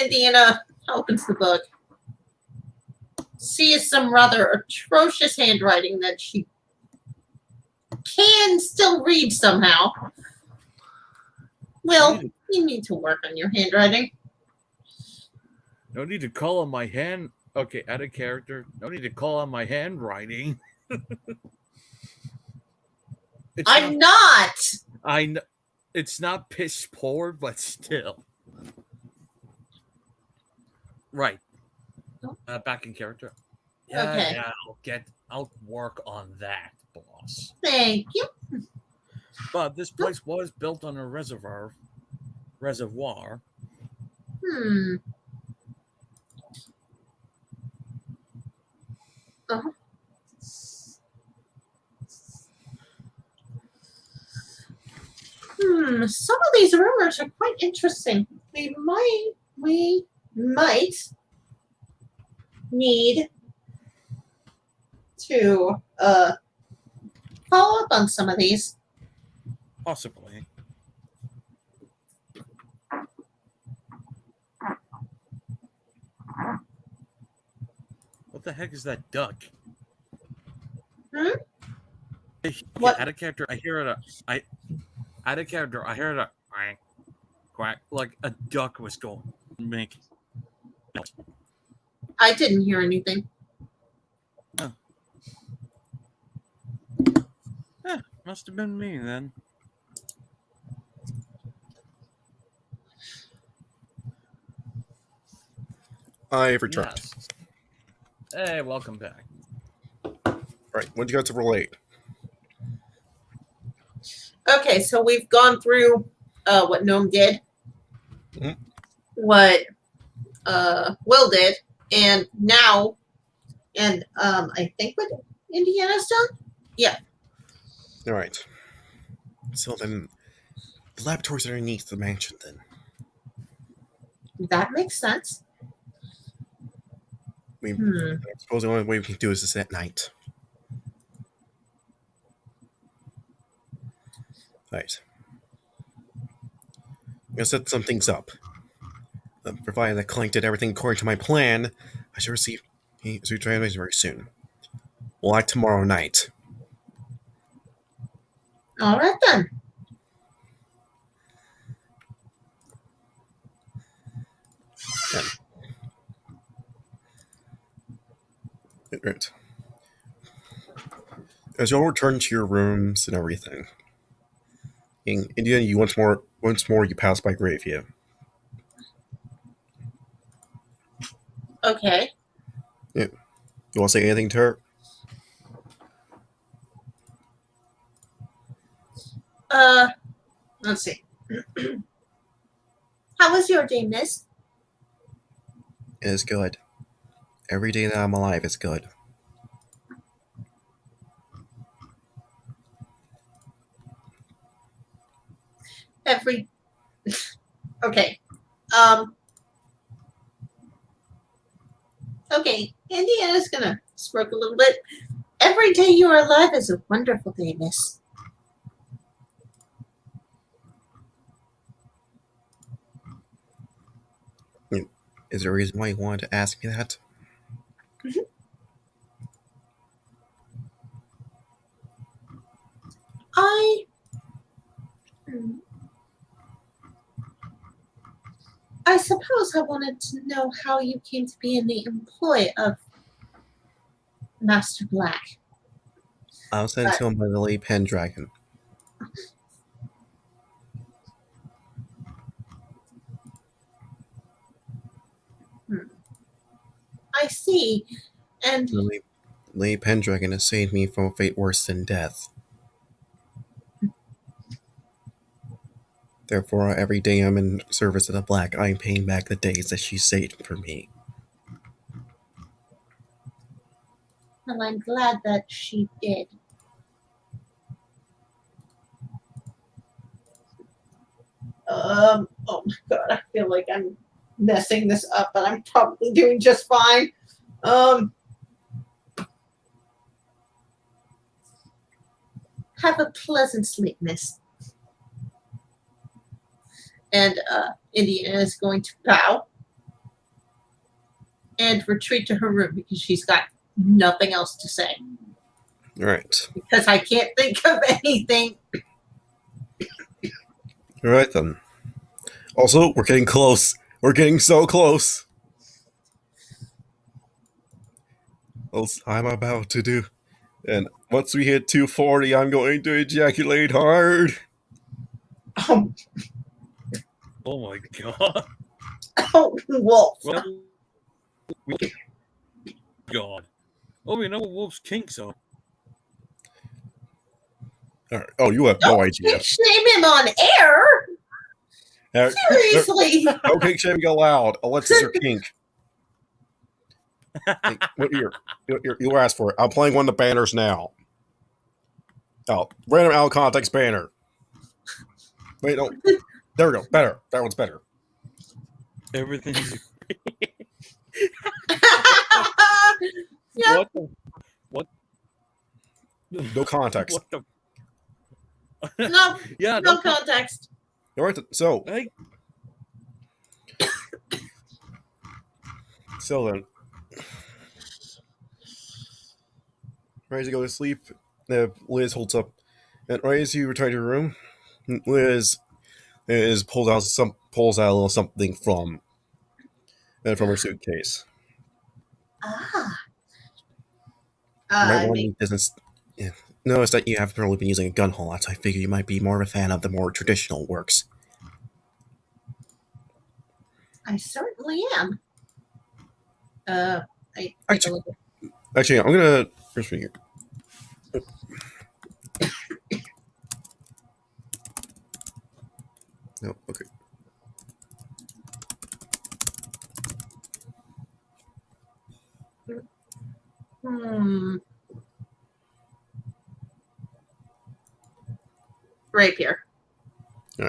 Indiana opens the book. Sees some rather atrocious handwriting that she can still read somehow. Well, you need to work on your handwriting. No need to call on my hand. Okay, add a character. No need to call on my handwriting. I'm not. I know it's not piss poor, but still. Right. Back in character. Yeah, Okay. yeah, I'll work on that, boss. Thank you. But this place was built on a reservoir. Uh-huh. Some of these rumors are quite interesting. We might need to follow up on some of these. Possibly. What the heck is that duck? Hmm? What? Out of character, I hear it. Out of character, I heard a quack, quack, like a duck was going to make. I didn't hear anything. Must have been me then. I've returned. Yes. Hey, welcome back. Right, what'd you got to relate? Okay, so we've gone through what Gnome did, what Will did, and now, and I think what Indiana's done? Yeah. All right. So then, the laboratories underneath the mansion then. That makes sense. I suppose the only way we can do this is at night. Right. I'm gonna set some things up. Provided I collected everything according to my plan, I should receive transmission very soon. Well, like tomorrow night. All right then. Right. As you all return to your rooms and everything, in Indiana, you once more you pass by Gravia. Okay. Yeah. You want to say anything to her? Let's see. How was your day, miss? It is good. Every day that I'm alive is good. Okay. Okay, Indiana's gonna smirk a little bit. Every day you are alive is a wonderful day, miss. Is there a reason why you wanted to ask me that? I suppose I wanted to know how you came to be in the employ of Master Black. I was sent to him by the Lady Pendragon. I see. And Lady Pendragon has saved me from a fate worse than death. Therefore, every day I'm in service of the Black, I am paying back the days that she saved for me. well, I'm glad that she did. Oh my god, I feel like I'm messing this up, but I'm probably doing just fine. Have a pleasant sleep, miss. And Indiana is going to bow and retreat to her room because she's got nothing else to say. Right. Because I can't think of anything. Alright then. Also, we're getting close. We're getting so close. Else I'm about to do. And once we hit 240, I'm going to ejaculate hard. Oh my god. Oh, Wolf. Well, God. Oh, we know what Wolf's kinks are. All right. Oh, you have no idea. Shame him on air. Seriously. No kink shaming allowed. Unless it's your kink. Hey, you asked for it. I'm playing one of the banners now. Oh, random out of context banner. Wait, no. There we go. Better. That one's better. Everything's. Yep. What? No context. What the? No, Yeah. no context. All right. So Hey, then, right as you go to sleep, Liz holds up, and right as you return to your room, Liz pulls out a little something from her suitcase. Ah. You might I want mean, to notice that you haven't probably been using a gun whole lot, so I figure you might be more of a fan of the more traditional works. I certainly am. I take a look at Actually, I'm gonna first figure. No, okay. rapier. All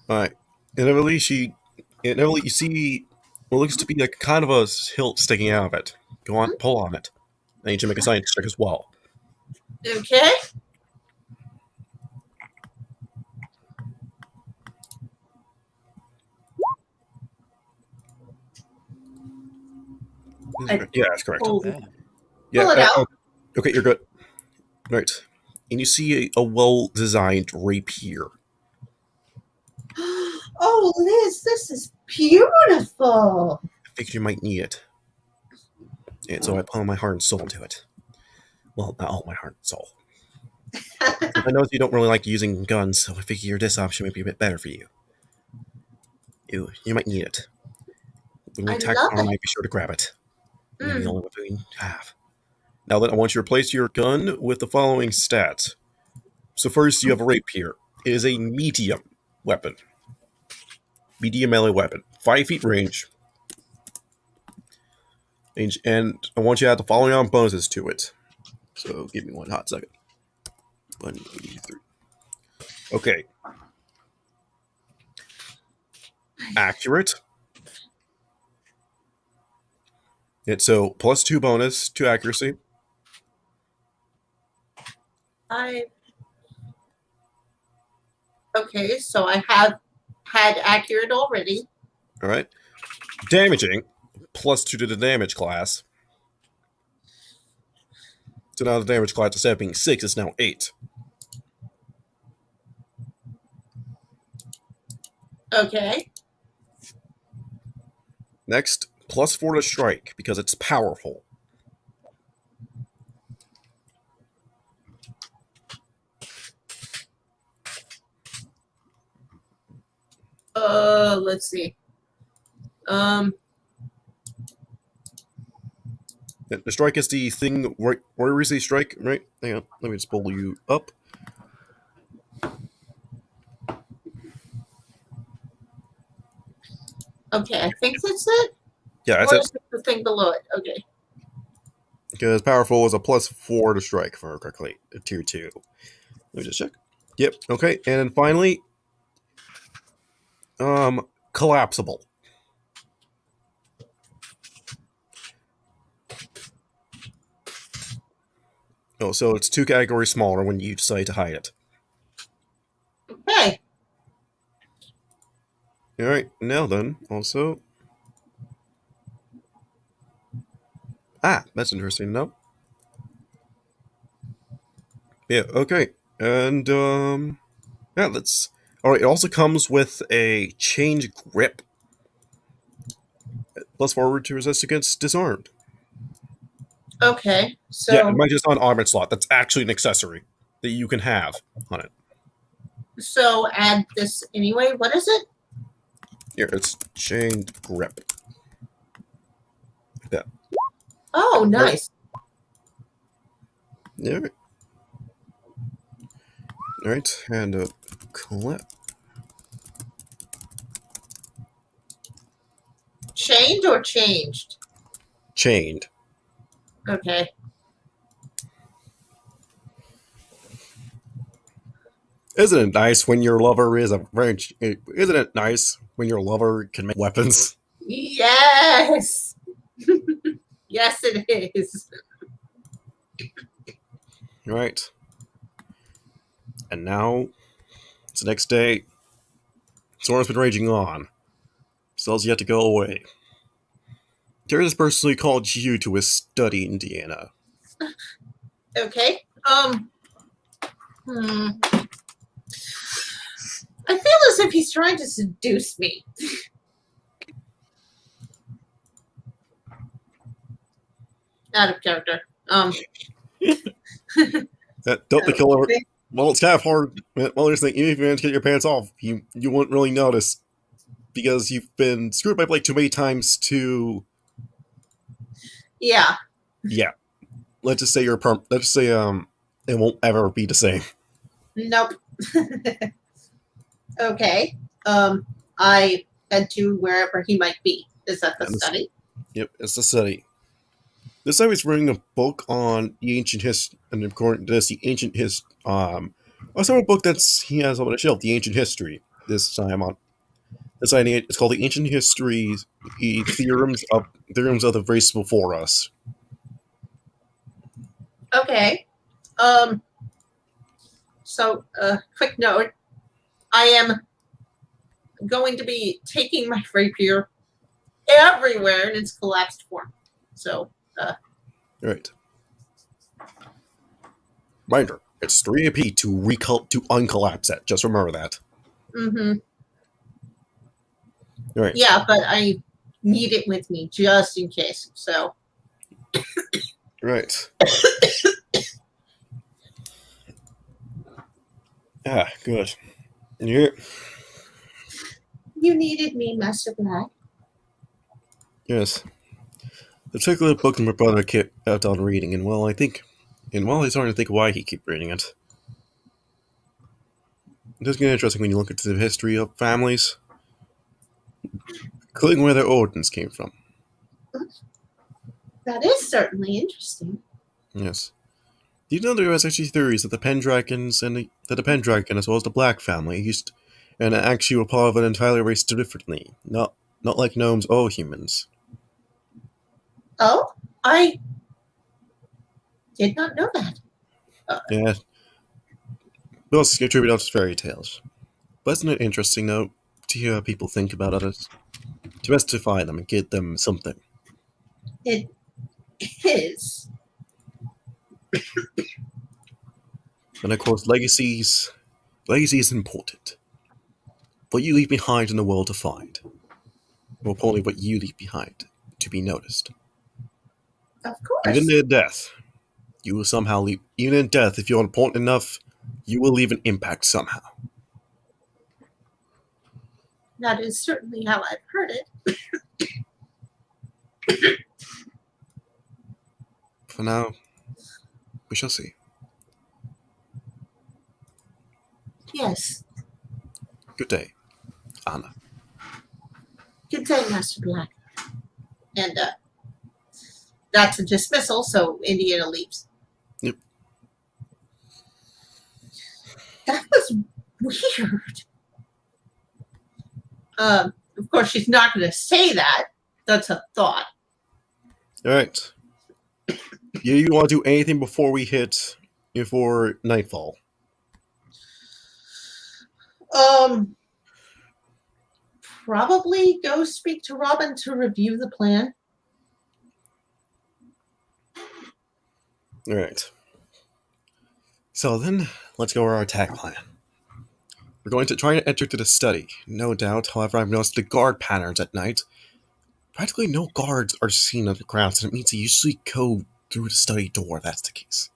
right. Inevitably, you see what looks to be like kind of a hilt sticking out of it. Go on, pull on it. I need to make a science check as well. Okay. Yeah, that's correct. Pull, Yeah. pull it out. Okay, you're good. Right. And you see a well-designed rapier. Oh, Liz, this is beautiful. I figured you might need it. And so I put my heart and soul into it. Well, not all my heart and soul. I know you don't really like using guns, so I figure this option might be a bit better for you. You might need it. When you I attack love arm, it. be sure to grab it. Maybe the only weapon you have. Now then, I want you to replace your gun with the following stats. So first, you have a rapier. It is a medium weapon. Medium melee weapon. 5 feet range. And I want you to add the following on bonuses to it. So give me one hot second. 183. Okay. Accurate. It's so +2 bonus to accuracy. Okay, so I have had accurate already. All right. Damaging. +2 to the damage class. So now the damage class, instead of being 6, is now 8. Okay. Next, +4 to strike, because it's powerful. Let's see. The strike is the thing where we say strike, right? Hang on, let me just pull you up. Okay, I think that's it. Yeah, that's or it. is it the thing below it? Okay. Because powerful is a +4 to strike, if I remember correctly. Tier 2. Let me just check. Yep, okay. And then finally, collapsible. Oh, so it's 2 categories smaller when you decide to hide it. Okay. Alright, now then, also... that's interesting to know. Yeah, okay. And, yeah, that's... Alright, it also comes with a change grip. +4 to resist against disarmed. Okay. So Yeah, it might just on armored slot. That's actually an accessory that you can have on it. so add this anyway. What is it? Here, it's chained grip. Yeah. Oh, nice. Yeah. Alright, and a clip. Chain? chained or changed? Chained. Okay. Isn't it nice when your lover is a very? Isn't it nice when your lover can make weapons? Yes. Yes, it is. Right. And now, it's the next day. Storm's been raging on. Still yet to go away. Terry has personally called you to his study, Indiana. Okay. I feel as if he's trying to seduce me. Out of character. Don't the killer. Well, it's kind of hard. Well, here's the thing. Even if you manage to get your pants off, you won't really notice because you've been screwed by Blake too many times to. Yeah. Yeah. Let's just say let's just say it won't ever be the same. Nope. Okay. I head to wherever he might be. Is that the study? Yep, it's the study. This time he's reading a book on the ancient history, and according to this, the ancient also a book he has on the shelf, the ancient history. This time it's called the Ancient History Theorems of the Race Before Us. Okay. So, quick note. I am going to be taking my rapier everywhere in its collapsed form. So, Right. Reminder, it's 3 AP to uncollapse it. Just remember that. mm-hmm. Right. Yeah, but I need it with me just in case. So. Right. Ah, good. Yeah. You needed me, Master Black. Yes. The particular book my brother kept on reading, and he's starting to think why he keep reading it. It does get interesting when you look into the history of families, including where their origins came from. That is certainly interesting. Yes. Do you know there was actually theories that the Pendragon, as well as the Black family, and actually were part of an entirely race differently, not like gnomes or humans. Oh, I did not know that. Yeah. Those attribute out to fairy tales. But isn't it interesting, though, to hear how people think about others? To mystify them and give them something. It is. And of course, legacy is important. What you leave behind in the world to find. More importantly, what you leave behind to be noticed. Of course. Even in death, you will somehow leave. Even in death, if you're important enough, you will leave an impact somehow. That is certainly how I've heard it. For now, we shall see. Yes. Good day, Anna. Good day, Master Black. And that's a dismissal, so Indiana leaves. Yep. That was weird. Of course, she's not going to say that. That's a thought. All right. You want to do anything before nightfall? Probably go speak to Robin to review the plan. All right. So then, let's go over our attack plan. We're going to try and enter to the study. No doubt, however, I've noticed the guard patterns at night. Practically no guards are seen underground, so it means they usually go through the study door. That's the case.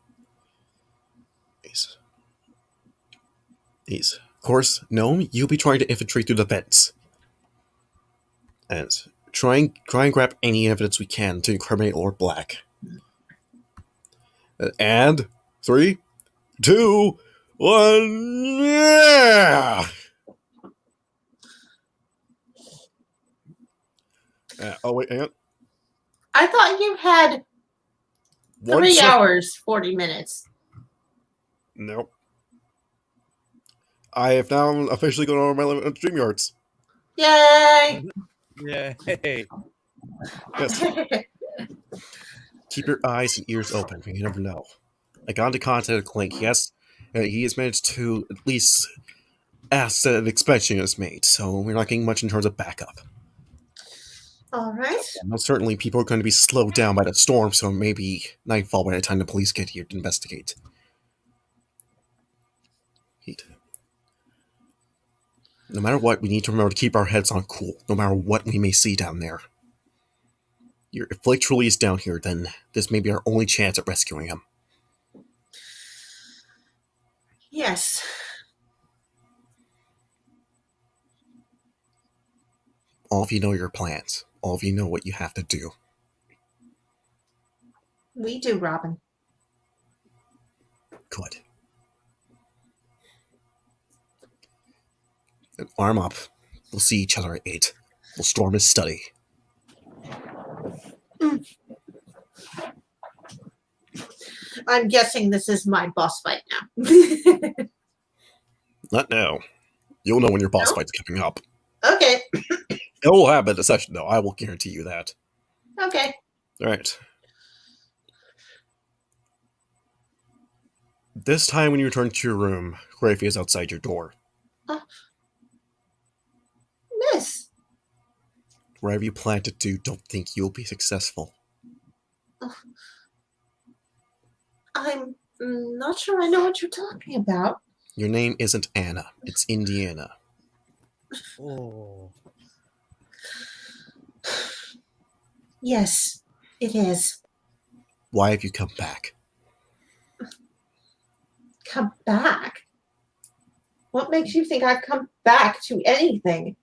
Of course, Gnome, you'll be trying to infiltrate through the vents. And try and grab any evidence we can to incriminate Lord Black. And 3, 2, 1, yeah! Oh, wait, hang on. I thought you had 3 hours, 40 minutes. Nope. I have now officially gone over my limit on StreamYards. Yay! Yay. Yes. Keep your eyes and ears open. You never know. I got into contact with Clink. Yes, he has managed to at least ask that an expansion is made, so we're not getting much in terms of backup. All right. Now, certainly, people are going to be slowed down by the storm, so maybe nightfall by the time the police get here to investigate. No matter what, we need to remember to keep our heads on cool, no matter what we may see down there. If Blake truly is down here, then this may be our only chance at rescuing him. Yes. All of you know your plans. All of you know what you have to do. We do, Robin. Good. And arm up. We'll see each other at 8. We'll storm his study. I'm guessing this is my boss fight now. Not now. You'll know when your boss No? fight's coming up. Okay. It will happen in a session, though. I will guarantee you that. Okay. Alright. This time when you return to your room, Grafie is outside your door. Miss. Wherever you plan to do, don't think you'll be successful. I'm not sure I know what you're talking about. Your name isn't Anna. It's Indiana. Oh. Yes, it is. Why have you come back? Come back? What makes you think I've come back to anything?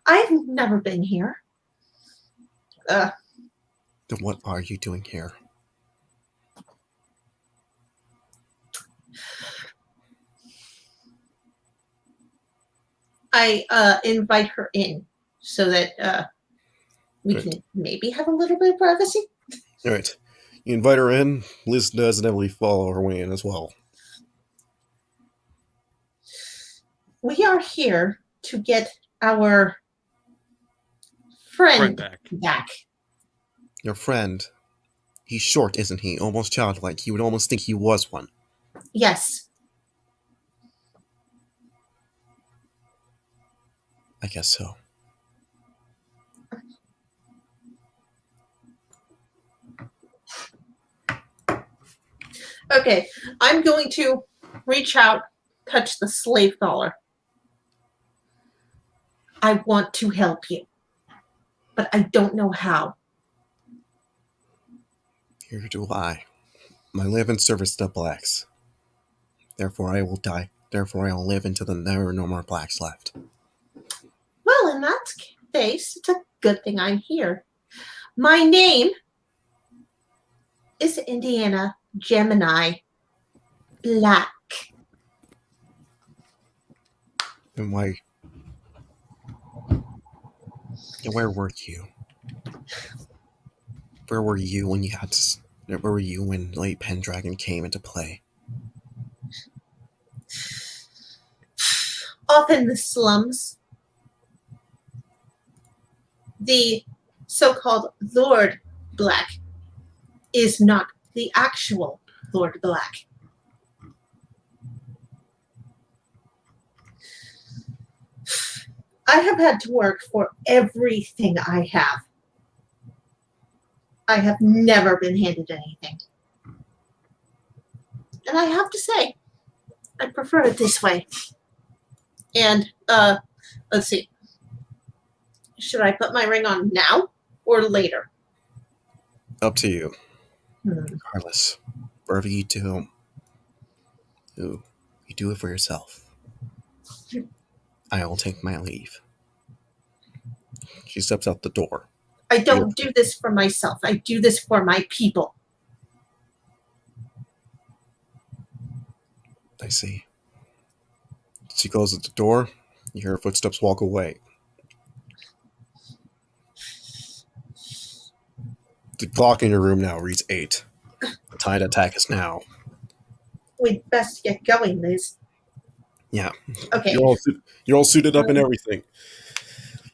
I've never been here. Then what are you doing here? I invite her in so that we can maybe have a little bit of privacy. Alright. You invite her in. Liz does inevitably follow her way in as well. We are here to get our friend back. Your friend. He's short, isn't he? Almost childlike. You would almost think he was one. Yes. I guess so. Okay, I'm going to reach out, touch the slave collar. I want to help you, but I don't know how. Here do I. I live in service to the blacks. Therefore I will die. Therefore I will live until there are no more blacks left. Well, in that case, it's a good thing I'm here. My name is Indiana Gemini Black. And why? And where were you? Where were you when you had to, where were you when Late Pendragon came into play? Off in the slums. The so-called Lord Black is not the actual Lord Black. I have had to work for everything I have. I have never been handed anything. And I have to say, I prefer it this way. And, let's see. Should I put my ring on now or later? Up to you. Regardless, wherever you do, you do it for yourself. I will take my leave. She steps out the door. I don't do this for myself. I do this for my people. I see. She closes the door. You hear her footsteps walk away. clock in your room now reads 8. The time to attack is now. We'd best get going, Liz. Yeah. Okay. You're all suited up and everything.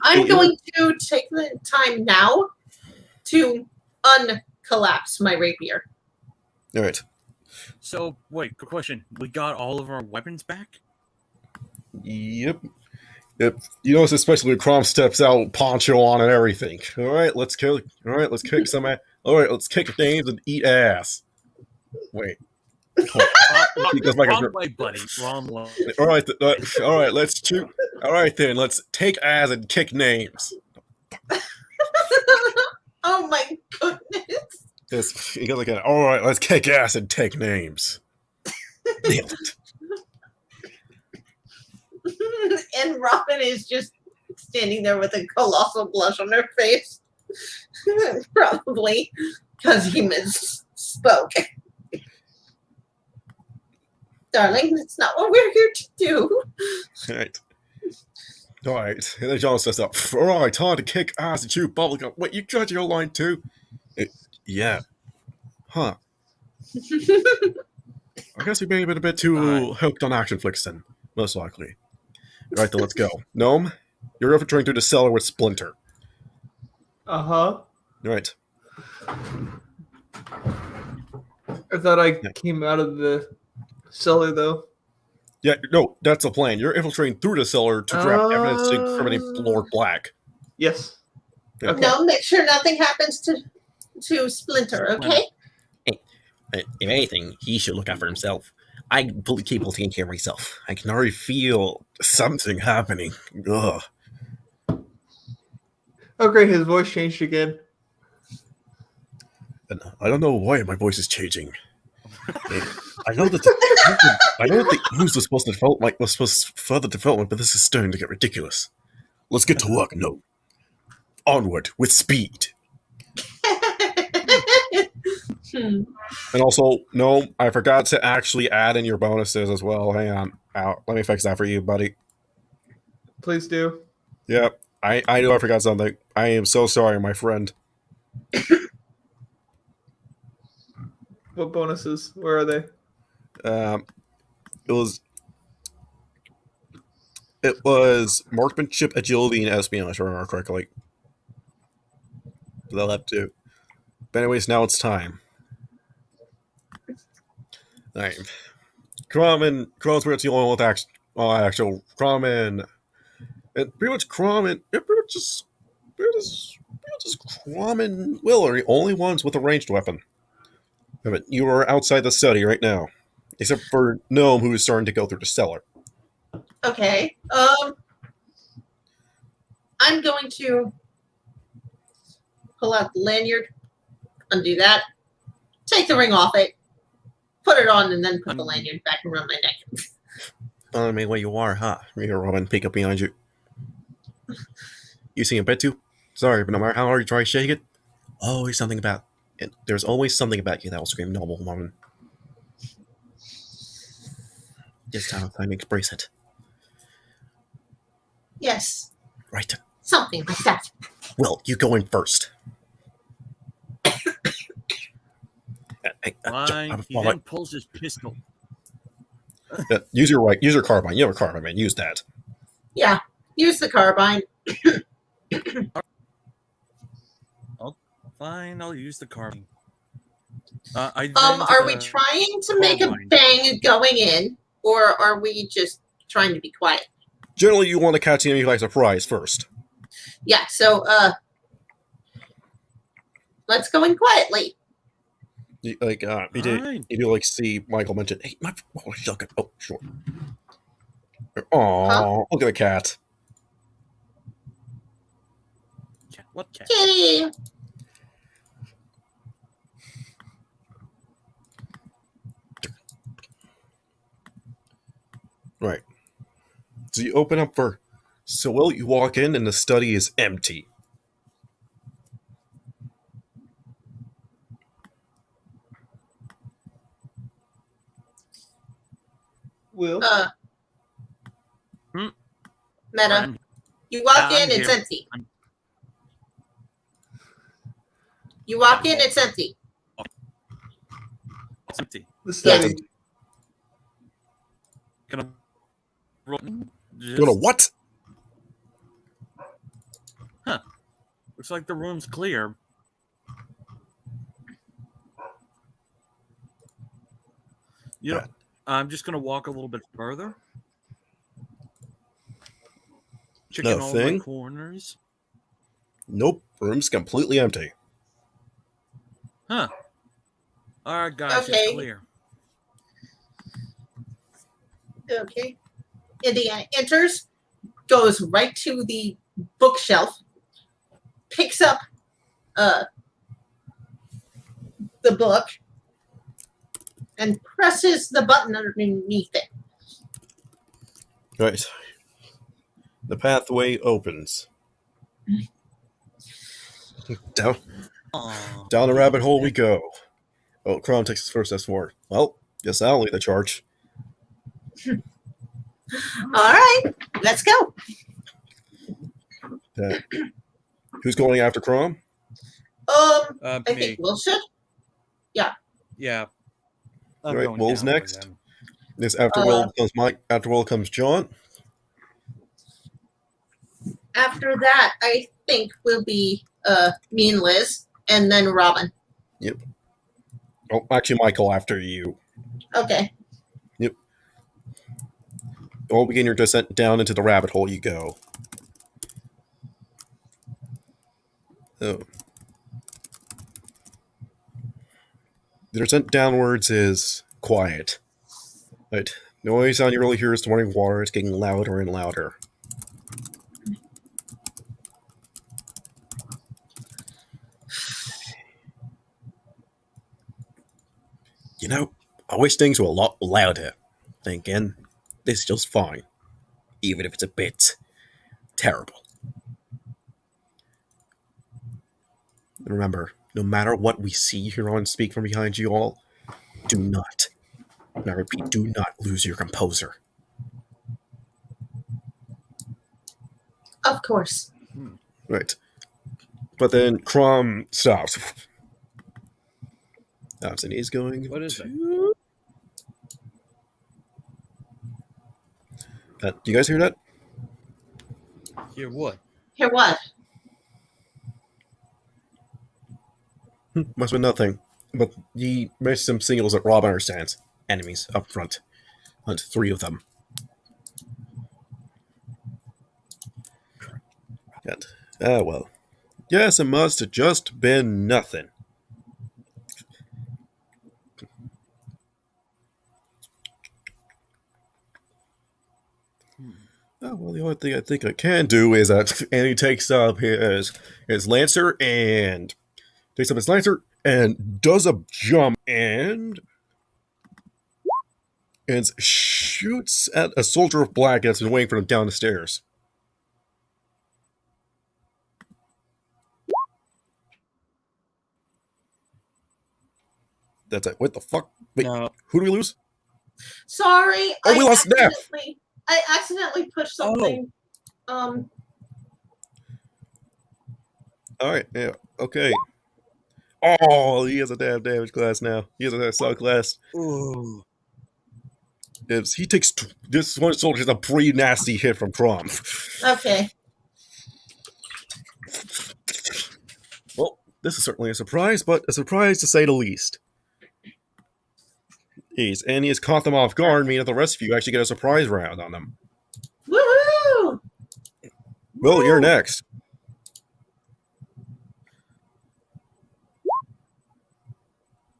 I'm going to take the time now to uncollapse my rapier. All right. So, wait, quick question. We got all of our weapons back? Yep. You notice especially when Crom steps out, poncho on and everything. All right, let's kick some ass. All right, let's kick names and eat ass. Wait. Wrong way, buddy. Wrong way. All right, all right. Let's shoot. All right, then. Let's take ass and kick names. Oh my goodness! Yes, he goes like that. All right, let's kick ass and take names. Nailed it. And Robin is just standing there with a colossal blush on her face. Probably because he misspoke. Darling, that's not what we're here to do. All right. And then John says up. All right, time to kick ass and chew bubblegum. Wait, you got your line too? Yeah. Huh. I guess you may have been a bit too hooked on action flicks then. Most likely. All right, then let's go. Gnome, you're infiltrating through the cellar with Splinter. Uh-huh. All right. I thought I came out of the cellar, though. Yeah, no, that's the plan. You're infiltrating through the cellar to grab evidence to incriminate Lord Black. Yes. Okay. No, make sure nothing happens to Splinter, okay? Hey, if anything, he should look out for himself. I'm fully capable of taking care of myself. I can already feel something happening. Ugh. Oh, great, his voice changed again. And I don't know why my voice is changing. I know that the news was supposed to further development, but this is starting to get ridiculous. Let's get to work, no. Onward with speed. And also, no, I forgot to actually add in your bonuses as well. Hang on. Let me fix that for you, buddy. Please do. Yep. I knew I forgot something. I am so sorry, my friend. What bonuses? Where are they? It was marksmanship, agility, and espionage, if I remember correctly. They'll have to. But anyways, now it's time. Alright. Crom's pretty much the only one with actual Crom and pretty much Crom and Will are the only ones with a ranged weapon. But you are outside the study right now. Except for Gnome, who is starting to go through the cellar. Okay. I'm going to pull out the lanyard, undo that, take the ring off it, put it on, and then put the lanyard back around my neck. I mean, where you are, huh? Here, Robin, peek up behind you. You seeing a bit too? Sorry, but no matter how hard you try to shake it, there's always something about you that will scream normal woman. Just time to embrace it. Yes. Right. Something like that. Well, you go in first. Fine. He then pulls his pistol. Use your carbine. You have a carbine, man. Use that. Yeah. Use the carbine. Fine, I'll use the carbine. Are we trying to make a bang going in, or are we just trying to be quiet? Generally, you want to catch the enemy by surprise first. Yeah, so let's go in quietly. You do see Michael mention, hey, oh, sure. Oh, look at the cat. What cat? Kitty. Right. So you open up for Will, you walk in and the study is empty. Will? Meta. You walk in, it's empty. You walk in, it's empty. It's empty. The study. Gonna roll. Go to what? Huh. Looks like the room's clear. You know, I'm just gonna walk a little bit further. Checking all my Nothing. corners. Nope. Room's completely empty. Huh. Alright, guys, Okay. it's clear. Okay. Indiana enters, goes right to the bookshelf, picks up the book, and presses the button underneath it. Right. The pathway opens. Down the rabbit hole we go. Oh, Crom takes his first step forward. Well, guess I'll lead the charge. All right, let's go. Who's going after Crom? I Me. think Will should. Yeah. Yeah. I'm Right, going Will's down with next. him. Yes, after Will comes Mike. After Will comes John. After that, I think will be me and Liz, and then Robin. Yep. Oh, actually, Michael after you. Okay. Yep. All begin your descent down into the rabbit hole you go. Oh. The descent downwards is quiet. Right. The only sound you really hear is the running water. It's getting louder and louder. You know, I wish things were a lot louder. Then again, this is just fine. Even if it's a bit terrible. And remember, no matter what we see here on Speak From Behind You all, do not, and I repeat, do not lose your composure. Of course. Right. But then Crom stops. And he's going. What is it? Do you guys hear that? Hear what? Hear what? Must have been nothing. But he makes some signals that Rob understands. Enemies up front. Hunt 3 of them. And, well. Yes, it must have just been nothing. Oh, well, the only thing I think I can do is that Andy takes up his Lancer and does a jump and shoots at a soldier of black that's been waiting for him down the stairs. That's it. What the fuck? Wait, No. who do we lose? Sorry. Oh, we lost Neff. I accidentally pushed something. All right. Yeah. Okay. Oh, he has a damn damage class now. He has a subclass. Ooh. If he takes this one soldier has a pretty nasty hit from Crom. Okay. Well, this is certainly a surprise, but a surprise to say the least. And he has caught them off guard, meaning that the rest of you actually get a surprise round on them. Woohoo! Will, you're next.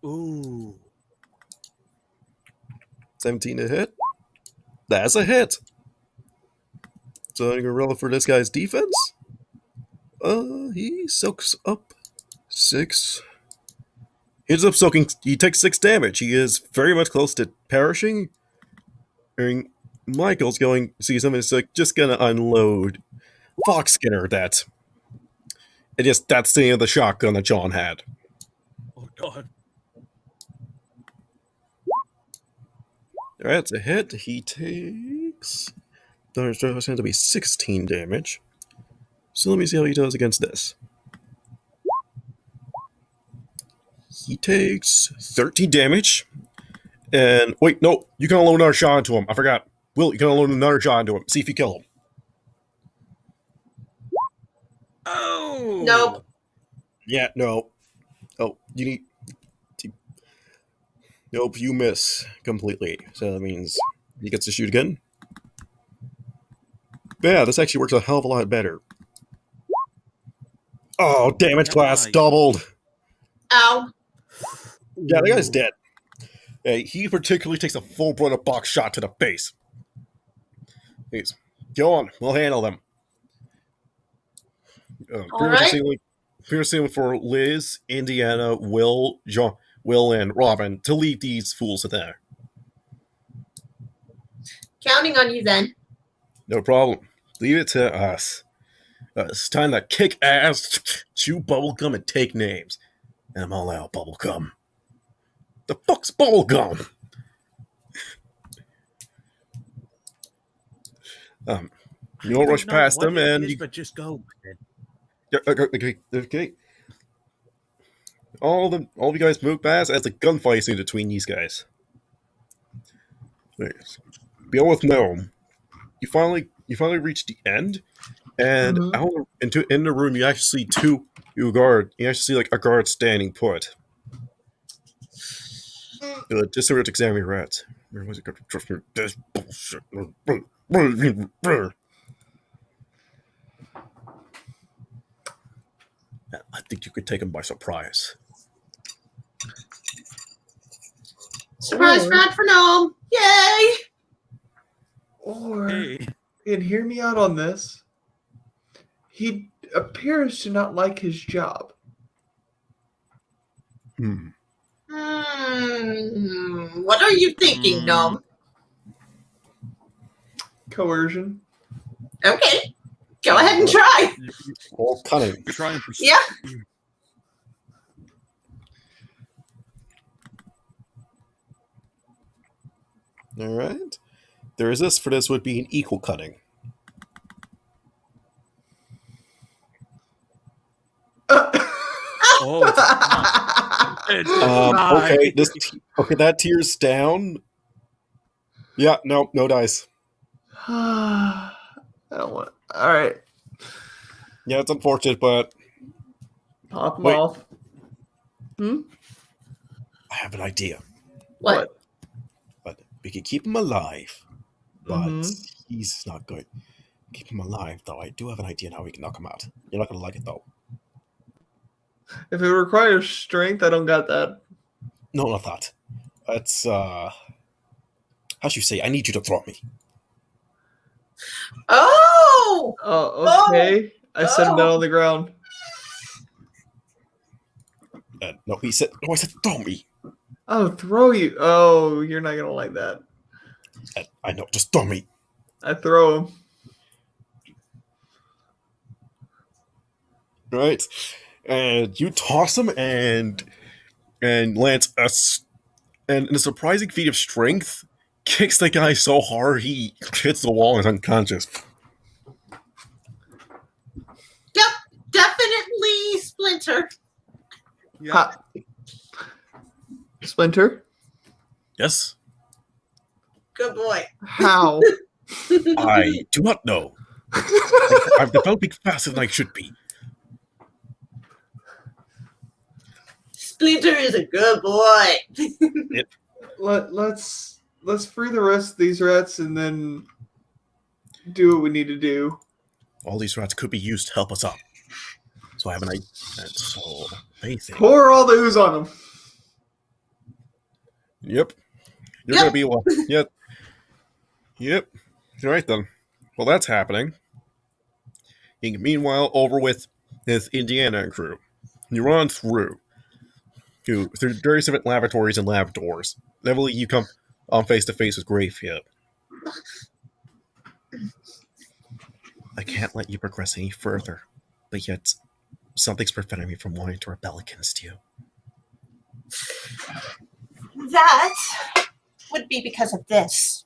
Ooh. 17 to hit. That's a hit. So I'm gonna roll for this guy's defense. He soaks up 6. He ends up soaking. He takes 6 damage. He is very much close to perishing. And Michael's going sees him and is like just gonna unload Fox Skinner that. It just that's the end of the shotgun that John had. Oh God. Alright, it's a hit. He takes. There's going to be 16 damage. So let me see how he does against this. he takes 13 damage. And wait, no, you can unload another shot into him. I forgot. Will, you can unload another shot into him. See if you kill him. Oh! Nope. Yeah, no. Oh, you need. Nope, you miss completely. So that means he gets to shoot again. Yeah, this actually works a hell of a lot better. Oh, damage class doubled. Ow. Yeah, the guy's dead. He particularly takes a full blooded box shot to the face. Please, go on. We'll handle them. All right. Previously for Liz, Indiana, Will, John, Will, and Robin to leave these fools there. Counting on you then. No problem. Leave it to us. It's time to kick ass, chew bubblegum, and take names. And I'm all out bubblegum. The fuck's bubblegum? You don't rush past them, and you... But just go. Yeah, okay. All of you guys move past as the gunfight in between these guys. Anyways, beyond with Gnome, you finally reach the end, and in the room you actually see you actually see like a guard standing put. Just so we have to examine your rats. Where was it? Trust me, this bullshit. I think you could take him by surprise. Surprise round for Gnome. Yay! Or, and hear me out on this, he appears to not like his job. What are you thinking, Gnome? Coercion. Okay. Go ahead and try. Or cunning. You're trying to Yeah. Alright. The resist for this would be an equal cunning. Okay, that tears down. Yeah, no dice. I don't want. All right. Yeah, it's unfortunate, but pop him off. I have an idea. What? But we can keep him alive. But he's not good. Keep him alive, though. I do have an idea on how we can knock him out. You're not gonna like it, though. If it requires strength, I don't got that. No, not that. It's how should you say? I need you to throw me. Oh! Oh, okay. I set him down on the ground. No, he said. No, I said throw me. Oh, throw you. Oh, you're not gonna like that. I know. Just throw me. I throw him. Right, and you toss him, and Lance, and in a surprising feat of strength, kicks the guy so hard he hits the wall and is unconscious. Yep, definitely Splinter. Yeah. Splinter? Yes? Good boy. How? I do not know. I'm developing faster than I should be. Splinter is a good boy. Yep. Let's free the rest of these rats and then do what we need to do. All these rats could be used to help us up. So I have an idea. So amazing. Pour all the ooze on them. Yep. You're gonna be one. Yep. All right then. Well, that's happening. Meanwhile, over with his Indiana crew. You run through various different lavatories and lab doors. Eventually, you come on face to face with Graveyard. I can't let you progress any further, but yet something's preventing me from wanting to rebel against you. That would be because of this.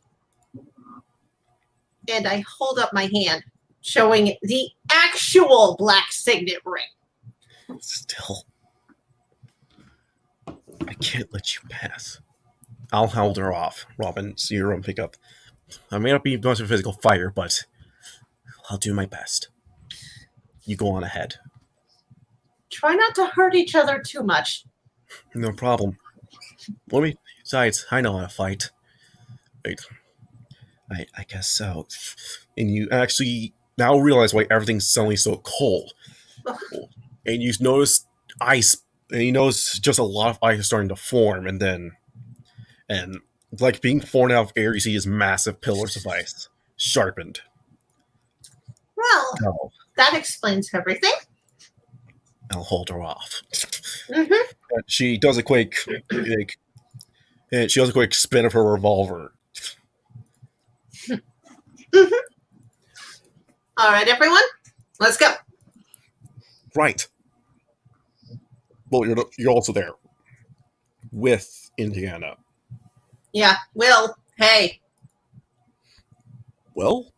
And I hold up my hand, showing the actual black signet ring. Still. I can't let you pass. I'll hold her off, Robin, so your own pickup. I may not be much of a physical fighter, but I'll do my best. You go on ahead. Try not to hurt each other too much. No problem. Besides, I know how to fight. Wait, I guess so. And you actually now realize why everything's suddenly so cold. And you notice ice, and you notice just a lot of ice starting to form, and like being formed out of air, you see these massive pillars of ice, sharpened. Well, Oh, that explains everything. I'll hold her off. Mm-hmm. She does a quick, and she does a quick spin of her revolver. Mm-hmm. All right, everyone, let's go. Right. Well, you're also there with Indiana. Yeah, Will. Hey. Well,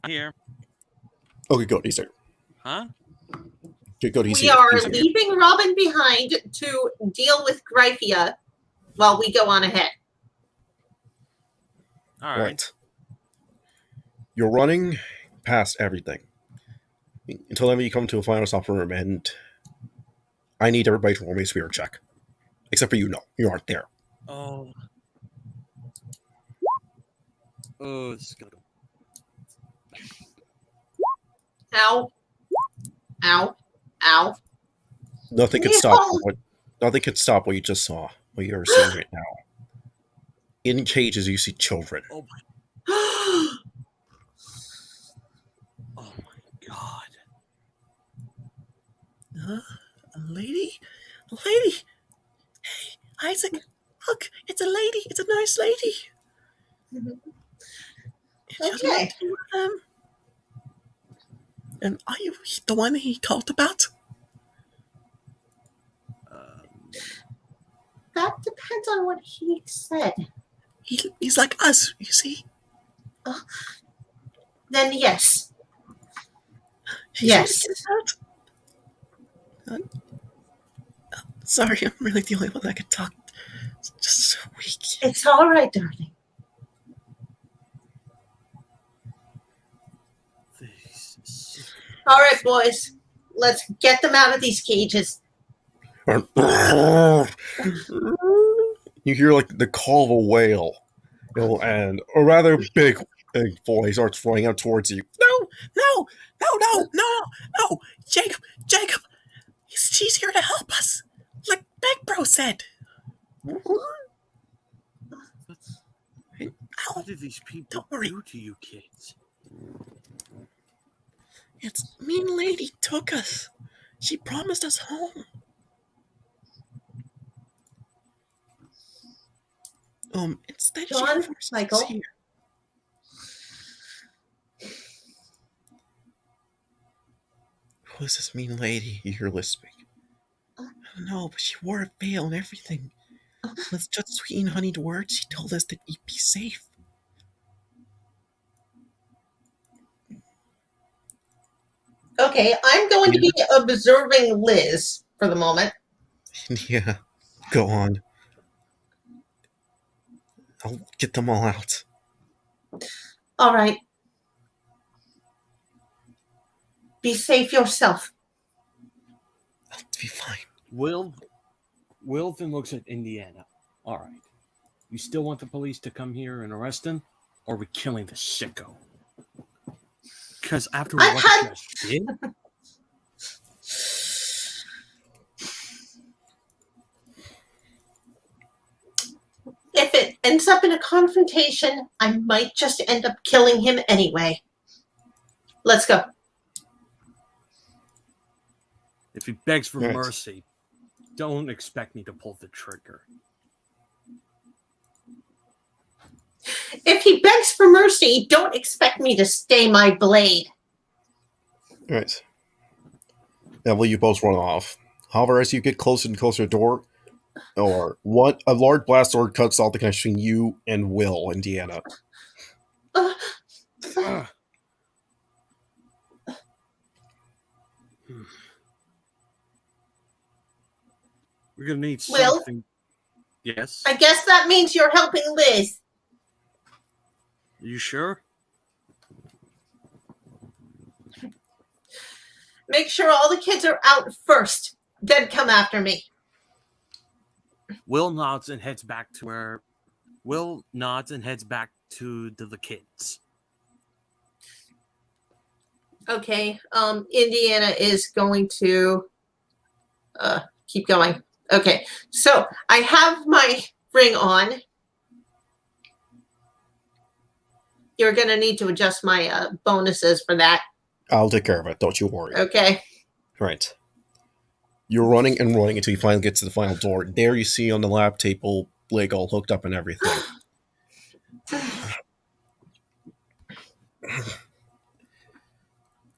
Here. okay, good. He's there. Huh? Okay, good. He's We here. are He's here. leaving Robin behind to deal with Gryphia while we go on ahead. All right. Right. You're running past everything until then you come to a final stop room, and I need everybody to roll me a spirit check, except for you. No, you aren't there. Oh. Oh, this is gonna go. Ow. Ow. Ow. Nothing could stop what. Nothing could stop what you just saw. What you're seeing right now. In cages, you see children. Oh my. Oh my god. A lady? A lady? Hey, Isaac, look, it's a lady. It's a nice lady. Okay. And are you the one he called about? That depends on what he said. He's like us, you see. Then yes. She's Yes. Really sorry, I'm really the only one that can talk. It's just so weak. It's all right, darling. All right, boys. Let's get them out of these cages. You hear like the call of a whale, and a rather big boy starts flying out towards you. No, Jacob, she's here to help us, like Big Bro said. What did these people do to you kids? It's mean lady took us. She promised us home. Instead John, she forced Michael. us here. Who is this mean lady you hear lisping? I don't know, but she wore a veil and everything. With just sweet and honeyed words, she told us that we'd be safe. Okay, I'm going to be observing Liz for the moment. Yeah, go on. I'll get them all out. All right. Be safe yourself. I'll be fine. Will then looks at Indiana. All right. You still want the police to come here and arrest him? Or are we killing the sicko? Because after what you just did... If it ends up in a confrontation, I might just end up killing him anyway. Let's go. If he begs for Right. mercy, don't expect me to pull the trigger. If he begs for mercy, don't expect me to stay my blade. Right. Now, will you both run off? However, as you get closer and closer to the door, a large blast sword cuts off the connection between you and Will, Indiana. We're gonna need Will? something. Yes. I guess that means you're helping Liz. You sure? Make sure all the kids are out first, then come after me. Will nods and heads back to where. Will nods and heads back to the kids. Okay. Indiana is going to keep going. Okay. So I have my ring on. You're going to need to adjust my bonuses for that. I'll take care of it. Don't you worry. Okay. Right. You're running and running until you finally get to the final door. There you see on the lab table, Blake all hooked up and everything.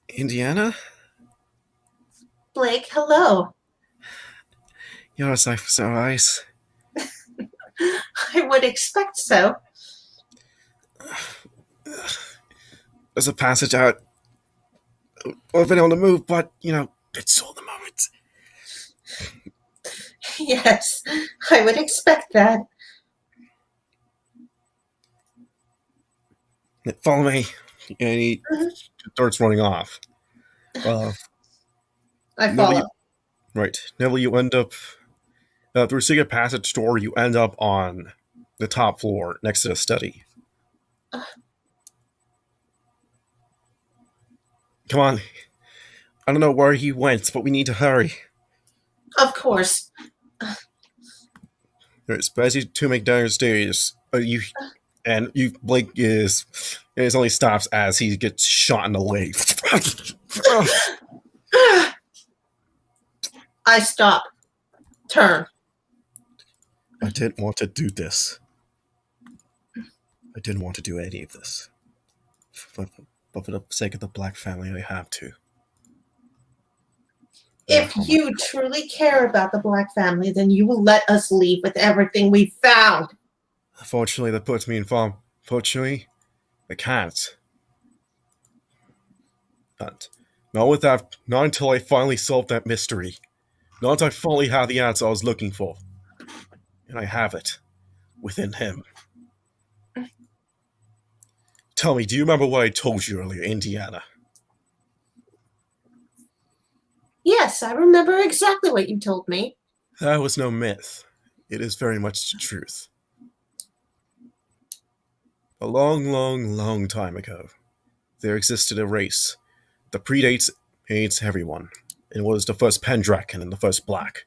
Indiana? Blake, hello. You're so nice. I would expect so. There's a passage out. I've been on the move, but, it's all the moment. Yes, I would expect that. Follow me. And he starts running off. I follow. Neville, you end up through a secret passage door. You end up on the top floor next to the study. Come on. I don't know where he went, but we need to hurry. Of course. Right, so as you two make downstairs, Blake only stops as he gets shot in the leg. I stop. Turn. I didn't want to do this. I didn't want to do any of this. But for the sake of the Black family, I have to. If you truly care about the Black family, then you will let us leave with everything we found. Unfortunately, that puts me in farm. Fortunately, I can't. Not until I finally solve that mystery. Not until I finally have the answer I was looking for. And I have it. Within him. Tell me, do you remember what I told you earlier, Indiana? Yes, I remember exactly what you told me. That was no myth. It is very much the truth. A long, long, long time ago, there existed a race that predates everyone, and was the first Pendragon and the first Black.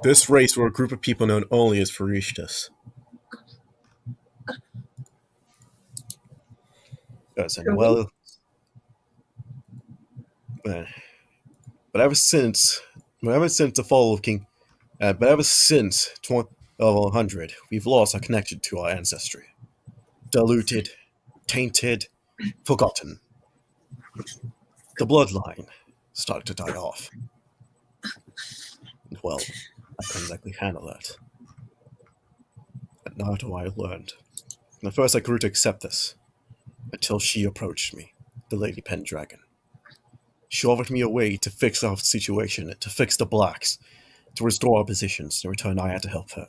This race were a group of people known only as Ferocious. But ever since the fall of King, but ever since 100, we've lost our connection to our ancestry. Diluted, tainted, forgotten. The bloodline started to die off. Well, I couldn't exactly handle that. And now what I learned. At first I grew to accept this, until she approached me, the Lady Pendragon. She offered me a way to fix our situation, to fix the Blacks, to restore our positions. In return, I had to help her.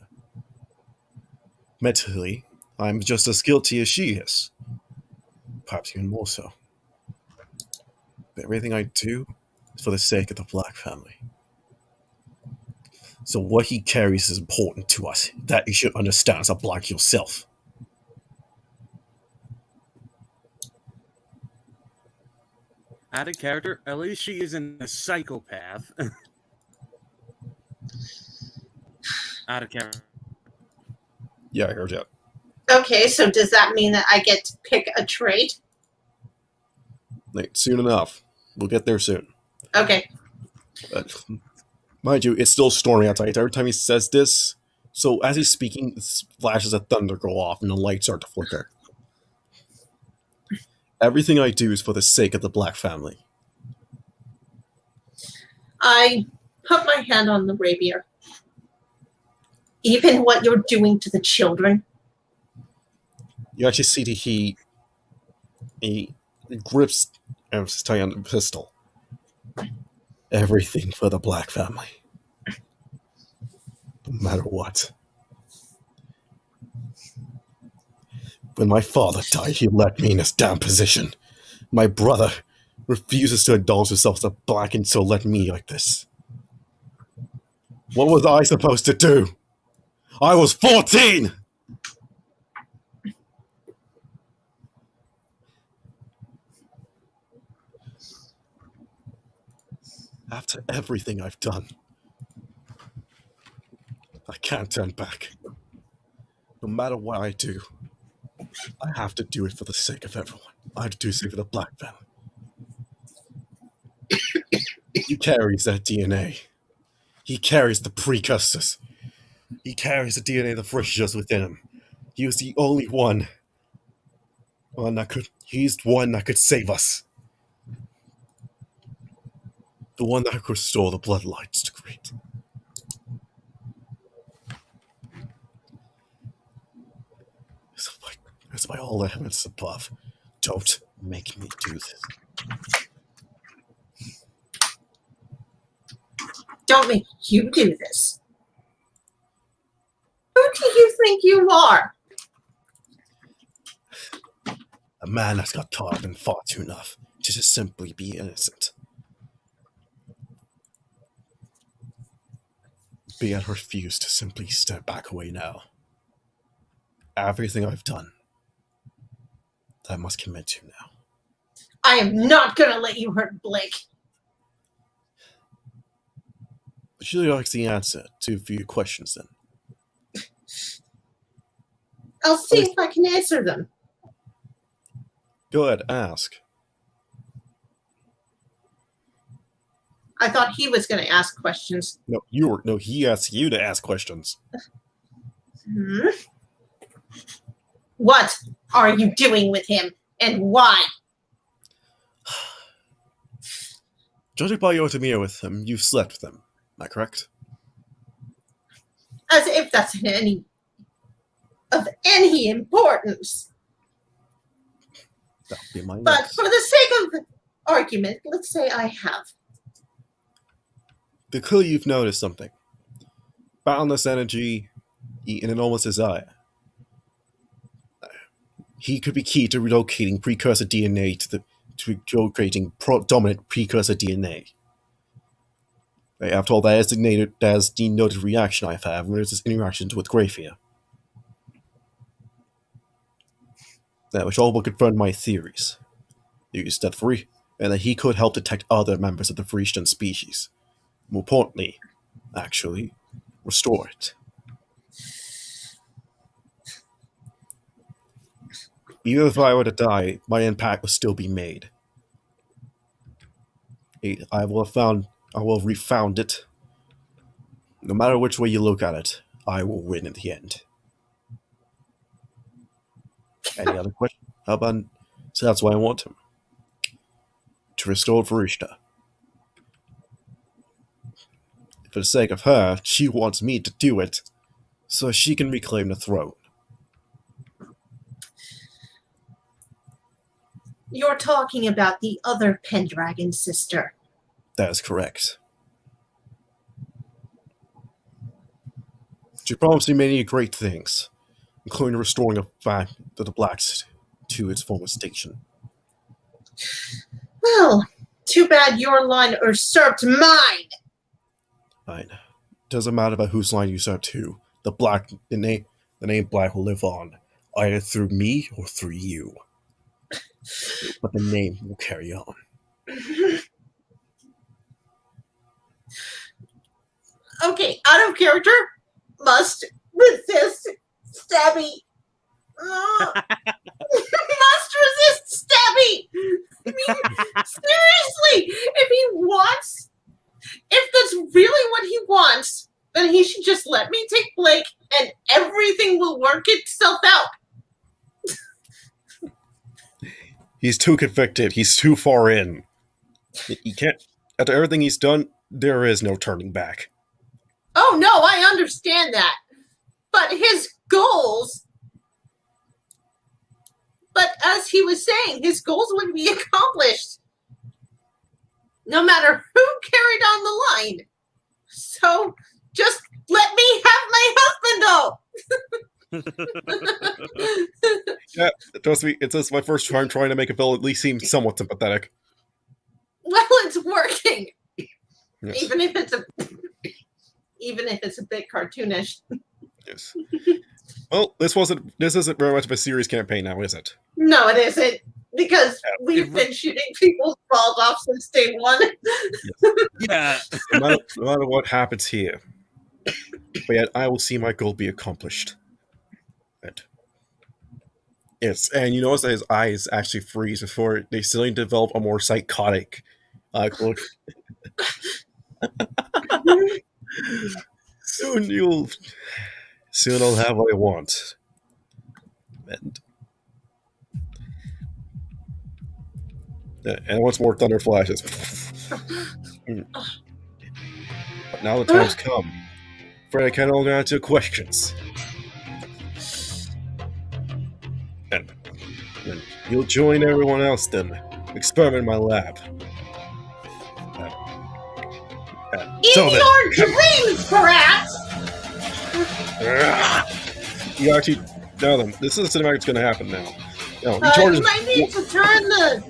Mentally, I'm just as guilty as she is. Perhaps even more so. But everything I do is for the sake of the Black family. So what he carries is important to us. That you should understand as a Black yourself. Out of character, at least she isn't a psychopath. Out of character. Yeah, I heard you. Okay, so does that mean that I get to pick a trait? Soon enough. We'll get there soon. Okay. Mind you, it's still storming outside. Every time he says this, so as he's speaking, flashes of thunder go off and the lights start to flicker. Everything I do is for the sake of the Black family. I put my hand on the rapier. Even what you're doing to the children. You actually see that he grips and telling on the pistol. Everything for the Black family. No matter what. When my father died, he left me in this damn position. My brother refuses to indulge himself as a black and so left me like this. What was I supposed to do? I was 14! After everything I've done, I can't turn back. No matter what I do, I have to do it for the sake of everyone. I have to do it for the Black family. He carries that DNA. He carries the precursors. He carries the DNA of the Frishers within him. He was the only one. He's the one that could save us. The one that could restore the bloodlines to great. It's by all the heavens above. Don't make me do this. Don't make you do this. Who do you think you are? A man that's got caught up in far too enough to just simply be innocent. But yet refuse to simply step back away now. Everything I've done, I must commit to now. I am not going to let you hurt Blake. Would you like the answer to a few questions then? I'll see if I can answer them. Go ahead, ask. I thought he was going to ask questions. No, he asked you to ask questions. What are you doing with him, and why? Judging by your demeanor with him, you've slept with him. Am I correct? As if that's of any importance. That would be my But guess. for the sake of argument, let's say I have. But clearly you've noticed something. Boundless energy, an enormous desire. He could be key to relocating precursor DNA to creating dominant precursor DNA. After all, that is the noted reaction I've had when there's interactions with Grayfear. Which all will confirm my theories. And that he could help detect other members of the Frisian species. More importantly, actually, restore it. Even if I were to die, my impact will still be made. I will have refound it. No matter which way you look at it, I will win in the end. Any other questions? So that's why I want him. To restore Varishta. For the sake of her, she wants me to do it, so she can reclaim the throne. You're talking about the other Pendragon sister. That is correct. She promised me many great things, including restoring the Blacks to its former station. Well, too bad your line usurped mine. Fine. Doesn't matter about whose line you usurped who. The name Black will live on, either through me or through you. But the name will carry on. Okay, out of character, must resist Stabby. Must resist Stabby. I mean, seriously, if that's really what he wants, then he should just let me take Blake and everything will work itself out. He's too convicted. He's too far in. He can't. After everything he's done, there is no turning back. Oh no, I understand that. But his goals. But as he was saying, his goals would be accomplished no matter who carried on the line. So just Let me have my husband, though! Yeah, trust me, it's just my first time trying to make a villain at least seem somewhat sympathetic. Well, it's working. Yes. Even if it's a bit cartoonish. Yes. Well, this isn't very much of a serious campaign now, is it? No, it isn't. Because we've been shooting people's balls off since day one. Yeah. No matter what happens here, but yet I will see my goal be accomplished. And yes, and you notice that his eyes actually freeze before they suddenly develop a more psychotic look. Soon I'll have what I want. And once more thunder flashes. But now the time's come. Fred, I can't only answer questions. And you'll join everyone else then. Experiment in my lab. In your dreams, perhaps! You actually... Now then, this is the cinematic that's going to happen now. No, he You charges... might need to turn the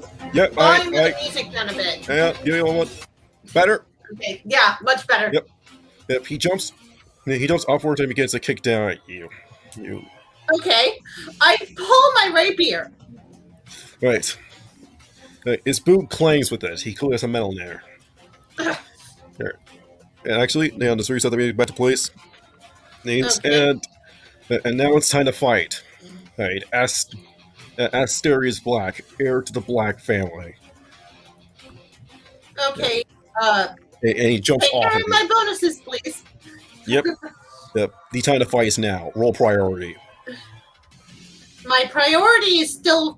volume of the music down a bit. Yeah, give me one more. Better? Okay, yeah, much better. Yep, he jumps upwards and begins to kick down at you. Okay, I pull my rapier. Right. His boot clangs with it. He clearly has some metal in there. There. And actually, now just reset the music back to place. And now it's time to fight. Right, Asterius Black, heir to the Black family. Okay, And he jumps off of my me. bonuses, please. Yep. The time to fight is now. Roll priority. My priority is still,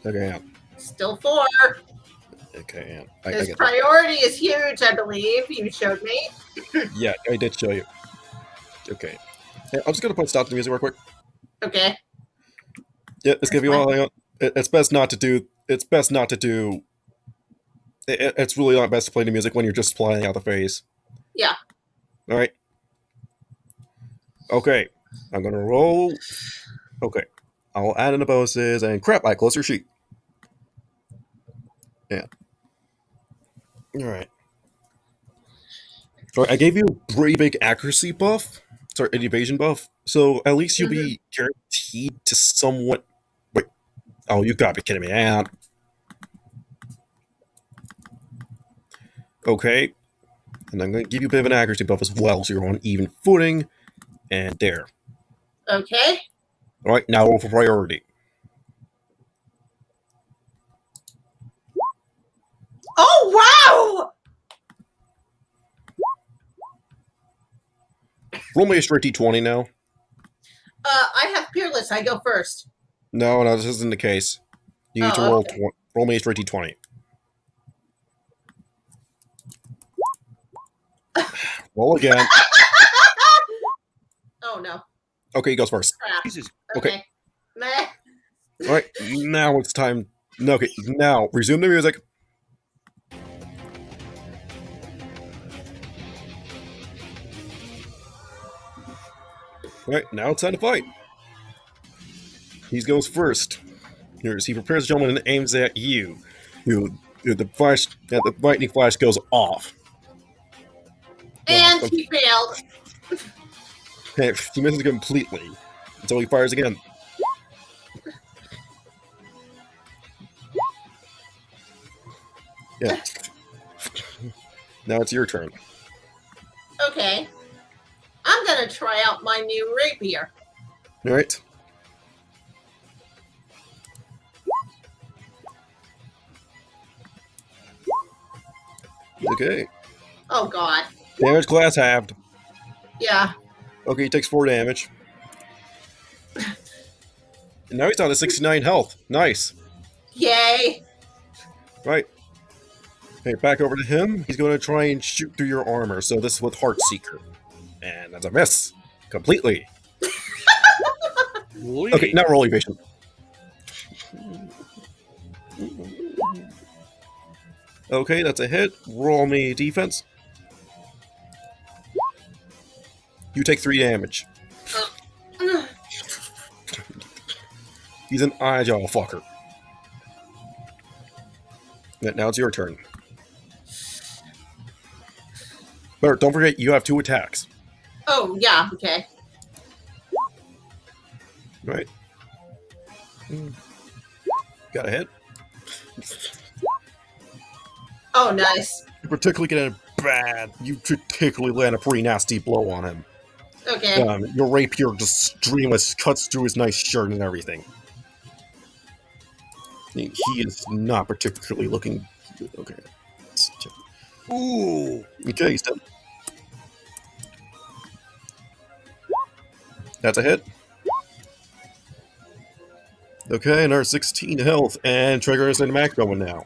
Okay, yeah. still 4. Okay, yeah. I His get that. priority is huge, I believe. You showed me. Yeah, I did show you. Okay. Hey, I'm just gonna put stop to the music real quick. Okay. Yeah, let's give you all. Hang on. It's best not to do. It's really not best to play the music when you're just playing out the phase. Yeah. All right. Okay. I'm gonna roll. Okay. I'll add in the bonuses and crap. I closed your sheet. Yeah. All right. All right. I gave you a pretty big accuracy buff. Sorry, an evasion buff. So at least you'll be guaranteed to somewhat. Wait. Oh, you gotta be kidding me. Yeah. Okay. And I'm going to give you a bit of an accuracy buff as well, so you're on even footing. And there. Okay. All right, now roll for priority. Oh, wow! Roll me a straight D20 now. I have Peerless. I go first. No, this isn't the case. You need to roll roll me a straight D20. Roll again. Oh, no. Okay, he goes first. Crap. Jesus. Okay. Meh. All right, now it's time. No, okay, now resume the music. All right, now it's time to fight. He goes first. Here's he prepares the gentleman and aims at you. The lightning flash goes off. And he failed. Okay, he misses completely until he fires again. Yeah. Now it's your turn. Okay. I'm going to try out my new rapier. All right. Okay. Oh, God. Damage class halved. Yeah. Okay, he takes 4 damage. And now he's down to 69 health. Nice. Yay. Right. Okay, back over to him. He's going to try and shoot through your armor. So this is with Heartseeker. And that's a miss. Completely. Okay, now roll evasion. Okay, that's a hit. Roll me defense. You take 3 damage. He's an agile fucker. Now it's your turn. But don't forget, you have 2 attacks. Oh, yeah, okay. Right. Got a hit. Oh, nice. You particularly get a you particularly land a pretty nasty blow on him. Okay. Your rapier just streamless cuts through his nice shirt and everything. He is not particularly looking good. Okay. Ooh. Okay, he's done. That's a hit. Okay, another 16 health, and trigger is automatic going now.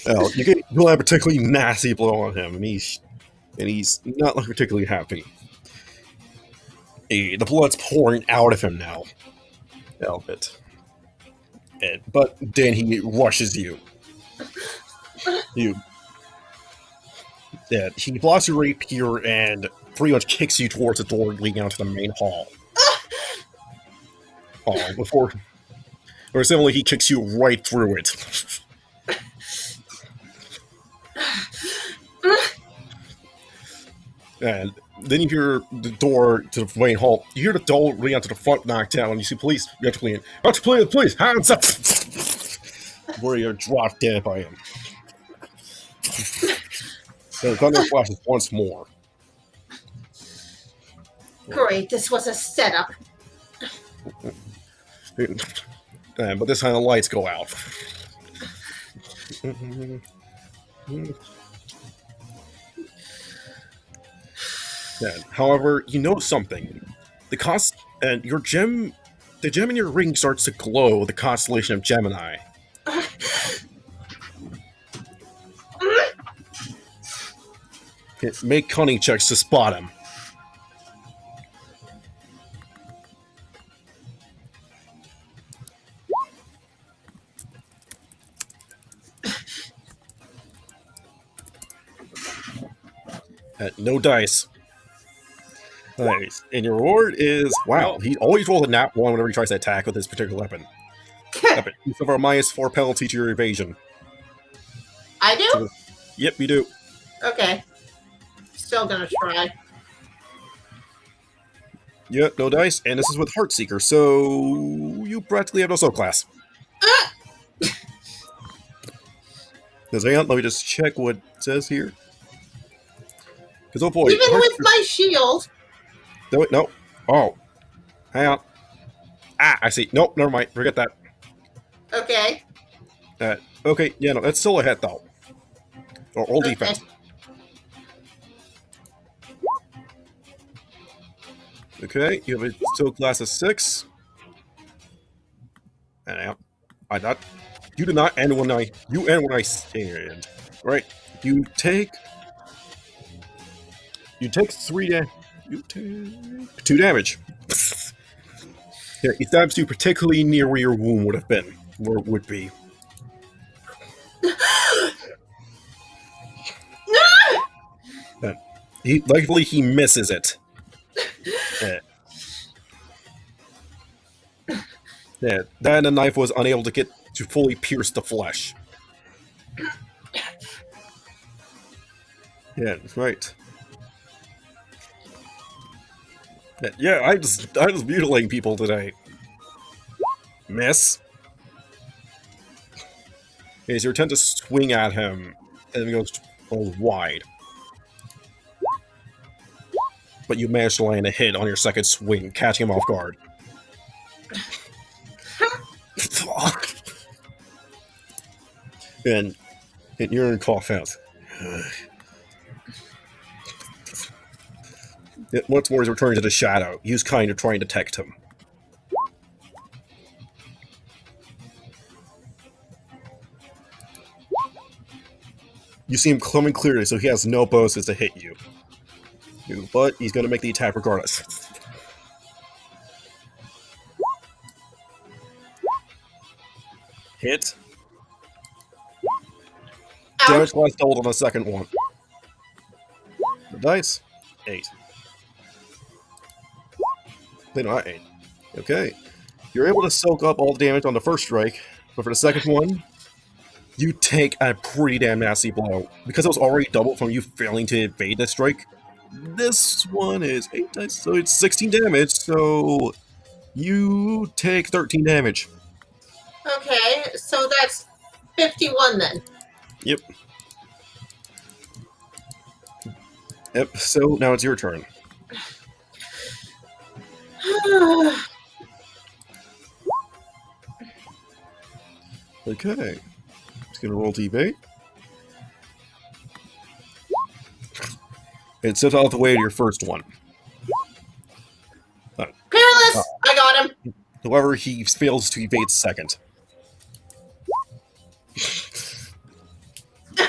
Well, you'll have a particularly nasty blow on him, and he's not looking particularly happy. The blood's pouring out of him now. A little bit. But then he rushes you. He blocks your rapier and pretty much kicks you towards the door leading out to the main hall. Or similarly, he kicks you right through it. And then you hear the door to the main hall. You hear the door leading out to the front knocked down, and you see police. You have to clean. Police, hands up! Where you're dropped dead by him. The thunder flashes once more. Great, this was a setup. But this time the lights go out. However, you notice something. The gem in your ring starts to glow with the constellation of Gemini. Make cunning checks to spot him. No dice. Nice. And your reward is, wow, he always rolls a nat 1 whenever he tries to attack with this particular weapon. You suffer a -4 penalty to your evasion. I do? So, yep, you do. Okay. Still gonna try. Yep, no dice, and this is with Heartseeker, so you practically have no soul class. Let me just check what it says here. Because, oh boy. Even with my shield. No. Oh. Hang on. I see. Nope, never mind. Forget that. Okay. Okay, yeah, no, that's still a hit, though. Or roll defense. Okay, you have a soul class of 6. And you do not end when I stand. Right. You take 2 damage. Here, he stabs you particularly near where your wound would have been, where it would be. Likely he misses it. Then the knife was unable to get to fully pierce the flesh. Yeah, right. Yeah, I just mutilating people today. Miss. Okay, so you attempt to swing at him, and it goes wide. But you manage to land a hit on your second swing, catching him off guard. and you're in cough out. Once more, he's returning to the shadow. He's kind of trying to detect him. You see him coming clearly, so he has no bonuses to hit you. But he's going to make the attack regardless. Hit. Damage class doubled on the second one. The dice. 8. Then I. Okay. You're able to soak up all the damage on the first strike, but for the second one, you take a pretty damn nasty blow. Because it was already doubled from you failing to evade that strike, this one is 8 dice, so it's 16 damage, so you take 13 damage. Okay, so that's 51 then. Yep. Yep, so now it's your turn. Okay. Just gonna roll D8. It sits out of the way of your first one. Peerless! I got him. However, he fails to evade second.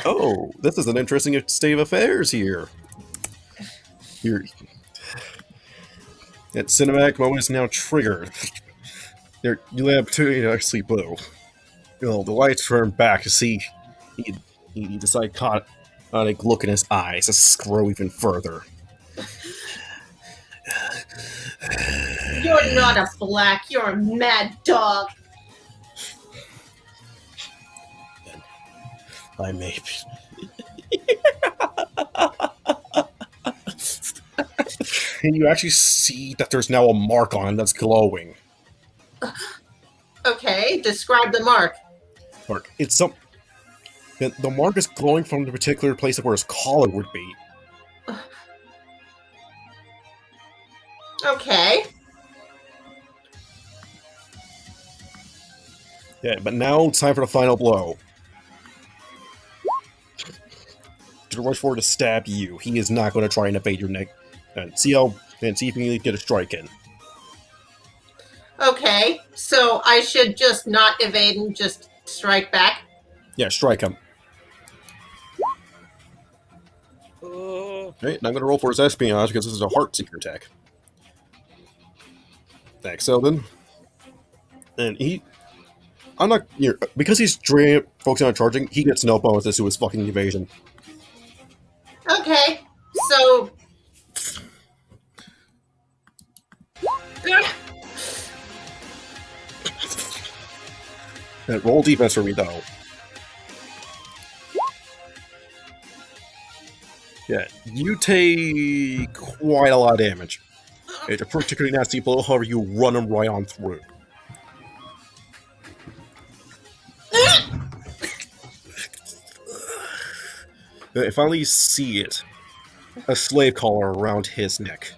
Oh, this is an interesting state of affairs here. That cinematic moment is now triggered. You have opportunity to actually blow. The lights turn back to see he decides caught a look in his eyes to scroll even further. You're not a black, you're a mad dog. I may and you actually see that there's now a mark on him that's glowing. Okay, describe the mark. It's some. The mark is glowing from the particular place of where his collar would be. Okay. Yeah, but now it's time for the final blow. To rush forward to stab you. He is not going to try and evade your neck. And see if you can get a strike in. Okay, so I should just not evade and just strike back? Yeah, strike him. Right, and I'm going to roll for his espionage because this is a heart seeker attack. Thanks, Selden. And I'm not because he's focusing on charging. He gets no bonuses to his fucking evasion. Okay, so. And roll defense for me though. Yeah, you take quite a lot of damage. It's a particularly nasty blow, however, you run him right on through. And finally, you see it. A slave collar around his neck.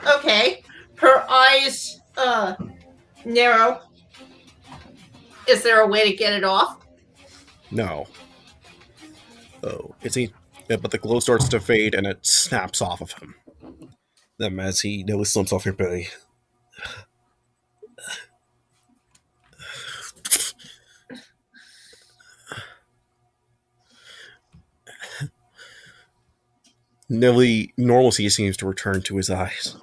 Okay, her eyes, narrow. Is there a way to get it off? No. Oh, but the glow starts to fade and it snaps off of him. Then as he nearly slumps off your belly. Nearly normalcy seems to return to his eyes.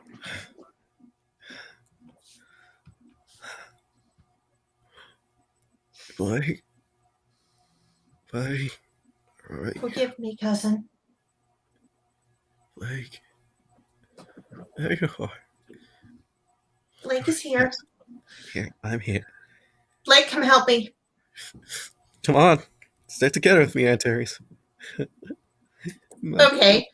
Blake? Blake? Alright. Forgive me, cousin. Blake? There you are. Blake is here. Yeah, I'm here. Blake, come help me. Come on. Stay together with me, Aunt Terry's. Okay.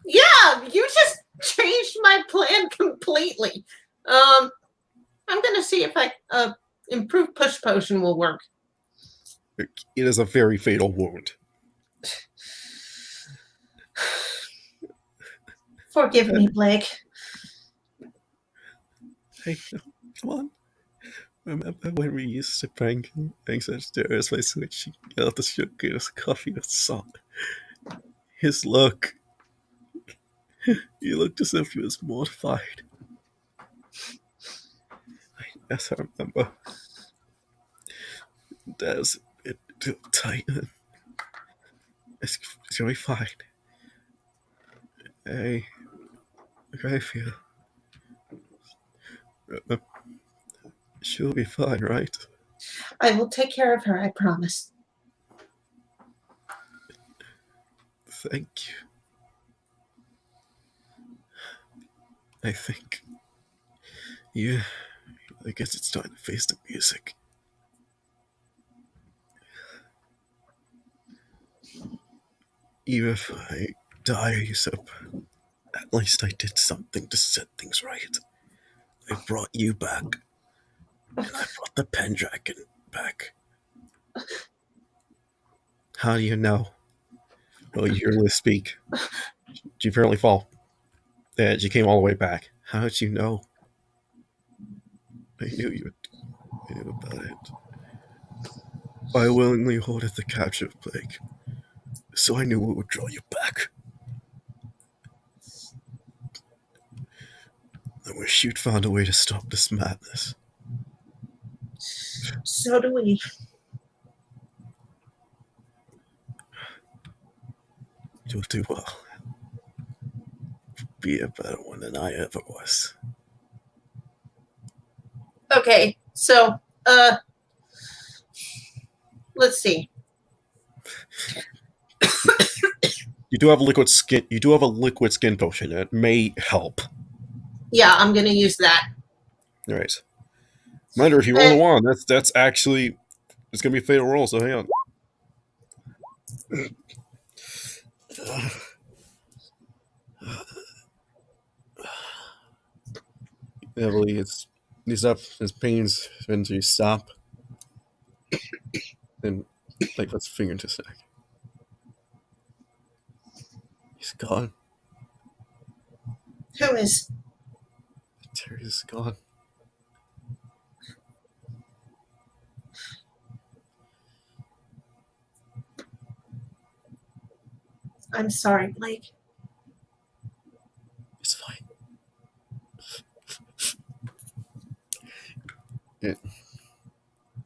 Yeah, you just changed my plan completely. I'm gonna see if improved push potion will work. It is a very fatal wound. Forgive me, Blake. Hey, come on. Remember when we used to prank things upstairs by switching out the sugar in his coffee with salt? His look. He looked as if he was mortified. Yes, I remember. That was a bit too tight. It's gonna be fine. Hey, look how I feel. She'll be fine, right? I will take care of her, I promise. Thank you. I think. Yeah, I guess it's time to face the music. Even if I die, Yusuf, at least I did something to set things right. I brought you back, and I brought the Pendragon back. How do you know? Well, you hear Liz speak. She apparently fall. And she came all the way back. How did you know? I knew you knew about it. I willingly hoarded the captive plague, so I knew it would draw you back. I wish you'd found a way to stop this madness. So do we. You'll do well. Be a better one than I ever was. Okay, so let's see. You do have a liquid skin. You do have a liquid skin potion. It may help. Yeah, I'm gonna use that. All right. Reminder: if you roll a one, that's actually it's gonna be a fatal roll. So hang on. Heavily, it's these up. His pains eventually stop. Then, like, let's finger into snack. He's gone. Who is? Terry's gone. I'm sorry, Blake. It's fine.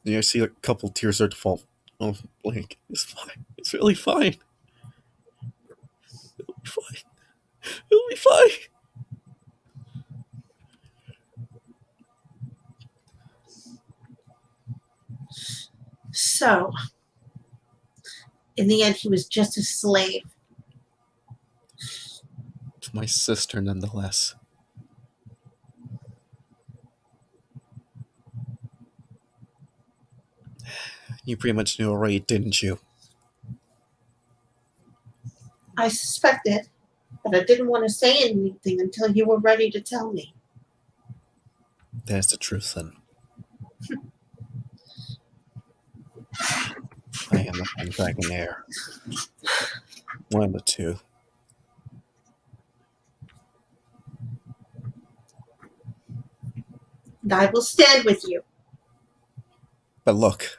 I see a couple tears start to fall. Oh, Blake, it's fine. It's really fine. It'll be fine. It'll be fine. So, in the end, he was just a slave. To my sister, nonetheless. You pretty much knew already, didn't you? I suspected, but I didn't want to say anything until you were ready to tell me. That's the truth, then. I am a dragonair. One of the two. And I will stand with you. But look.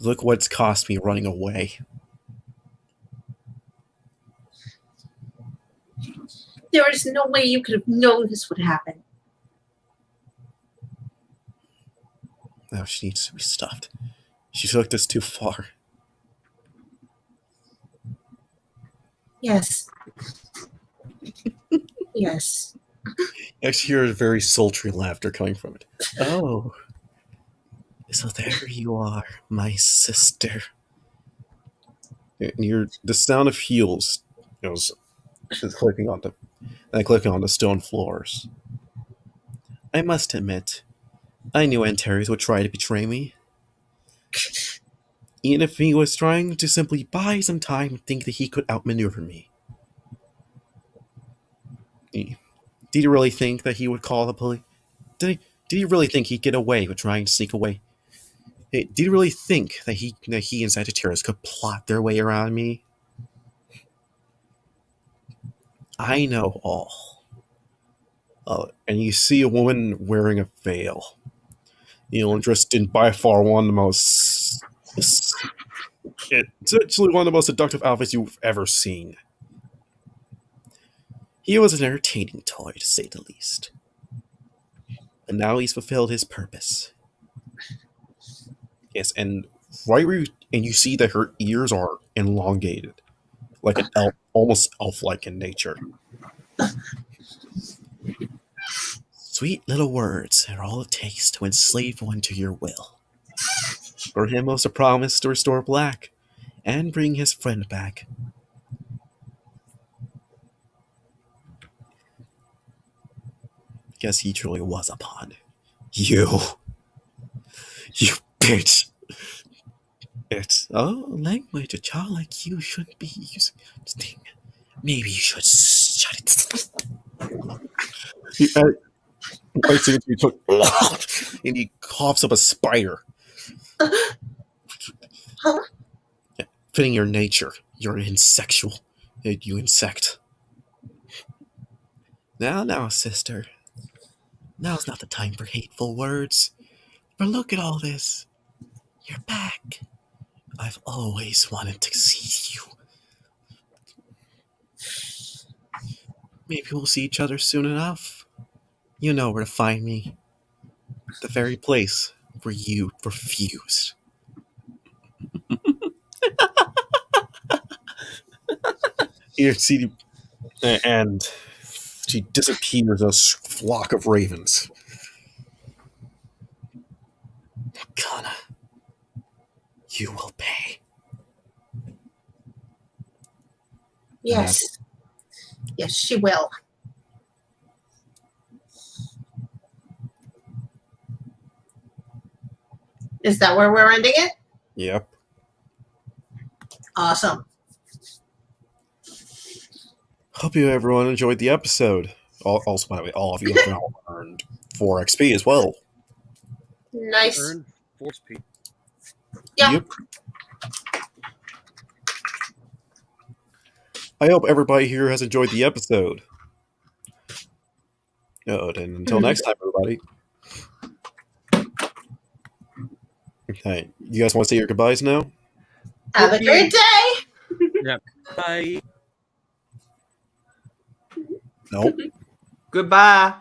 Look what's cost me running away. There is no way you could have known this would happen. Now she needs to be stopped. She took this too far. Yes. Yes. You actually hear a very sultry laughter coming from it. Oh. So there you are, my sister. And the sound of heels is clicking on the stone floors. I must admit, I knew Antares would try to betray me. Even if he was trying to simply buy some time and think that he could outmaneuver me. Did he really think that he would call the police? Did he really think he'd get away with trying to sneak away? Did he really think that he and Sagittarius could plot their way around me? I know all. And you see a woman wearing a veil. Dressed in by far one of the most... It's actually one of the most seductive outfits you've ever seen. He was an entertaining toy, to say the least. And now he's fulfilled his purpose. Yes, and you see that her ears are elongated, like an elf, almost elf-like in nature. Sweet little words are all it takes to enslave one to your will. For him was a promise to restore Black and bring his friend back. Guess he truly was a pawn. You bitch. It's language a child like you shouldn't be using. Sting. Maybe you should shut it. He took, and he coughs up a spider. Huh? Yeah, fitting your nature. You're insexual. You insect. Now, sister. Now's not the time for hateful words. But look at all this. You're back. I've always wanted to see you. Maybe we'll see each other soon enough. You know where to find me. The very place where you refused. Here, see, and she disappears as a flock of ravens. Kana, you will pay. Yes. Yes, she will. Is that where we're ending it? Yep. Awesome. Hope you everyone enjoyed the episode. Also, by the way, all of you have now earned 4 XP as well. Nice. Earn 4 XP. Yeah. Yep. I hope everybody here has enjoyed the episode. And until next time, everybody. Okay, you guys want to say your goodbyes now? Have a great day. Yeah. Bye. Nope. Goodbye.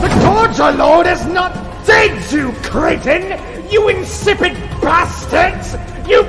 The torture lord is not dead, you cretin! You insipid bastards! You